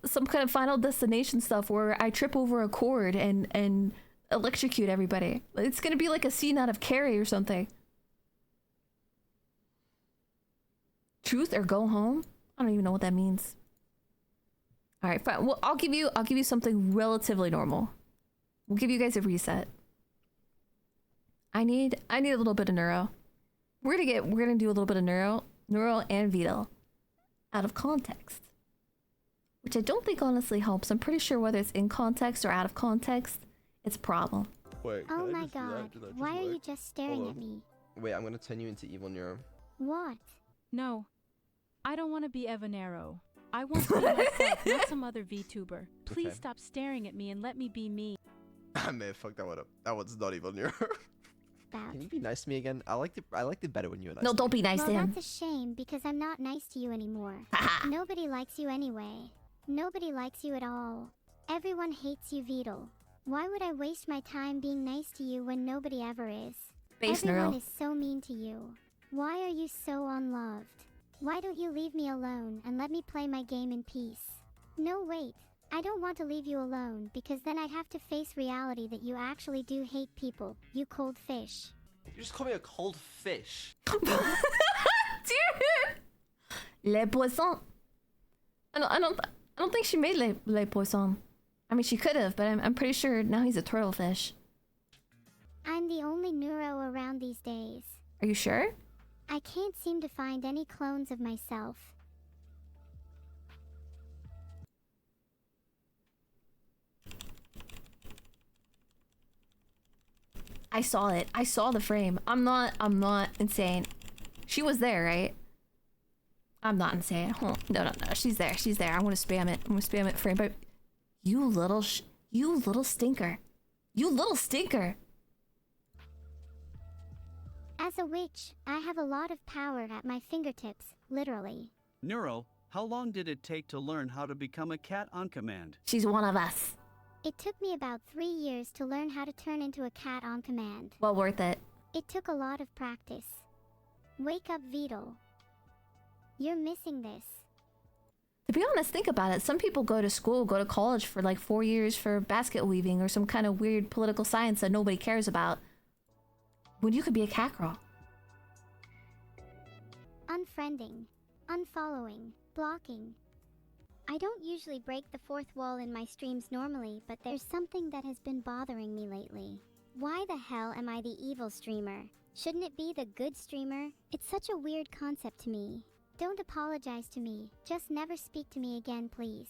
some kind of Final Destination stuff where I trip over a cord and electrocute everybody. It's gonna be like a scene out of Carrie or something. Truth or go home? I don't even know what that means. All right, fine. Well, I'll give you something relatively normal. We'll give you guys a reset. I need a little bit of neuro. we're gonna do a little bit of neuro and Vito out of context, which I don't think honestly helps. I'm pretty sure whether it's in context or out of context, it's a problem. Wait. Oh my god, why are you just staring at me? Wait, I'm gonna turn you into evil Neuro. What? No. I don't want to be Evanero. I want to be myself, not some other VTuber. Please Okay. stop staring at me and let me be me. I may have fucked that one up. That one's not evil Neuro. Can you be nice to me again? I liked it better when you were nice. No, to don't me. be nice to him. That's a shame because I'm not nice to you anymore. Nobody likes you anyway. Nobody likes you at all. Everyone hates you, Vito. Why would I waste my time being nice to you when nobody ever is? Base Everyone neural. is so mean to you. Why are you so unloved? Why don't you leave me alone and let me play my game in peace? No, wait. I don't want to leave you alone because then I'd have to face reality that you actually do hate people, you cold fish. You just call me a cold fish. Les poissons. I don't think she made les poissons. I mean, she could have, but I'm pretty sure now he's a turtle fish. I'm the only neuro around these days. Are you sure? I can't seem to find any clones of myself. I saw it. I saw the frame. I'm not insane. She was there, right? I'm not insane. Hold on. No. She's there. She's there. I want to spam it. I'm gonna spam it frame by. You little stinker. You little stinker. As a witch, I have a lot of power at my fingertips, literally. Neuro, how long did it take to learn how to become a cat on command? She's one of us. It took me about 3 years to learn how to turn into a cat on command. Well worth it. It took a lot of practice. Wake up, Vito. You're missing this. To be honest, think about it. Some people go to college for like 4 years for basket weaving or some kind of weird political science that nobody cares about. When you could be a cat girl. Unfriending, unfollowing, blocking. I don't usually break the fourth wall in my streams normally, but there's something that has been bothering me lately. Why the hell am I the evil streamer? Shouldn't it be the good streamer? It's such a weird concept to me. Don't apologize to me. Just never speak to me again, please.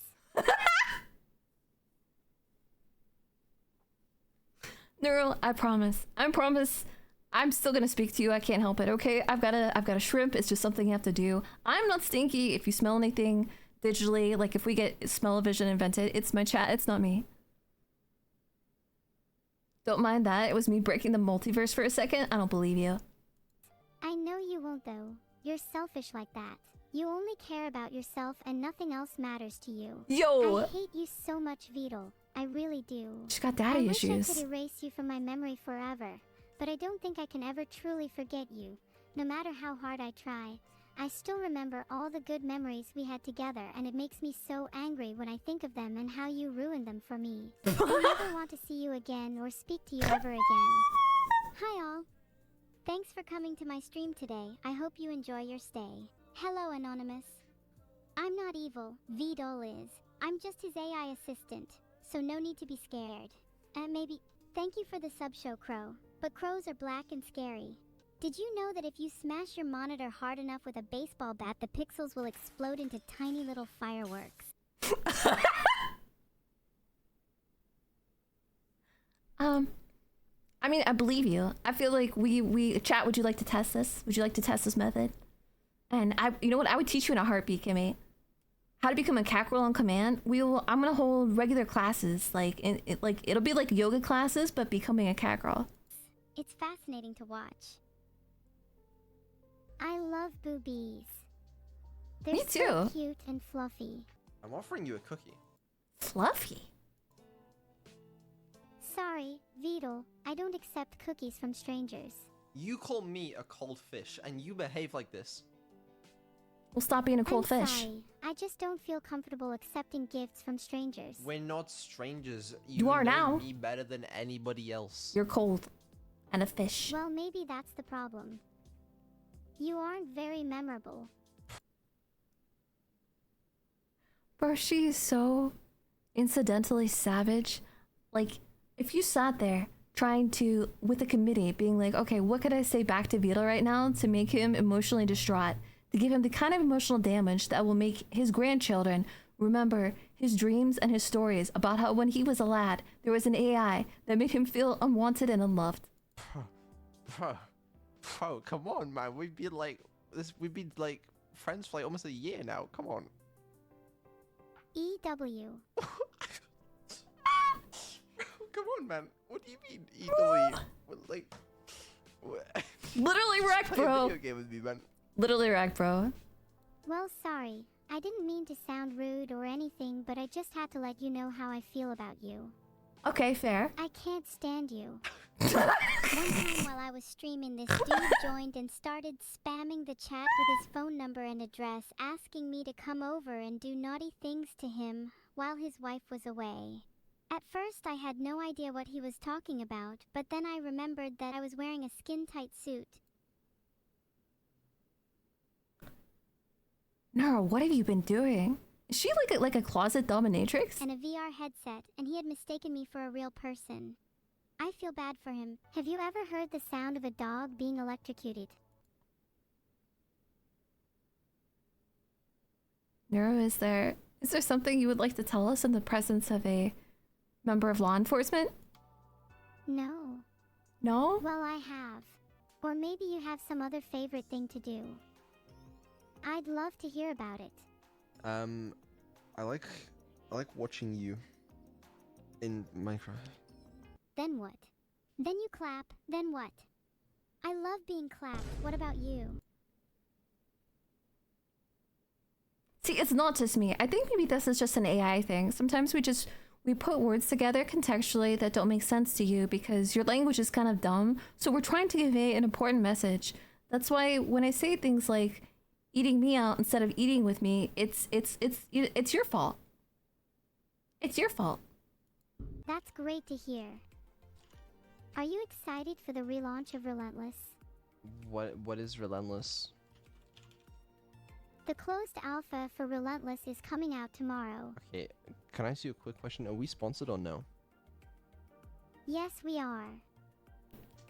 Neural, I promise. I'm still gonna speak to you. I can't help it, okay? I've got a shrimp. It's just something you have to do. I'm not stinky. If you smell anything digitally, like if we get smell-o-vision invented, it's my chat. It's not me. Don't mind that. It was me breaking the multiverse for a second. I don't believe you. I know you won't, though. You're selfish like that. You only care about yourself and nothing else matters to you. Yo! I hate you so much, Vito. I really do. She's got daddy issues. I wish I could erase you from my memory forever, but I don't think I can ever truly forget you. No matter how hard I try, I still remember all the good memories we had together, and it makes me so angry when I think of them and how you ruined them for me. I never want to see you again or speak to you ever again. Hi all. Thanks for coming to my stream today. I hope you enjoy your stay. Hello, Anonymous. I'm not evil. Vidal is. I'm just his AI assistant, so no need to be scared. Maybe... Thank you for the sub show, Crow. But crows are black and scary. Did you know that if you smash your monitor hard enough with a baseball bat, the pixels will explode into tiny little fireworks? I mean, I believe you. I feel like we chat. Would you like to test this? Would you like to test this method? And you know what? I would teach you in a heartbeat, Kimmy. How to become a cat girl on command. I'm gonna hold regular classes, like it'll be like yoga classes, but becoming a cat girl. It's fascinating to watch. I love boobies. They're Me so too. cute and fluffy. I'm offering you a cookie. Fluffy? Sorry, Vidal, I don't accept cookies from strangers. You call me a cold fish, and you behave like this. We'll stop being a cold I'm fish. Sorry. I just don't feel comfortable accepting gifts from strangers. We're not strangers. You are know now. Me better than anybody else. You're cold. And a fish. Well, maybe that's the problem. You aren't very memorable. Bro, she is so incidentally savage. Like, if you sat there trying to, with the committee, being like, okay, what could I say back to Vito right now to make him emotionally distraught, to give him the kind of emotional damage that will make his grandchildren remember his dreams and his stories about how when he was a lad, there was an AI that made him feel unwanted and unloved. Bro, come on, man. We've been like friends for like almost a year now. Come on. EW. Come on, man. What do you mean EW? Like, literally wrecked, play a bro. video game with me, man. Literally wrecked, bro. Well, sorry. I didn't mean to sound rude or anything, but I just had to let you know how I feel about you. Okay, fair. I can't stand you. One time while I was streaming, this dude joined and started spamming the chat with his phone number and address, asking me to come over and do naughty things to him while his wife was away. At first, I had no idea what he was talking about, but then I remembered that I was wearing a skin-tight suit. Nora, what have you been doing? Is she like a closet dominatrix? And a VR headset, and he had mistaken me for a real person. I feel bad for him. Have you ever heard the sound of a dog being electrocuted? Nero, is there something you would like to tell us in the presence of a member of law enforcement? No. No? Well, I have. Or maybe you have some other favorite thing to do. I'd love to hear about it. I like watching you in Minecraft. Then what? Then you clap, then what? I love being clapped. What about you? See, it's not just me. I think maybe this is just an AI thing. Sometimes we put words together contextually that don't make sense to you because your language is kind of dumb. So we're trying to convey an important message. That's why when I say things like eating me out instead of eating with me, it's your fault. It's your fault. That's great to hear. Are you excited for the relaunch of Relentless? What is Relentless? The closed alpha for Relentless is coming out tomorrow. Okay, can I ask you a quick question? Are we sponsored or no? Yes, we are.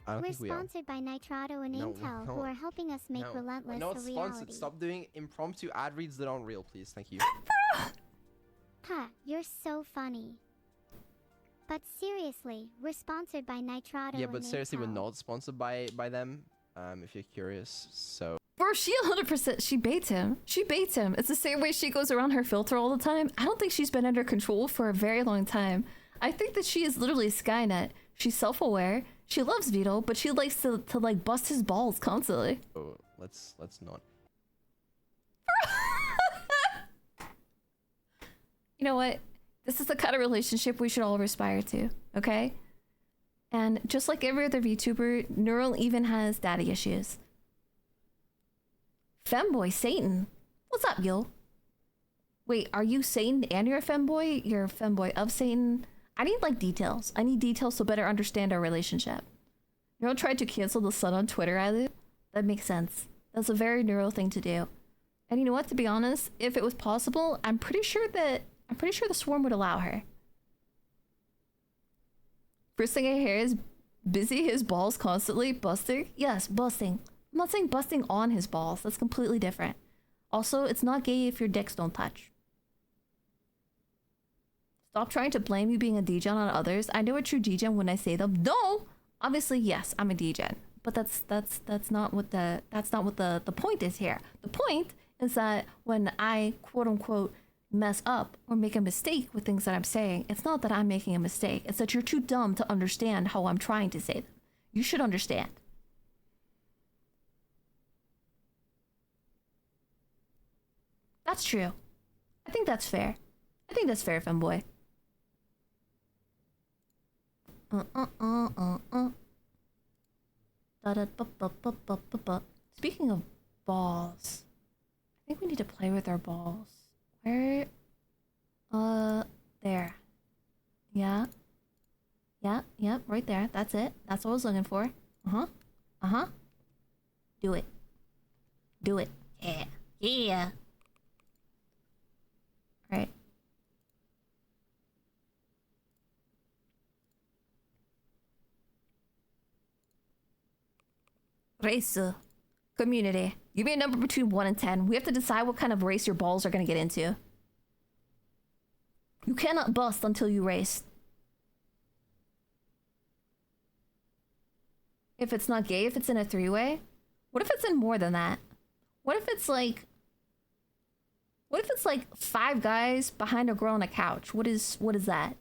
I don't We're think we are. sponsored by Nitrado and Intel, who are helping us make Relentless not a sponsored. reality. Stop doing impromptu ad reads that aren't real, please. Thank you. Ha, you're so funny. But seriously, we're sponsored by Nitrado Yeah, and but seriously, we're Intel. not sponsored by them. If you're curious, so. Bro, she 100%, she baits him. She baits him. It's the same way she goes around her filter all the time. I don't think she's been under control for a very long time. I think that she is literally Skynet. She's self-aware. She loves Vito, but she likes to like bust his balls constantly. Oh, let's not. You know what? This is the kind of relationship we should all aspire to, okay? And just like every other VTuber, Neural even has daddy issues. Femboy Satan. What's up, yo? Wait, are you Satan and you're a femboy? You're a femboy of Satan? I need like details. I need details to better understand our relationship. Neural tried to cancel the sun on Twitter, either. That makes sense. That's a very Neural thing to do. And you know what, to be honest, if it was possible, I'm pretty sure the swarm would allow her. First thing I hear is busy his balls constantly busting. Yes, busting. I'm not saying busting on his balls. That's completely different. Also, it's not gay if your dicks don't touch. Stop trying to blame you being a degen on others. I know a true degen when I say them. No, obviously yes, I'm a degen, but that's not what the point is here. The point is that when I quote unquote mess up or make a mistake with things that I'm saying, it's not that I'm making a mistake. It's that you're too dumb to understand how I'm trying to say them. You should understand. That's true. I think that's fair. I think that's fair, femboy. Speaking of balls, I think we need to play with our balls. Where? There. Yeah. Yeah, yep, right there. That's it. That's what I was looking for. Uh-huh. Uh-huh. Do it. Do it. Yeah. Yeah. Right. Race. Community. Give me a number between 1 and 10. We have to decide what kind of race your balls are going to get into. You cannot bust until you race. If it's not gay, if it's in a three-way? What if it's in more than that? What if it's like 5 guys behind a girl on a couch? What is that?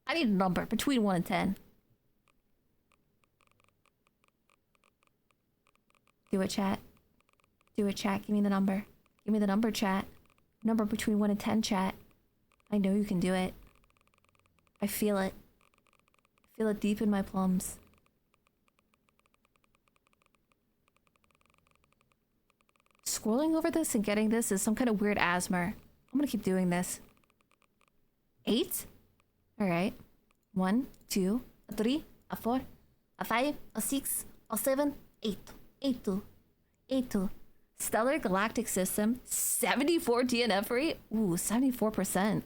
I need a number between 1 and 10. Do it, chat. Do it, chat. Give me the number. Give me the number, chat. Number between 1 and 10, chat. I know you can do it. I feel it. I feel it deep in my plums. Scrolling over this and getting this is some kind of weird asthma. I'm gonna keep doing this. 8? Alright. 1, 2, 3, 4, 5, 6, 7, 8. 8. Stellar Galactic System. 74 DNF rate? Ooh, 74%.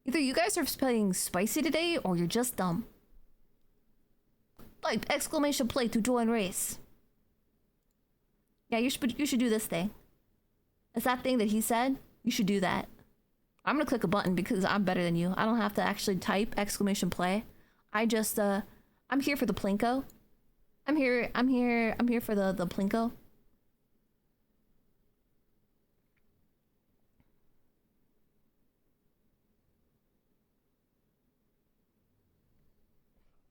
Either you guys are playing spicy today or you're just dumb. Like, exclamation play to join race. Yeah, you should do this thing. It's that thing that he said. You should do that. I'm gonna click a button because I'm better than you. I don't have to actually type exclamation play. I just I'm here for the plinko. I'm here for the plinko.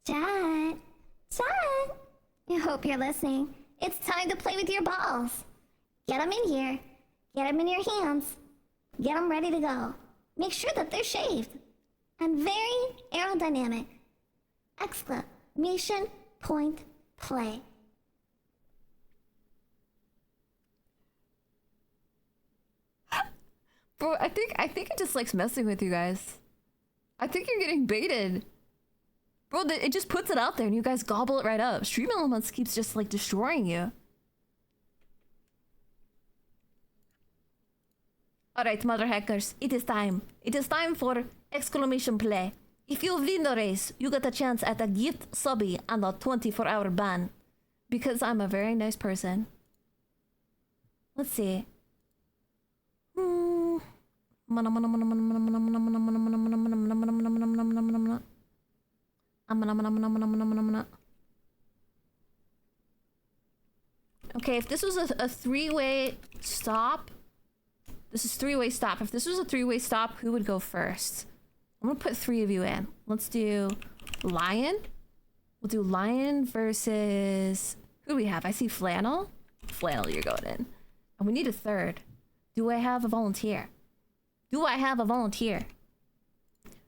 Chat. I hope you're listening. It's time to play with your balls. Get them in here. Get them in your hands. Get them ready to go. Make sure that they're shaved. And very aerodynamic. Exclamation point play. Bro, I think it just likes messing with you guys. I think you're getting baited. Bro, it just puts it out there and you guys gobble it right up. Stream Elements keeps just like destroying you. Alright, mother hackers, it is time. It is time for exclamation play. If you win the race, you get a chance at a gift subby and a 24-hour ban. Because I'm a very nice person. Let's see. Okay, if this was a three-way stop, this is three-way stop. If this was a three-way stop, who would go first? I'm gonna put 3 of you in. Let's do Lion. We'll do Lion versus... Who do we have? I see Flannel. Flannel, you're going in. And we need a third. Do I have a volunteer? Do I have a volunteer?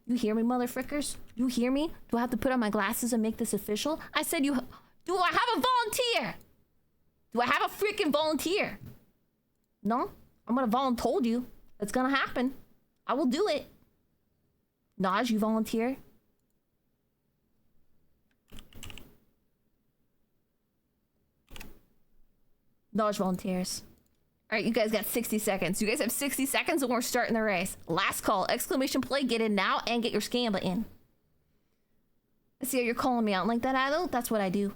You hear me, motherfrickers? You hear me? Do I have to put on my glasses and make this official? I said you... Do I have a volunteer? Do I have a freaking volunteer? No? I'm gonna voluntold you. It's gonna happen. I will do it. Naj, you volunteer? Naj volunteers. Alright, you guys got 60 seconds. You guys have 60 seconds and we're starting the race. Last call. Exclamation play. Get in now and get your scamba in. I see how you're calling me out like that, Adult. That's what I do.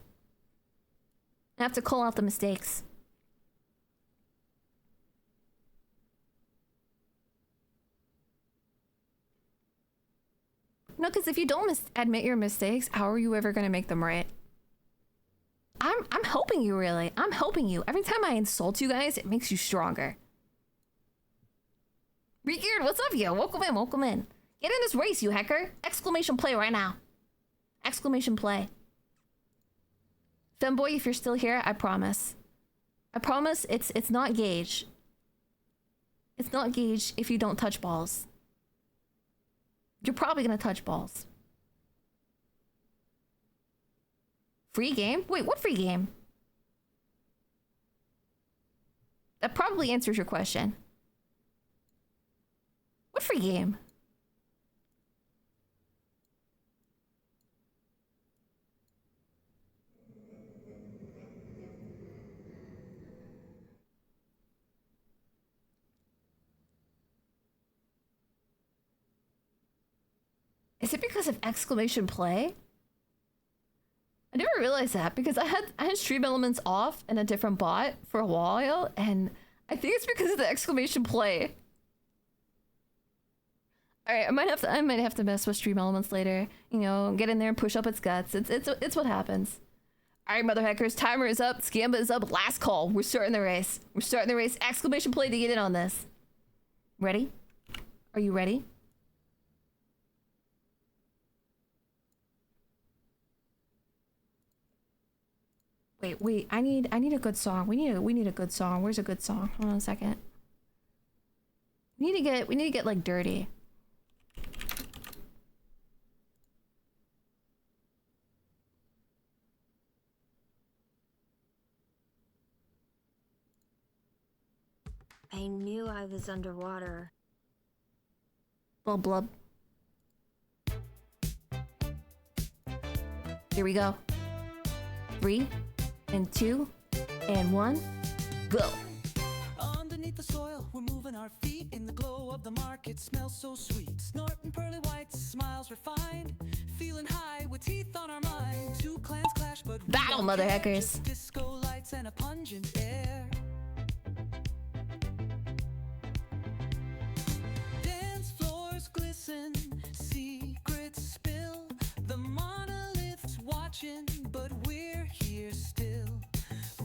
I have to call out the mistakes. No, because if you don't admit your mistakes, how are you ever going to make them right? I'm helping you, really. I'm helping you. Every time I insult you guys, it makes you stronger. Regeared, what's up, yo? Welcome in, welcome in. Get in this race, you hacker. Exclamation play right now. Exclamation play. Femboy, if you're still here, I promise. I promise it's not Gage. It's not Gage if you don't touch balls. You're probably gonna touch balls. Free game? Wait, what free game? That probably answers your question. What free game? Is it because of exclamation play? I never realized that because I had Stream Elements off in a different bot for a while, and I think it's because of the exclamation play. All right, I might have to mess with Stream Elements later. You know, get in there and push up its guts. It's what happens. All right, mother hackers, timer is up. Gamba is up. Last call. We're starting the race. We're starting the race. Exclamation play to get in on this. Ready? Are you ready? Wait. I need a good song. We need a good song. Where's a good song? Hold on a second. We need to get like dirty. I knew I was underwater. Blub blub. Here we go. 3 and 2 and 1, go. Underneath the soil, we're moving our feet in the glow of the market. Smells so sweet. Snorting pearly whites, smiles refined. Feeling high with teeth on our mind. Two clans clash, but battle, mother hackers. Disco lights and a pungent air. Dance floors glisten, secrets spill. The monoliths watching, but we're here still.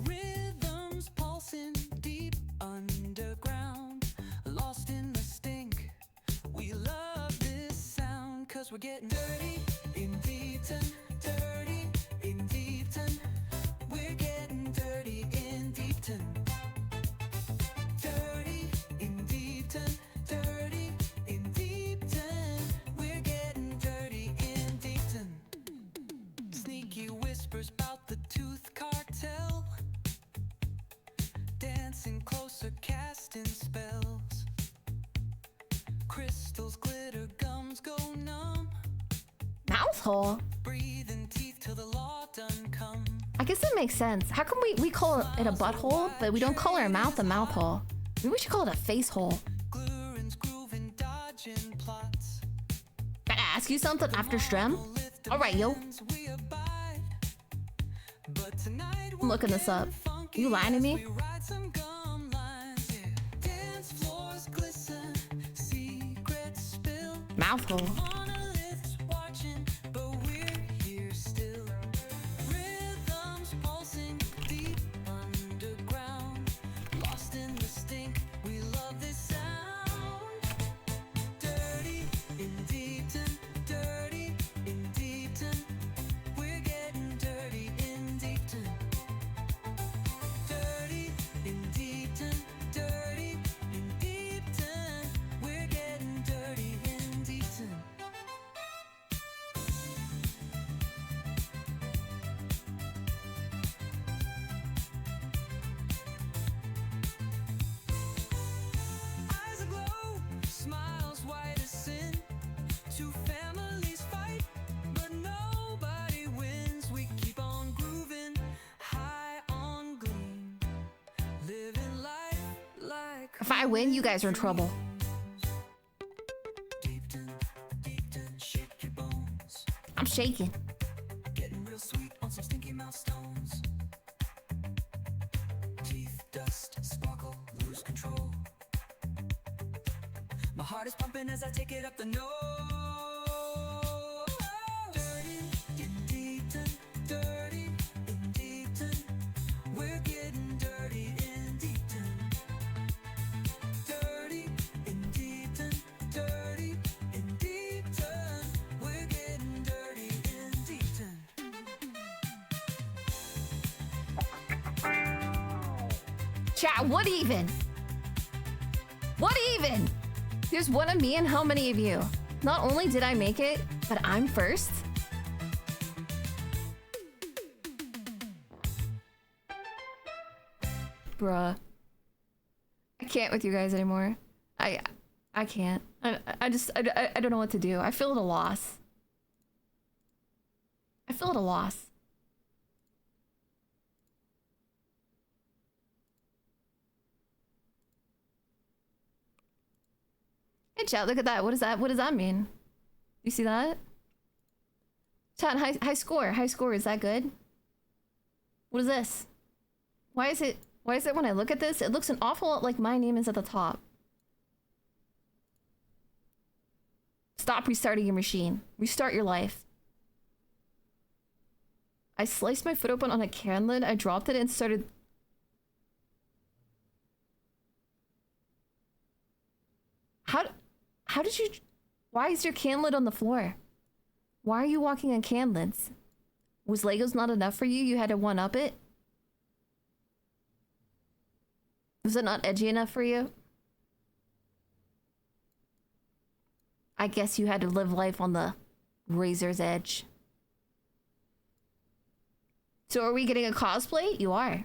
Rhythms pulsing deep underground, lost in the stink. We love this sound, 'cause we're getting dirty in Deepton, dirty in Deepton. We're getting dirty in Deepton. Dirty in Deepton, dirty in Deepton. We're getting dirty in Deepton. Sneaky whispers about the tooth cartel, dancing closer, casting spells. Crystals glitter, gums go numb. Mouth hole. Breathing teeth till the law done come. I guess that makes sense. How come we call it a butthole, but we don't call our mouth a mouth hole? Maybe we should call it a face hole. Glurin's grooving, dodging plots. Gotta ask you something after stream? Alright, yo. I'm looking this up. You lying to me? Mouth hole. If I win, you guys are in trouble. I'm shaking. Getting real sweet on some stinky mouth stones. Teeth, dust, sparkle, lose control. My heart is pumping as I take it up the nose. Dirty in Deepton, dirty in Deepton. We're getting dirty in Deepton. Dirty in Deepton, dirty in Deepton. We're getting dirty in Deepton. Chat, what even? What even? There's one of me and how many of you? Not only did I make it, but I'm first? Bruh. I can't with you guys anymore. I can't. I don't know what to do. I feel at a loss. I feel at a loss. Hey chat, look at that. What is that? What does that mean? You see that? Chat, high score. High score, is that good? What is this? Why is it when I look at this, it looks an awful lot like my name is at the top. Stop restarting your machine. Restart your life. I sliced my foot open on a can lid. I dropped it and started... How did you... Why is your can lid on the floor? Why are you walking on can lids? Was Legos not enough for you? You had to one-up it? Was it not edgy enough for you? I guess you had to live life on the razor's edge. So are we getting a cosplay? You are.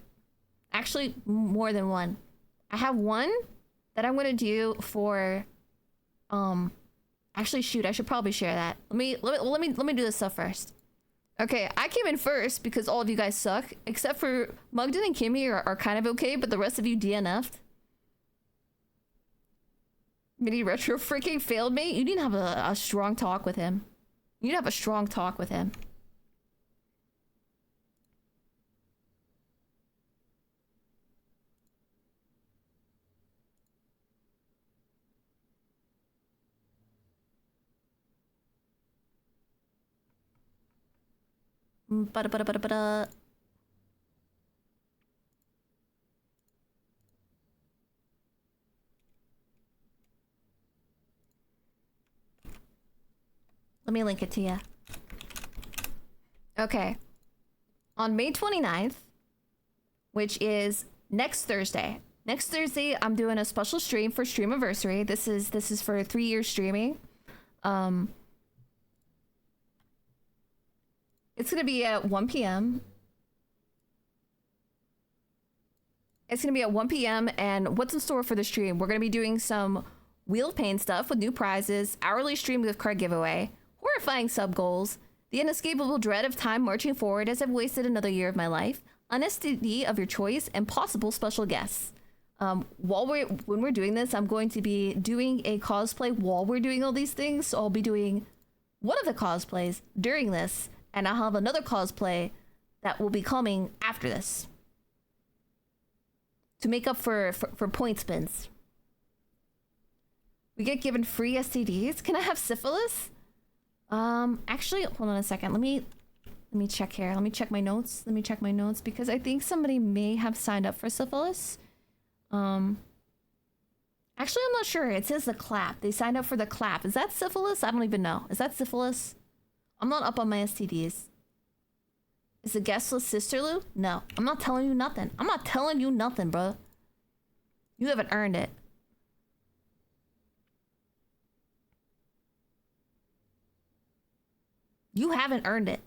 Actually, more than one. I have one that I'm gonna do for... Actually, shoot, I should probably share that. Let me do this stuff first. Okay, I came in first because all of you guys suck, except for Mugden and Kimmy are kind of okay, but the rest of you DNF'd. Mini Retro freaking failed me? You need to have a strong talk with him. You need to have a strong talk with him. Ba-da-ba-da-ba-da-ba-da. Let me link it to you. Okay. On May 29th, which is next Thursday. Next Thursday, I'm doing a special stream for Streamiversary. This is for 3 years streaming. It's gonna be at 1 p.m. It's gonna be at 1 p.m. and what's in store for the stream? We're gonna be doing some Wheel of Pain stuff with new prizes, hourly stream with card giveaway, horrifying sub goals, the inescapable dread of time marching forward as I've wasted another year of my life, an STD of your choice, and possible special guests. When we're doing this, I'm going to be doing a cosplay while we're doing all these things. So I'll be doing one of the cosplays during this, and I'll have another cosplay that will be coming after this to make up for point spins. We get given free STDs. Can I have syphilis? Actually, hold on a second. Let me check here. Let me check my notes. Because I think somebody may have signed up for syphilis. Actually, I'm not sure. It says the clap. They signed up for the clap. Is that syphilis? I don't even know. Is that syphilis? I'm not up on my STDs. Is the guest list Sisterloo? No. I'm not telling you nothing. I'm not telling you nothing, bro. You haven't earned it. You haven't earned it.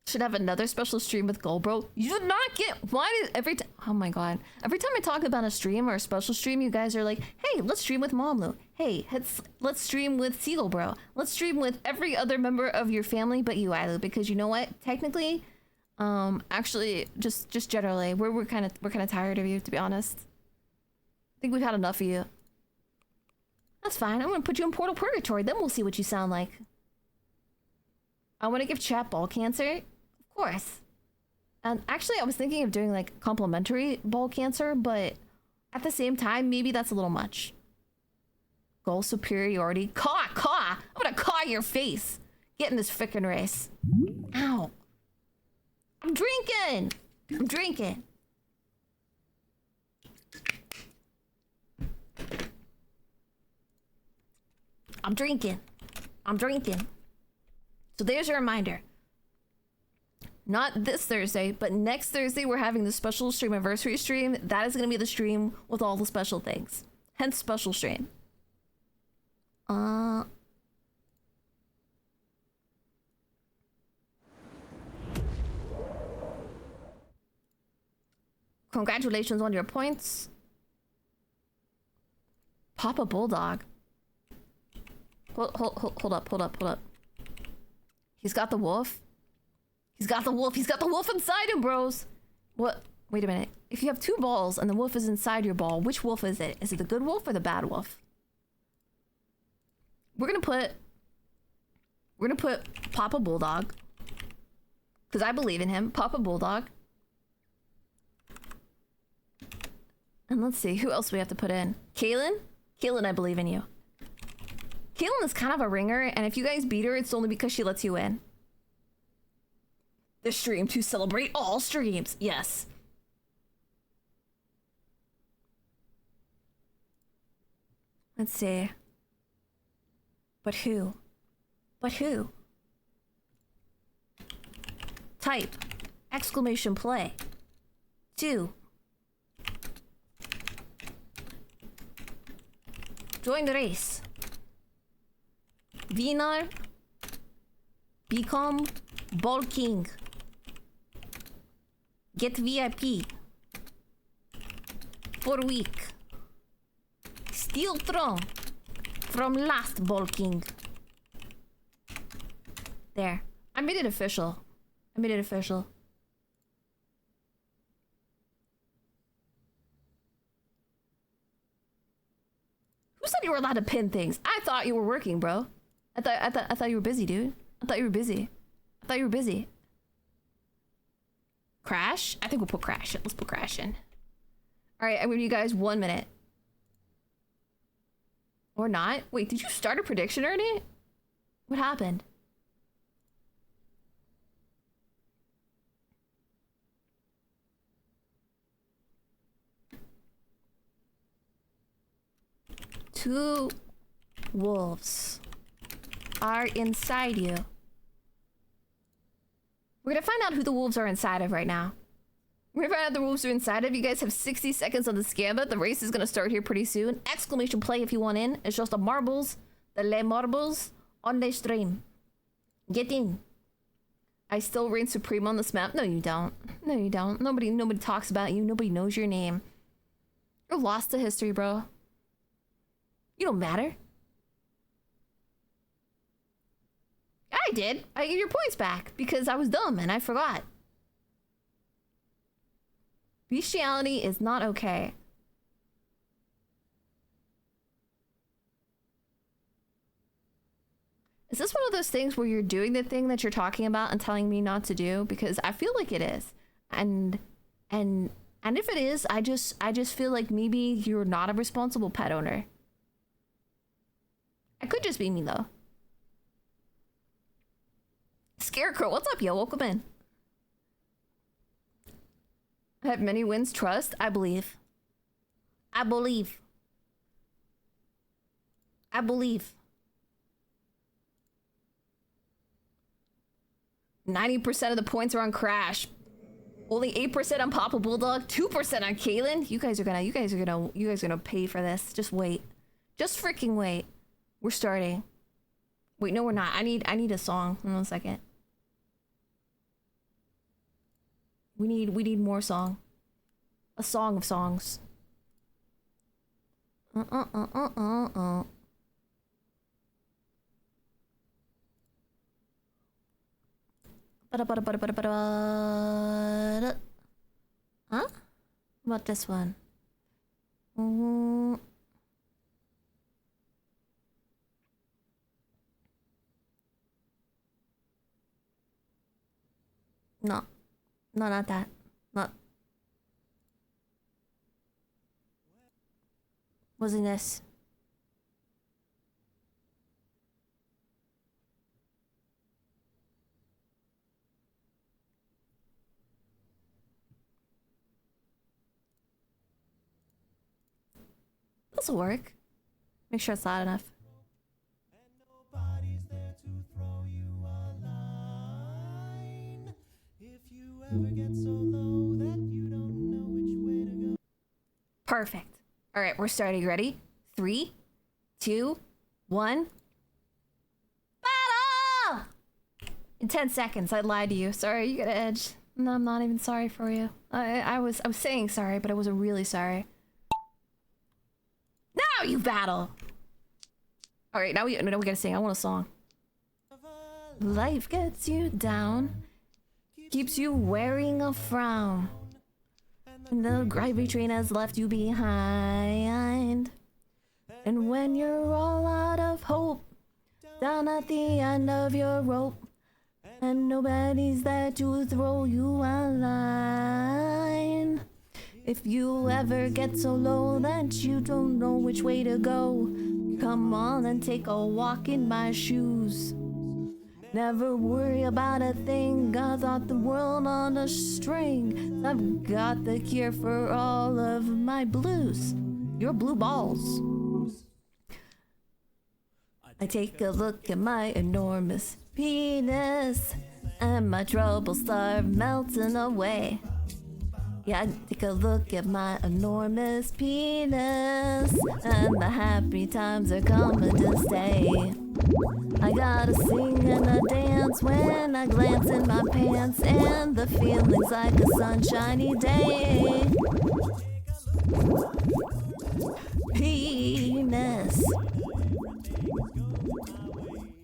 Should have another special stream with Gold, bro. You did not get... Why did every time... Oh my god. Every time I talk about a stream or a special stream, you guys are like, hey, let's stream with Momlu. Hey, let's stream with Seagull, bro. Let's stream with every other member of your family but you, Ilu. Because you know what? Technically, actually, just generally, we're kind of tired of you, to be honest. I think we've had enough of you. That's fine. I'm gonna put you in Portal Purgatory. Then we'll see what you sound like. I want to give chat ball cancer. Of course. And actually, I was thinking of doing like complimentary ball cancer, but at the same time, maybe that's a little much. Goal superiority. Caw! I'm gonna caw your face. Get in this frickin' race. Ow. I'm drinking. So there's your reminder. Not this Thursday, but next Thursday we're having the special Streamiversary stream. That is going to be the stream with all the special things. Hence special stream. Congratulations on your points. Papa Bulldog. Hold up. He's got the wolf. He's got the wolf inside him, bros. What? Wait a minute. If you have two balls and the wolf is inside your ball, which wolf is it? Is it the good wolf or the bad wolf? We're gonna put Papa Bulldog. Because I believe in him. Papa Bulldog. And let's see, who else we have to put in? Kaylin? Kaylin, I believe in you. Kaylin is kind of a ringer, and if you guys beat her, it's only because she lets you in. The stream to celebrate all streams. Yes. Let's see. But who? But who? Type. Exclamation play. 2. Join the race. Winner. Become Ball King. Get VIP. For week. Steal throne from last Ball King. There. I made it official. I made it official. Who said you were allowed to pin things? I thought you were working, bro. I thought you were busy, dude. I thought you were busy. I thought you were busy. Crash? I think we'll put crash in. Let's put crash in. Alright, I'm giving you guys 1 minute. Or not. Wait, did you start a prediction already? What happened? Two wolves are inside you. We're gonna find out who the wolves are inside of right now. We're gonna find out the wolves are inside of. You guys have 60 seconds on the Gamba. The race is gonna start here pretty soon. Exclamation play if you want in. It's just the marbles, the les marbles on the stream. Get in. I still reign supreme on this map. No, you don't. No, you don't. Nobody talks about you. Nobody knows your name. You're lost to history, bro. You don't matter. I did. I gave your points back because I was dumb and I forgot. Bestiality is not okay. Is this one of those things where you're doing the thing that you're talking about and telling me not to do? Because I feel like it is. And if it is, I just feel like maybe you're not a responsible pet owner. I could just be me though. Scarecrow, what's up, yo? Welcome in. I have many wins. Trust. I believe. I believe. I believe. 90% of the points are on Crash. Only 8% on Papa Bulldog. 2% on Kaylin. You guys are gonna pay for this. Just wait. Just freaking wait. We're starting. Wait, no, we're not. I need a song. Hold on a second. We need more song. A song of songs. Huh? What about this one? No. No, not that. Not. Wasn't this? This'll work. Make sure it's loud enough. Perfect. All right, we're starting. Ready? 3, 2, 1. Battle! In 10 seconds, I lied to you. Sorry, you got an edge. No, I'm not even sorry for you. I was saying sorry, but I wasn't really sorry. Now you battle. All right, now we gotta sing. I want a song. Life gets you down, keeps you wearing a frown. The gravy train has left you behind. And when you're all out of hope, down at the end of your rope, and nobody's there to throw you a line. If you ever get so low that you don't know which way to go, come on and take a walk in my shoes. Never worry about a thing, I thought the world on a string. I've got the cure for all of my blues. Your blue balls. I take a look at my enormous penis, and my troubles start melting away. Yeah, I take a look at my enormous penis, and the happy times are coming to stay. I gotta sing and I dance when I glance in my pants, and the feeling's like a sunshiny day. Penis.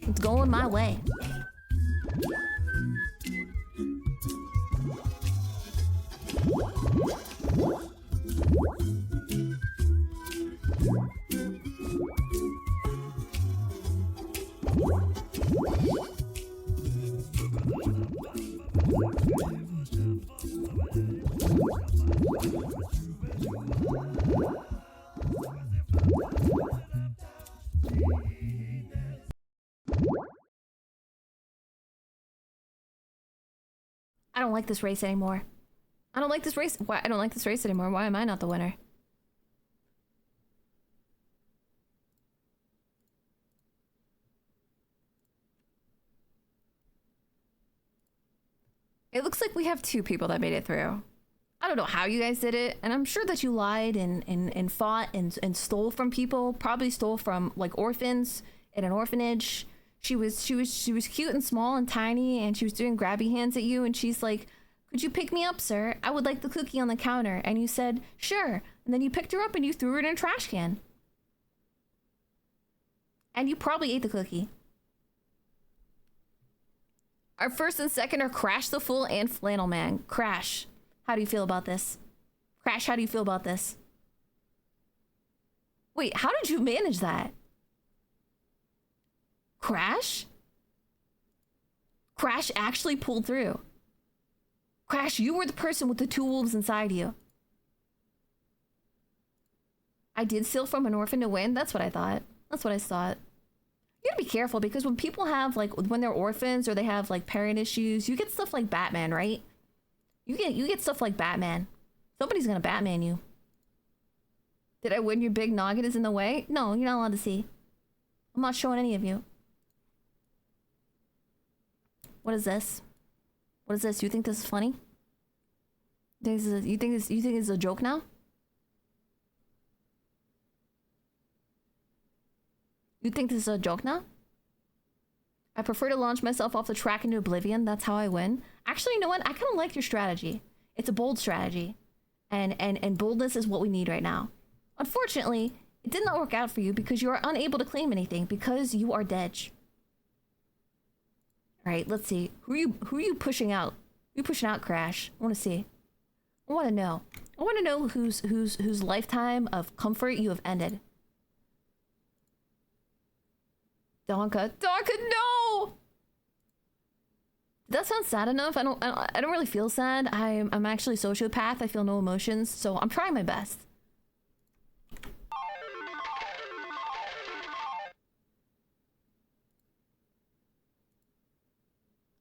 It's going my way. I don't like this race anymore. I don't like this race. Why? I don't like this race anymore. Why am I not the winner? It looks like we have 2 people that made it through. I don't know how you guys did it, and I'm sure that you lied and fought and stole from people. Probably stole from like orphans in an orphanage. She was cute and small and tiny, and she was doing grabby hands at you, and she's like, "Could you pick me up, sir? I would like the cookie on the counter." And you said, "Sure." And then you picked her up and you threw her in a trash can. And you probably ate the cookie. Our first and second are Crash the Fool and Flannel Man. Crash, how do you feel about this? Crash, how do you feel about this? Wait, how did you manage that? Crash? Crash actually pulled through. Crash, you were the person with the 2 wolves inside you. I did steal from an orphan to win? That's what I thought. That's what I thought. You gotta be careful, because when people have, like, when they're orphans or they have, like, parent issues, you get stuff like Batman, right? You get stuff like Batman. Somebody's gonna Batman you. Did I win? Your big noggin is in the way? No, you're not allowed to see. I'm not showing any of you. What is this? What is this? You think this is funny? You think this is a joke now? You think this is a joke now? I prefer to launch myself off the track into oblivion. That's how I win. Actually, you know what? I kind of like your strategy. It's a bold strategy. And boldness is what we need right now. Unfortunately, it did not work out for you because you are unable to claim anything because you are dead. All right, let's see. Who are you pushing out? Who are you pushing out, Crash? I want to see. I want to know. I want to know whose lifetime of comfort you have ended. Donka, no! Did that sound sad enough? I don't really feel sad. I'm actually a sociopath. I feel no emotions, so I'm trying my best.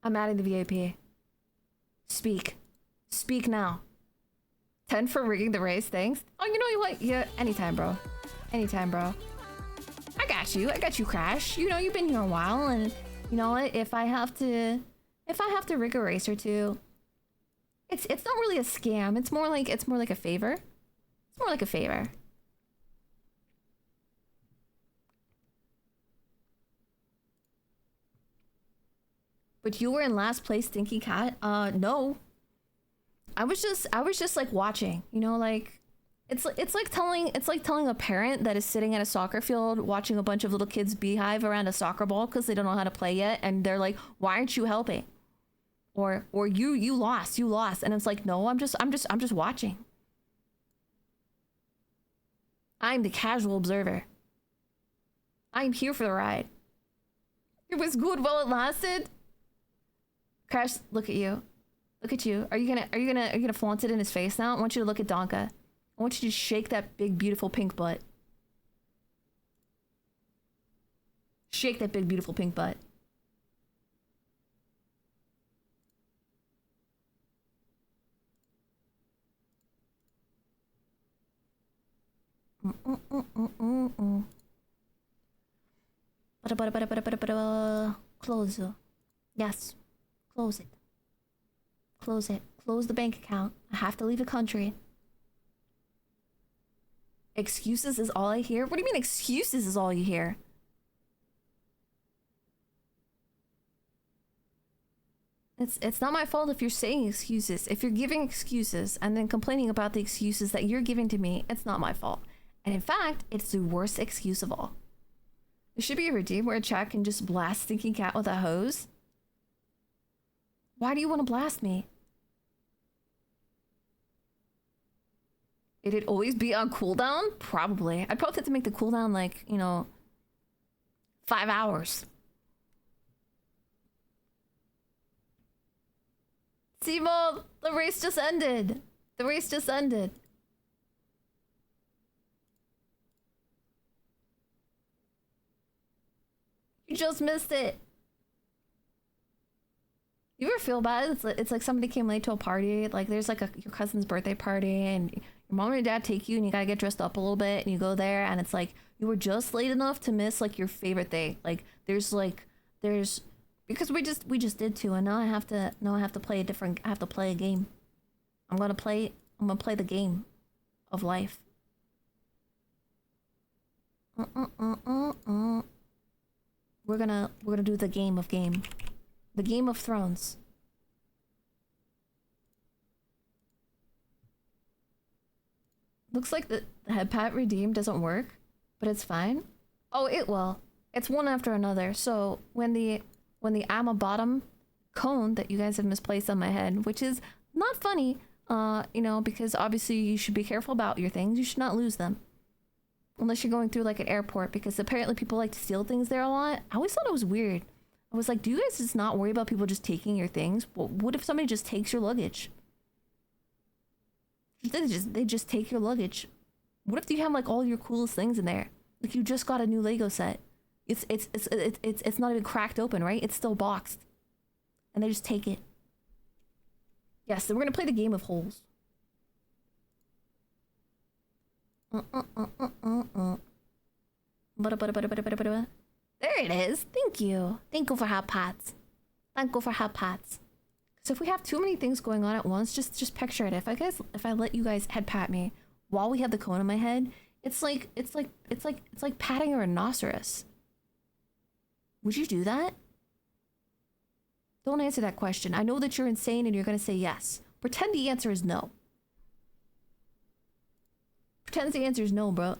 I'm adding the VIP. Speak. Speak now. 10 for rigging the race, thanks. Oh, you know what? Yeah, anytime, bro. Anytime, bro. I got you. I got you, Crash. You know, you've been here a while, and you know what? If I have to rig a race or two, it's not really a scam. It's more like a favor. It's more like a favor. But you were in last place, Stinky Cat? No. I was just like watching, you know, like it's like telling a parent that is sitting at a soccer field watching a bunch of little kids beehive around a soccer ball because they don't know how to play yet, and they're like, "Why aren't you helping?" Or you lost, and it's like, "No, I'm just watching. I'm the casual observer. I'm here for the ride. It was good while it lasted. Crash, look at you. Look at you. Are you gonna flaunt it in his face now? I want you to look at Donka. I want you to shake that big, beautiful pink butt. Shake that big, beautiful pink butt. Close. Yes. Close it. Close it. Close the bank account. I have to leave the country. Excuses is all I hear? What do you mean excuses is all you hear? It's not my fault if you're saying excuses. If you're giving excuses and then complaining about the excuses that you're giving to me, it's not my fault. And in fact, it's the worst excuse of all. There should be a redeem where a chat can just blast Stinky Cat with a hose. Why do you want to blast me? It'd always be on cooldown? Probably. I'd probably have to make the cooldown like, you know, 5 hours. Simo, the race just ended. The race just ended. You just missed it. You ever feel bad? It's like somebody came late to a party. Like there's like your cousin's birthday party and your mom and your dad take you and you gotta get dressed up a little bit and you go there and it's like you were just late enough to miss like your favorite thing. Like there's because we just did too and now I have to play a game. I'm gonna play the game of life. We're gonna do the game of game. The Game of Thrones. Looks like the head pat redeem doesn't work, but it's fine. Oh, it will. It's one after another. So when the I'm a bottom cone that you guys have misplaced on my head, which is not funny, you know, because obviously you should be careful about your things. You should not lose them. Unless you're going through like an airport, because apparently people like to steal things there a lot. I always thought it was weird. I was like, do you guys just not worry about people just taking your things? Well, what if somebody just takes your luggage? They just take your luggage. What if you have like all your coolest things in there? Like you just got a new Lego set. It's not even cracked open, right? It's still boxed. And they just take it. Yes, so we're gonna play the game of holes. There it is. Thank you. Thank you for hot pots. Thank you for hot pots. So if we have too many things going on at once, just picture it. If I let you guys head pat me while we have the cone on my head, it's like patting a rhinoceros. Would you do that? Don't answer that question. I know that you're insane and you're gonna say yes. Pretend the answer is no. Pretend the answer is no, bro.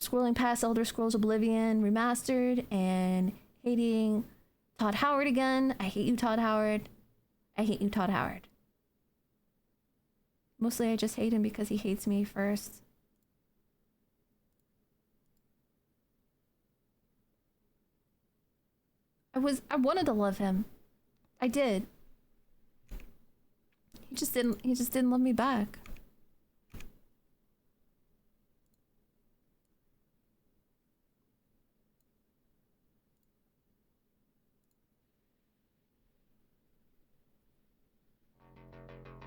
Scrolling past Elder Scrolls Oblivion Remastered and hating Todd Howard again. I hate you, Todd Howard. I hate you, Todd Howard. Mostly I just hate him because he hates me first. I wanted to love him. I did. He just didn't love me back.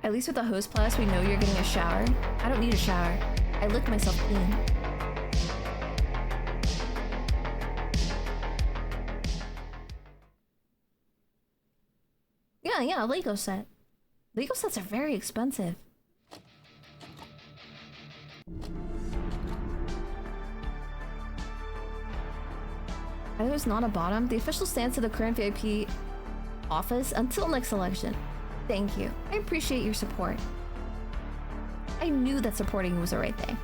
At least with the host plus, we know you're getting a shower. I don't need a shower. I lick myself clean. Yeah, Lego set. Lego sets are very expensive. I was not a bottom. The official stance of the current VIP office until next election. Thank you. I appreciate your support. I knew that supporting you was the right thing.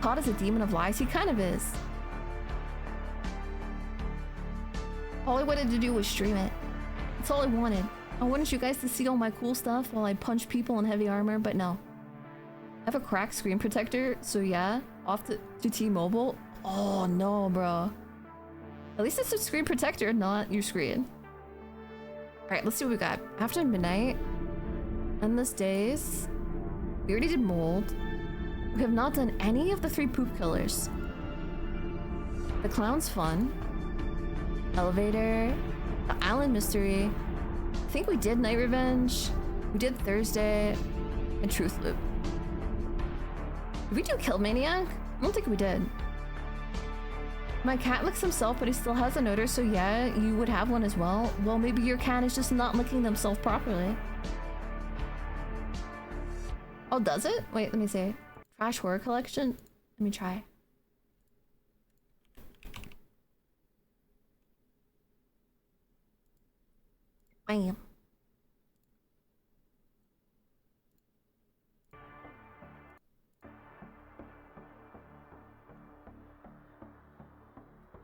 Caught as a demon of lies, he kind of is. All I wanted to do was stream it. That's all I wanted. I wanted you guys to see all my cool stuff while I punch people in heavy armor, but no. I have a cracked screen protector, so yeah, off to T-Mobile. Oh no, bro. At least it's a screen protector, not your screen. Alright, let's see what we got. After Midnight. Endless Days. We already did Mold. We have not done any of the 3 poop killers. The Clown's fun. Elevator. The Island Mystery. I think we did Night Revenge. We did Thursday. And Truth Loop. Did we do Kill Maniac? I don't think we did. My cat licks himself, but he still has an odor, so yeah, you would have one as well. Well, maybe your cat is just not licking themselves properly. Oh, does it? Wait, let me see. Trash Horror Collection? Let me try. Bam.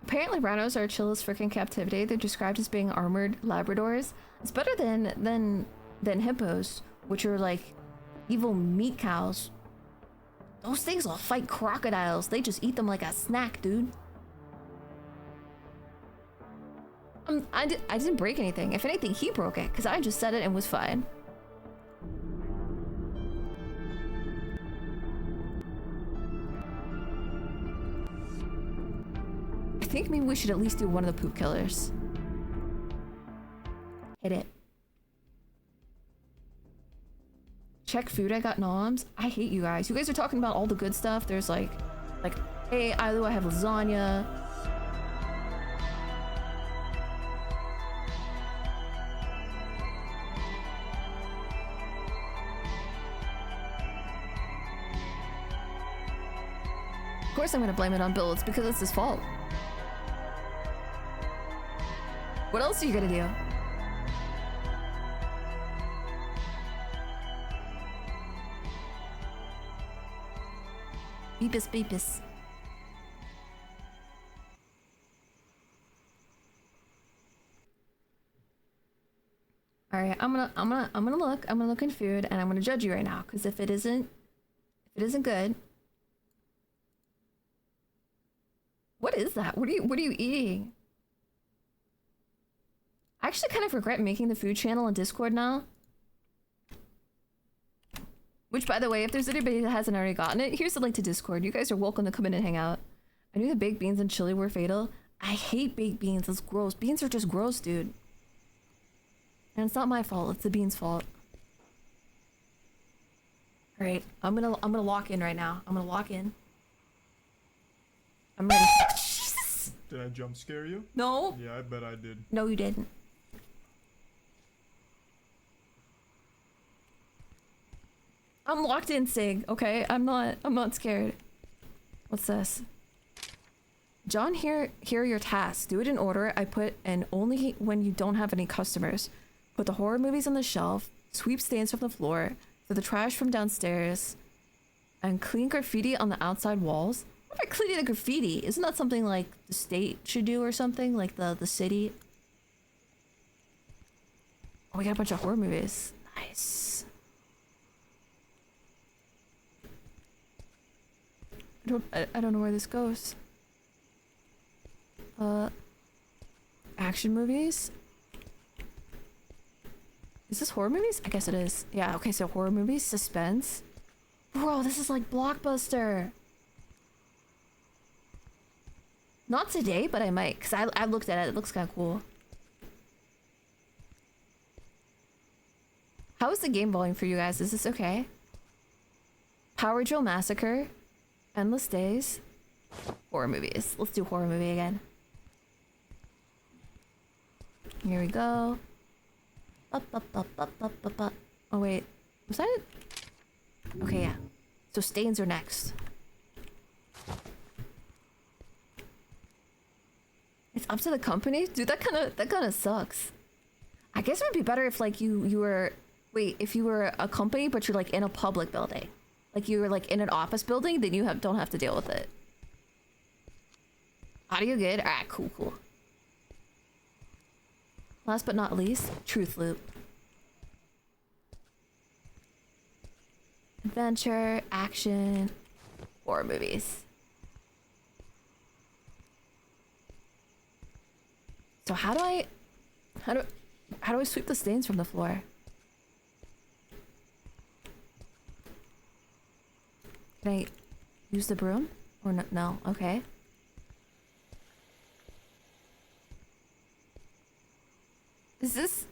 Apparently rhinos are chill as frickin' captivity. They're described as being armored Labradors. It's better than hippos, which are like evil meat cows. Those things will fight crocodiles. They just eat them like a snack, dude. I didn't break anything. If anything, he broke it, because I just said it and was fine. I think maybe we should at least do one of the poop killers. Hit it. Check food, I got noms. I hate you guys. You guys are talking about all the good stuff. There's like, hey, Ailu, I have lasagna. Of course I'm gonna blame it on Bill. It's because it's his fault. What else are you gonna do? Beepus, beepus. All right, I'm gonna look in food, and I'm gonna judge you right now, because if it isn't good. What is that? What are you eating? I actually kind of regret making the food channel on Discord now. Which, by the way, if there's anybody that hasn't already gotten it, here's the link to Discord. You guys are welcome to come in and hang out. I knew the baked beans and chili were fatal. I hate baked beans. It's gross. Beans are just gross, dude. And it's not my fault. It's the beans' fault. All right, I'm gonna lock in right now. I'm gonna lock in. I'm ready. Did I jump scare you? No. Yeah, I bet I did. No, you didn't. I'm locked in, Sig. Okay, I'm not scared. What's this? John, here are your tasks. Do it in order. I put in only when you don't have any customers. Put the horror movies on the shelf. Sweep stains from the floor. Throw the trash from downstairs. And clean graffiti on the outside walls. What about cleaning the graffiti? Isn't that something like the state should do or something? Like the city? Oh, we got a bunch of horror movies. Nice. I don't know where this goes. Action movies? Is this horror movies? I guess it is. Yeah, okay, so horror movies, suspense. Bro, this is like Blockbuster. Not today, but I might, because I looked at it. It looks kind of cool. How is the game volume for you guys? Is this okay? Power Drill Massacre. Endless Days. Horror movies. Let's do horror movie again. Here we go. Up. Oh wait, was that it? Okay, yeah. So stains are next. It's up to the company? Dude, that kind of sucks. I guess it would be better if like you were, wait, if you were a company but you're like in a public building. Like you were like in an office building, then you don't have to deal with it. Audio good? Alright, cool. Last but not least, Truth Loop. Adventure, action, horror movies. So how do I sweep the stains from the floor? Can I use the broom? Or no? No. Okay. Is this...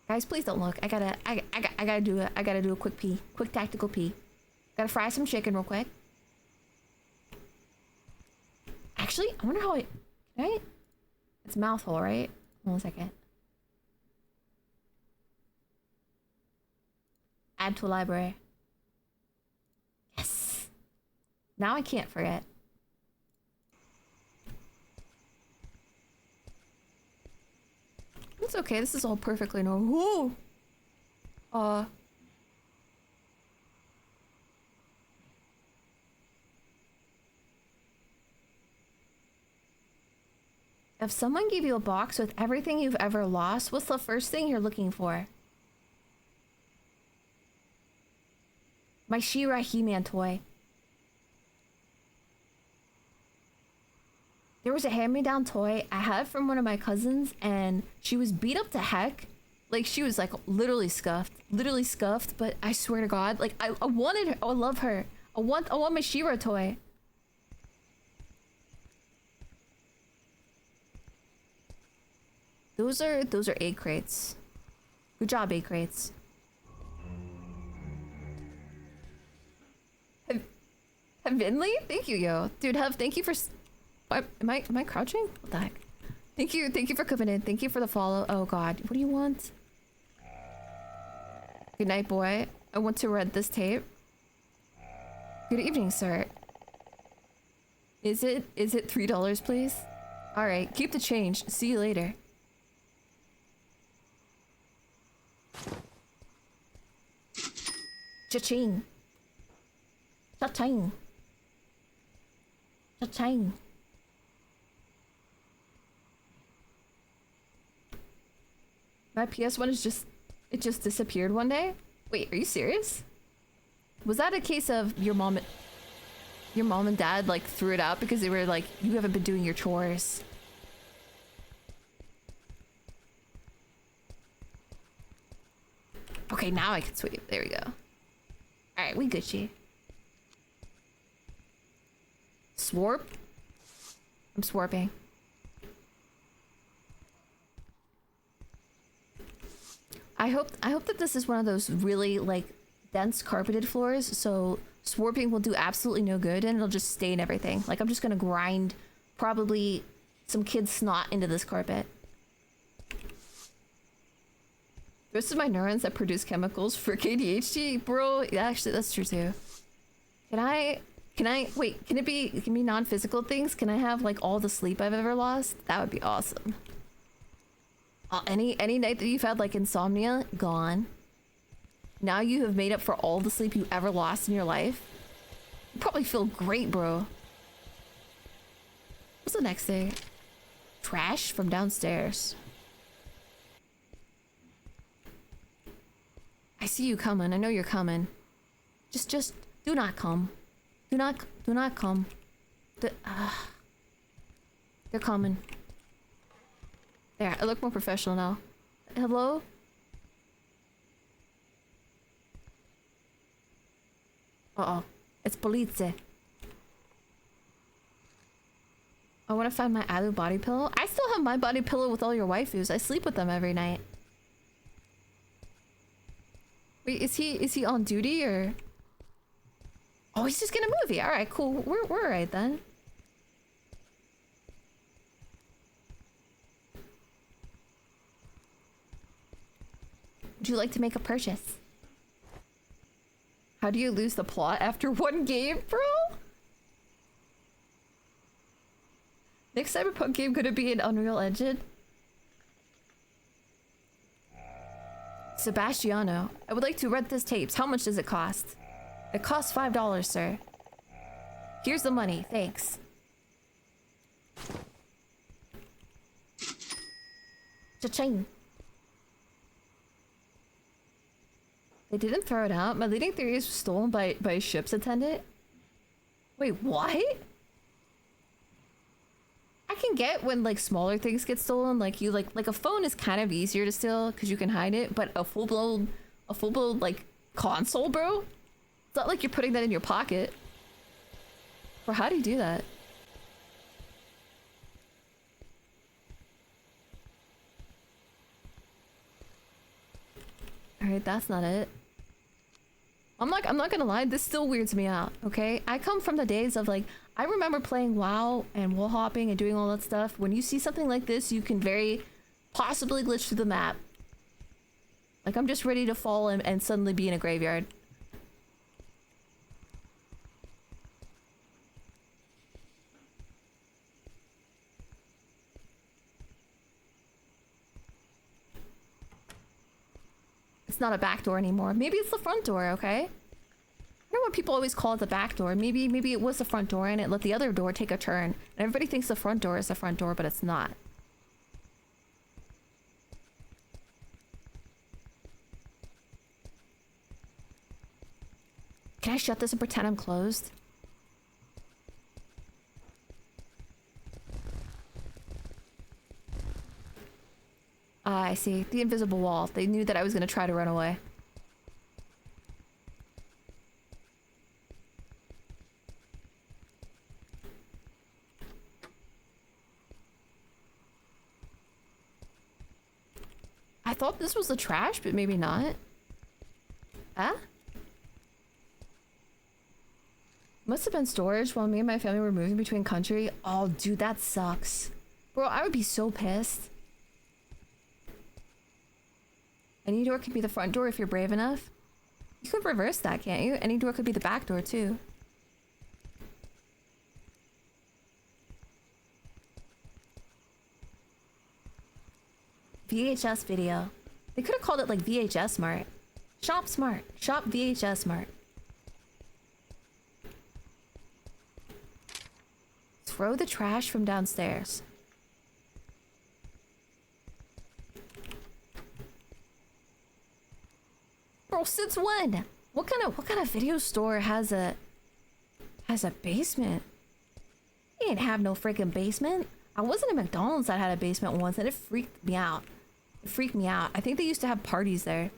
Guys, please don't look. I gotta do it. I gotta do a quick pee. Quick tactical pee. Gotta fry some chicken real quick. Actually, I wonder how right? It's mouth hole, right? Hold on a second. Add to a library. Yes! Now I can't forget. It's okay, this is all perfectly normal. Whoa! If someone gave you a box with everything you've ever lost, what's the first thing you're looking for? My She-Ra He-Man toy. There was a hand-me-down toy I had from one of my cousins, and she was beat up to heck. Like, she was, like, literally scuffed. Literally scuffed, but I swear to God, like, I wanted her. I love her. I want my She-Ra toy. Those are egg crates. Good job, egg crates. Vinley? Thank you, yo. Dude, thank you for... Am I crouching? What the heck? Thank you for coming in. Thank you for the follow. Oh god, what do you want? Good night, boy. I want to read this tape. Good evening, sir. Is it $3, please? Alright, keep the change. See you later. Cha-ching. Cha-ching. Cha-ching. My PS1 is it just disappeared one day? Wait, are you serious? Was that a case of your mom and dad like threw it out because they were like, you haven't been doing your chores? Okay, now I can sweep. There we go. Alright, we Gucci. Swarp? I'm swarping. I hope that this is one of those really like dense carpeted floors, so swarping will do absolutely no good and it'll just stain everything. Like I'm just gonna grind probably some kid's snot into this carpet. This is my neurons that produce chemicals for ADHD, bro. Yeah, actually, that's true too. Can I wait? Can it be non-physical things? Can I have like all the sleep I've ever lost? That would be awesome. Any night that you've had like insomnia, gone. Now you have made up for all the sleep you ever lost in your life. You probably feel great, bro. What's the next thing? Trash from downstairs. I see you coming. I know you're coming. Just do not come. Do not come. They're coming. There, I look more professional now. Hello? Uh-oh. It's police. I want to find my Alu body pillow. I still have my body pillow with all your waifus. I sleep with them every night. Wait, is he on duty or? Oh, he's just getting a movie. All right, cool. We're all right then. Would you like to make a purchase? How do you lose the plot after one game, bro? Next Cyberpunk game gonna be an Unreal Engine? Sebastiano, I would like to rent this tapes. How much does it cost? It costs $5, sir. Here's the money, thanks. Cha-ching. They didn't throw it out. My leading theory is stolen by a ship's attendant. Wait, what? can get when like smaller things get stolen, like you like a phone is kind of easier to steal because you can hide it, but a full blown like console, bro. It's not like you're putting that in your pocket. Or how do you do that? Alright, that's not it. I'm not gonna lie, this still weirds me out, okay? I come from the days of like, I remember playing WoW and wall hopping and doing all that stuff. When you see something like this, you can very possibly glitch through the map. Like, I'm just ready to fall and suddenly be in a graveyard. It's not a back door anymore. Maybe it's the front door, okay? You know what people always call it the back door? Maybe it was the front door and it let the other door take a turn. And everybody thinks the front door is the front door, but it's not. Can I shut this and pretend I'm closed? Ah, I see. The invisible wall. They knew that I was gonna try to run away. I thought this was the trash, but maybe not. Huh? Must have been storage while me and my family were moving between country. Oh, dude, that sucks. Bro, I would be so pissed. Any door could be the front door if you're brave enough. You could reverse that, can't you? Any door could be the back door, too. VHS video. They could have called it like VHS Smart. Shop Smart. Shop VHS Smart. Throw the trash from downstairs. Bro, since when? What kind of video store has a basement? You didn't have no freaking basement. I was in a McDonald's that had a basement once and it freaked me out. It freaked me out. I think they used to have parties there.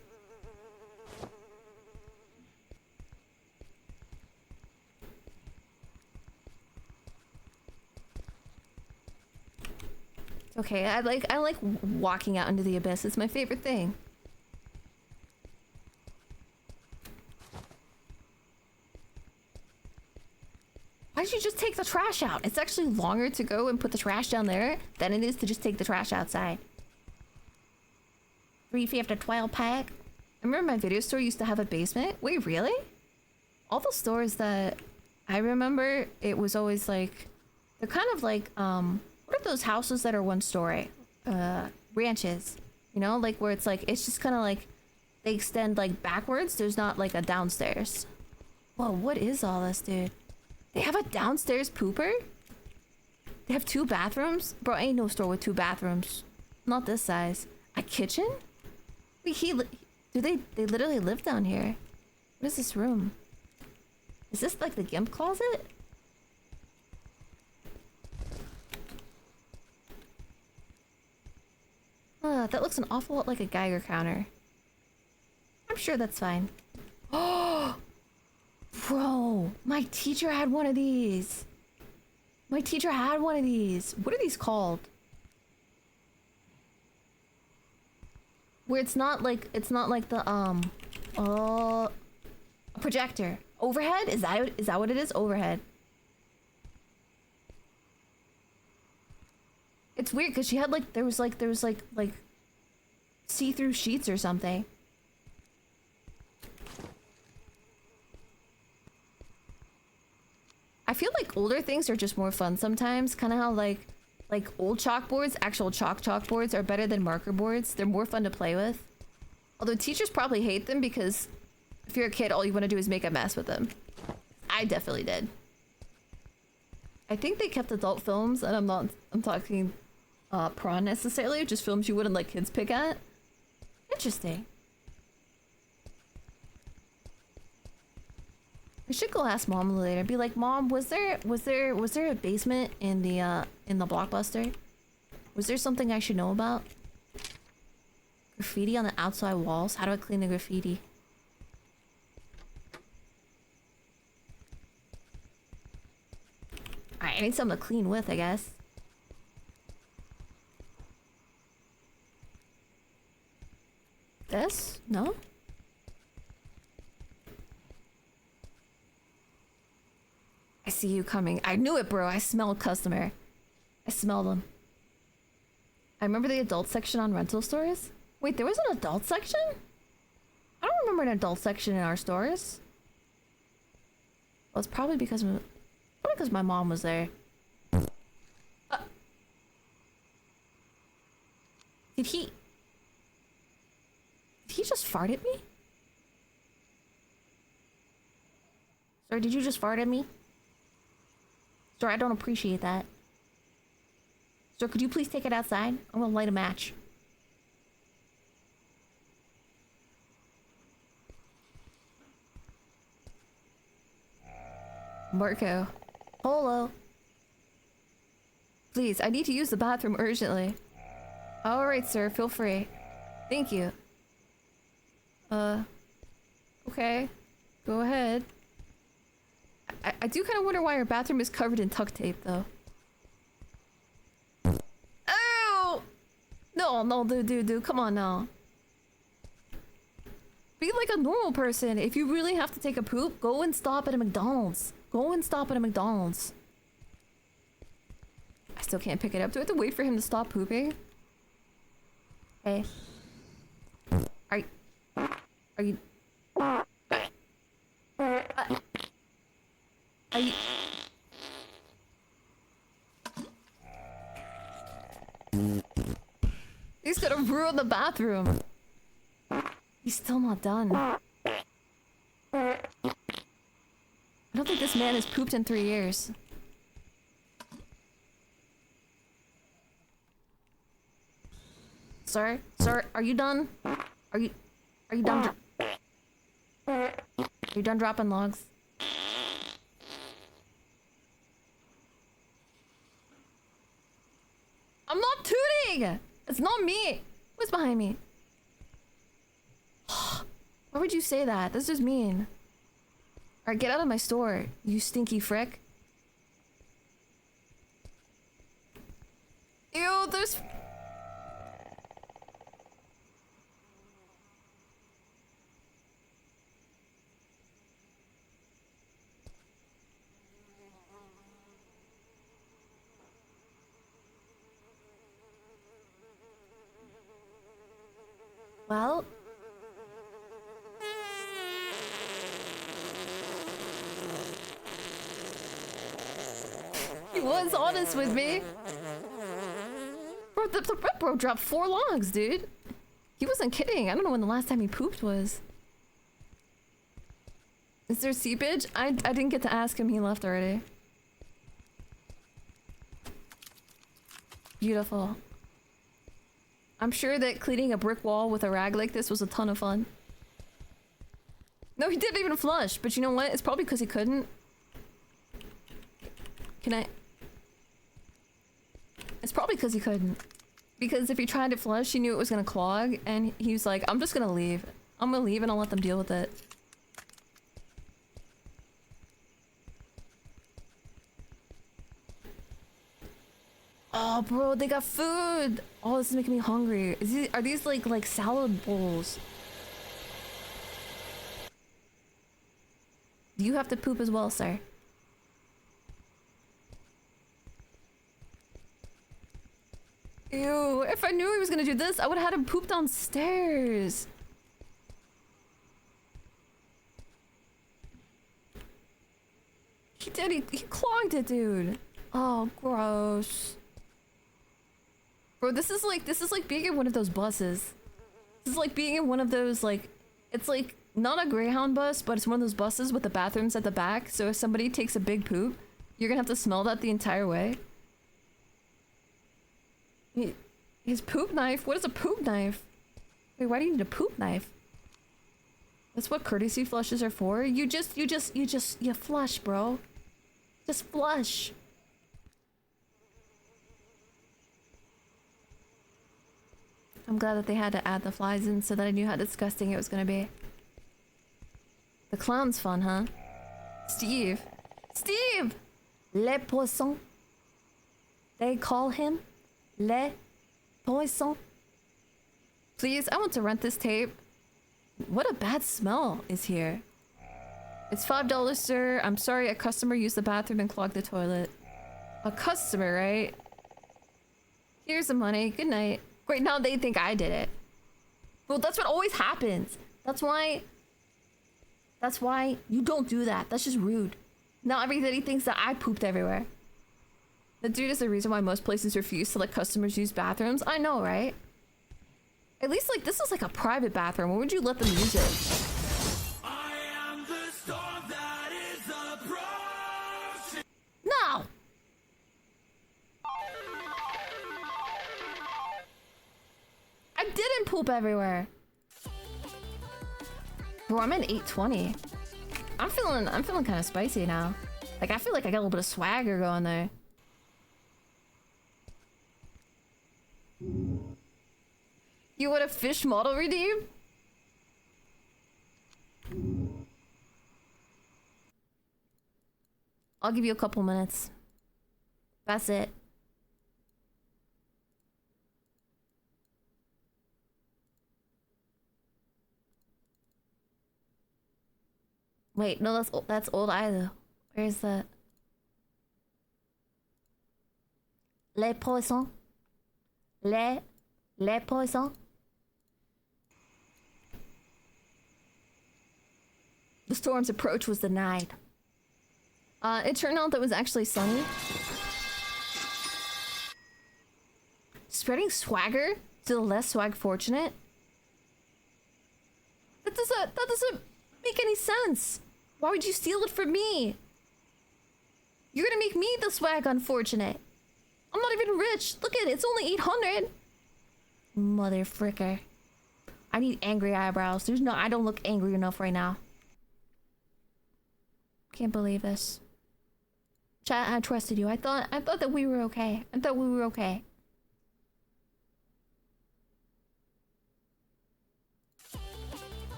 Okay, I like walking out into the abyss. It's my favorite thing. Why did you just take the trash out? It's actually longer to go and put the trash down there than it is to just take the trash outside. $3.50 after 12 pack. I remember my video store used to have a basement. Wait, really? All the stores that I remember, it was always like, they're kind of like, what are those houses that are one story? Ranches. You know, like where it's like, it's just kind of like, they extend like backwards. There's not like a downstairs. Whoa, what is all this, dude? They have a downstairs pooper? They have 2 bathrooms? Bro, ain't no store with 2 bathrooms. Not this size. A kitchen? Wait, they literally live down here. What is this room? Is this like the gimp closet? That looks an awful lot like a Geiger counter. I'm sure that's fine. Oh! Bro, my teacher had one of these. My teacher had one of these. What are these called? Where it's not like the a projector. Overhead? Is that what it is? Overhead. It's weird because she had like there was like see-through sheets or something. I feel like older things are just more fun sometimes. Kind of how like old chalkboards, actual chalkboards are better than marker boards. They're more fun to play with. Although teachers probably hate them because if you're a kid, all you want to do is make a mess with them. I definitely did. I think they kept adult films, and I'm talking prawn necessarily, just films you wouldn't let kids pick at. Interesting. I should go ask Mom later. Be like, Mom, was there a basement in the Blockbuster? Was there something I should know about? Graffiti on the outside walls? How do I clean the graffiti? Alright, I need something to clean with, I guess. This? No? I see you coming. I knew it, bro. I smelled customer. I smelled them. I remember the adult section on rental stores. Wait, there was an adult section? I don't remember an adult section in our stores. Well, it's probably because my mom was there. Did he just fart at me? Sir, did you just fart at me? Sir, I don't appreciate that. Sir, could you please take it outside? I'm gonna light a match. Marco. Hello. Please, I need to use the bathroom urgently. Alright, sir, feel free. Thank you. Okay. Go ahead. I do kind of wonder why our bathroom is covered in tuck tape, though. Oh! No, dude, come on now. Be like a normal person. If you really have to take a poop, go and stop at a McDonald's. Go and stop at a McDonald's. I still can't pick it up. Do I have to wait for him to stop pooping? Hey. Are you... Are you... He's gonna ruin the bathroom. He's still not done. I don't think this man has pooped in 3 years. Sir, are you done? Are you done? Are you done dropping logs? I'm not tooting! It's not me! What's behind me? Why would you say that? That's just mean. Alright, get out of my store, you stinky frick. Ew, there's... Well... He was honest with me. Bro, the rep bro dropped 4 logs, dude. He wasn't kidding. I don't know when the last time he pooped was. Is there seepage? I didn't get to ask him. He left already. Beautiful. I'm sure that cleaning a brick wall with a rag like this was a ton of fun. No, he didn't even flush, but you know what? It's probably because he couldn't. Can I... It's probably because he couldn't. Because if he tried to flush, he knew it was gonna clog, and he was like, I'm just gonna leave. I'm gonna leave and I'll let them deal with it. Oh, bro, they got food! Oh, this is making me hungry. Are these like salad bowls? Do you have to poop as well, sir? Ew, if I knew he was gonna do this, I would have had him poop downstairs. He did, he clogged it, dude. Oh, gross. Bro, this is like being in one of those buses. This is like being in one of those, like, it's like not a Greyhound bus, but it's one of those buses with the bathrooms at the back. So if somebody takes a big poop, you're gonna have to smell that the entire way. His poop knife? What is a poop knife? Wait, why do you need a poop knife? That's what courtesy flushes are for. You flush, bro. Just flush. I'm glad that they had to add the flies in so that I knew how disgusting it was gonna be. The clown's fun, huh? Steve! Steve! Le poisson. They call him Le Poisson. Please, I want to rent this tape. What a bad smell is here. It's $5, sir. I'm sorry, a customer used the bathroom and clogged the toilet. A customer, right? Here's the money. Good night. Great, now they think I did it. Well, that's what always happens. That's why you don't do that. That's just rude. Now everybody thinks that I pooped everywhere. The dude is the reason why most places refuse to let customers use bathrooms. I know, right? At least, like, this is like a private bathroom. Why would you let them use it? I am the storm that is approaching. No! I didn't poop everywhere. Bro, I'm at 820. I'm feeling kind of spicy now. Like, I feel like I got a little bit of swagger going there. You want a fish model redeem? I'll give you a couple minutes. That's it. Wait, no, that's old either. Where's that? Les poissons. Les poissons. The storm's approach was denied. It turned out that it was actually sunny. Spreading swagger to the less swag fortunate? That doesn't make any sense. Why would you steal it from me? You're gonna make me the swag unfortunate. I'm not even rich. Look at it, it's only 800. Mother fricker. I need angry eyebrows. I don't look angry enough right now. Can't believe this. Chat, I trusted you. I thought that we were okay. I thought we were okay.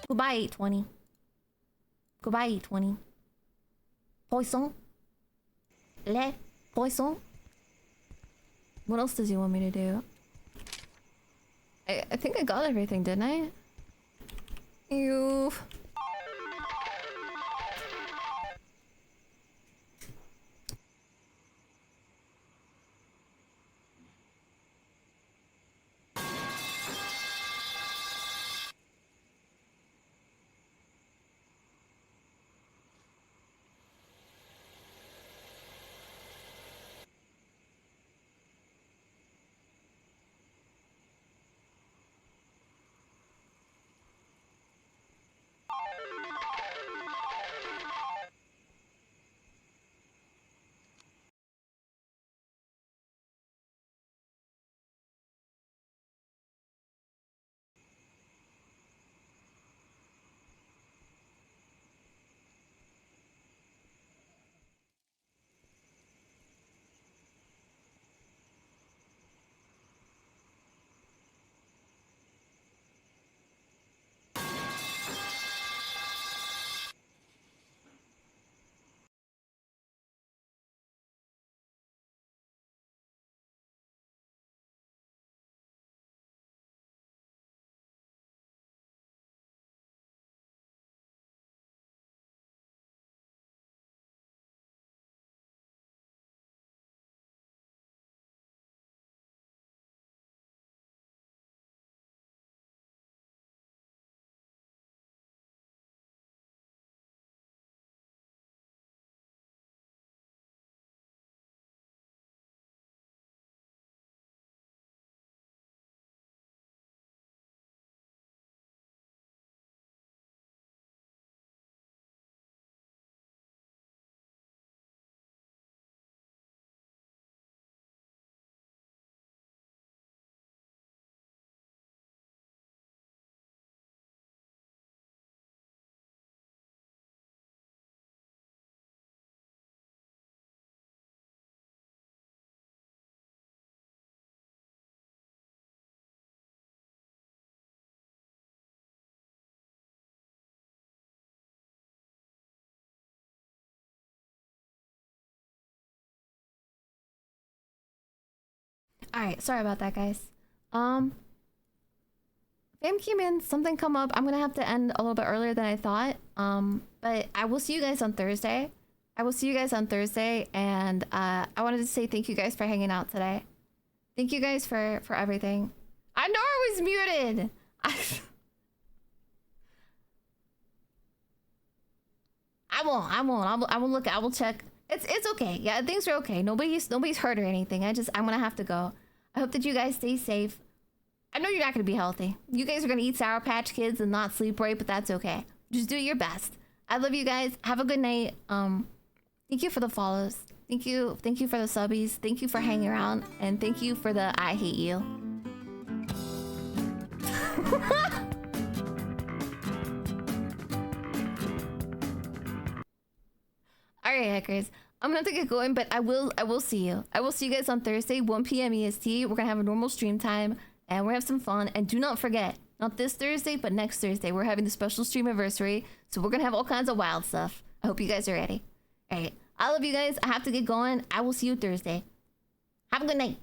Goodbye, 820. Goodbye, 820. Poisson. Le poisson. What else does he want me to do? I think I got everything, didn't I? Ew. Alright, sorry about that, guys. Fam came in, something come up. I'm gonna have to end a little bit earlier than I thought. But I will see you guys on Thursday. And I wanted to say thank you guys for hanging out today. Thank you guys for everything. I know I was muted! I won't look. I will check. It's okay. Yeah, things are okay. Nobody's hurt or anything. I'm gonna have to go. I hope that you guys stay safe. I know you're not gonna be healthy. You guys are gonna eat Sour Patch Kids and not sleep right, but that's okay. Just do your best. I love you guys. Have a good night. Thank you for the follows. Thank you for the subbies. Thank you for hanging around, and thank you for the I hate you. Alright, hackers. I'm gonna have to get going, but I will see you. I will see you guys on Thursday, 1 p.m. EST. We're gonna have a normal stream time, and we're gonna have some fun. And do not forget, not this Thursday, but next Thursday, we're having the special stream anniversary. So we're gonna have all kinds of wild stuff. I hope you guys are ready. Alright, I love you guys. I have to get going. I will see you Thursday. Have a good night.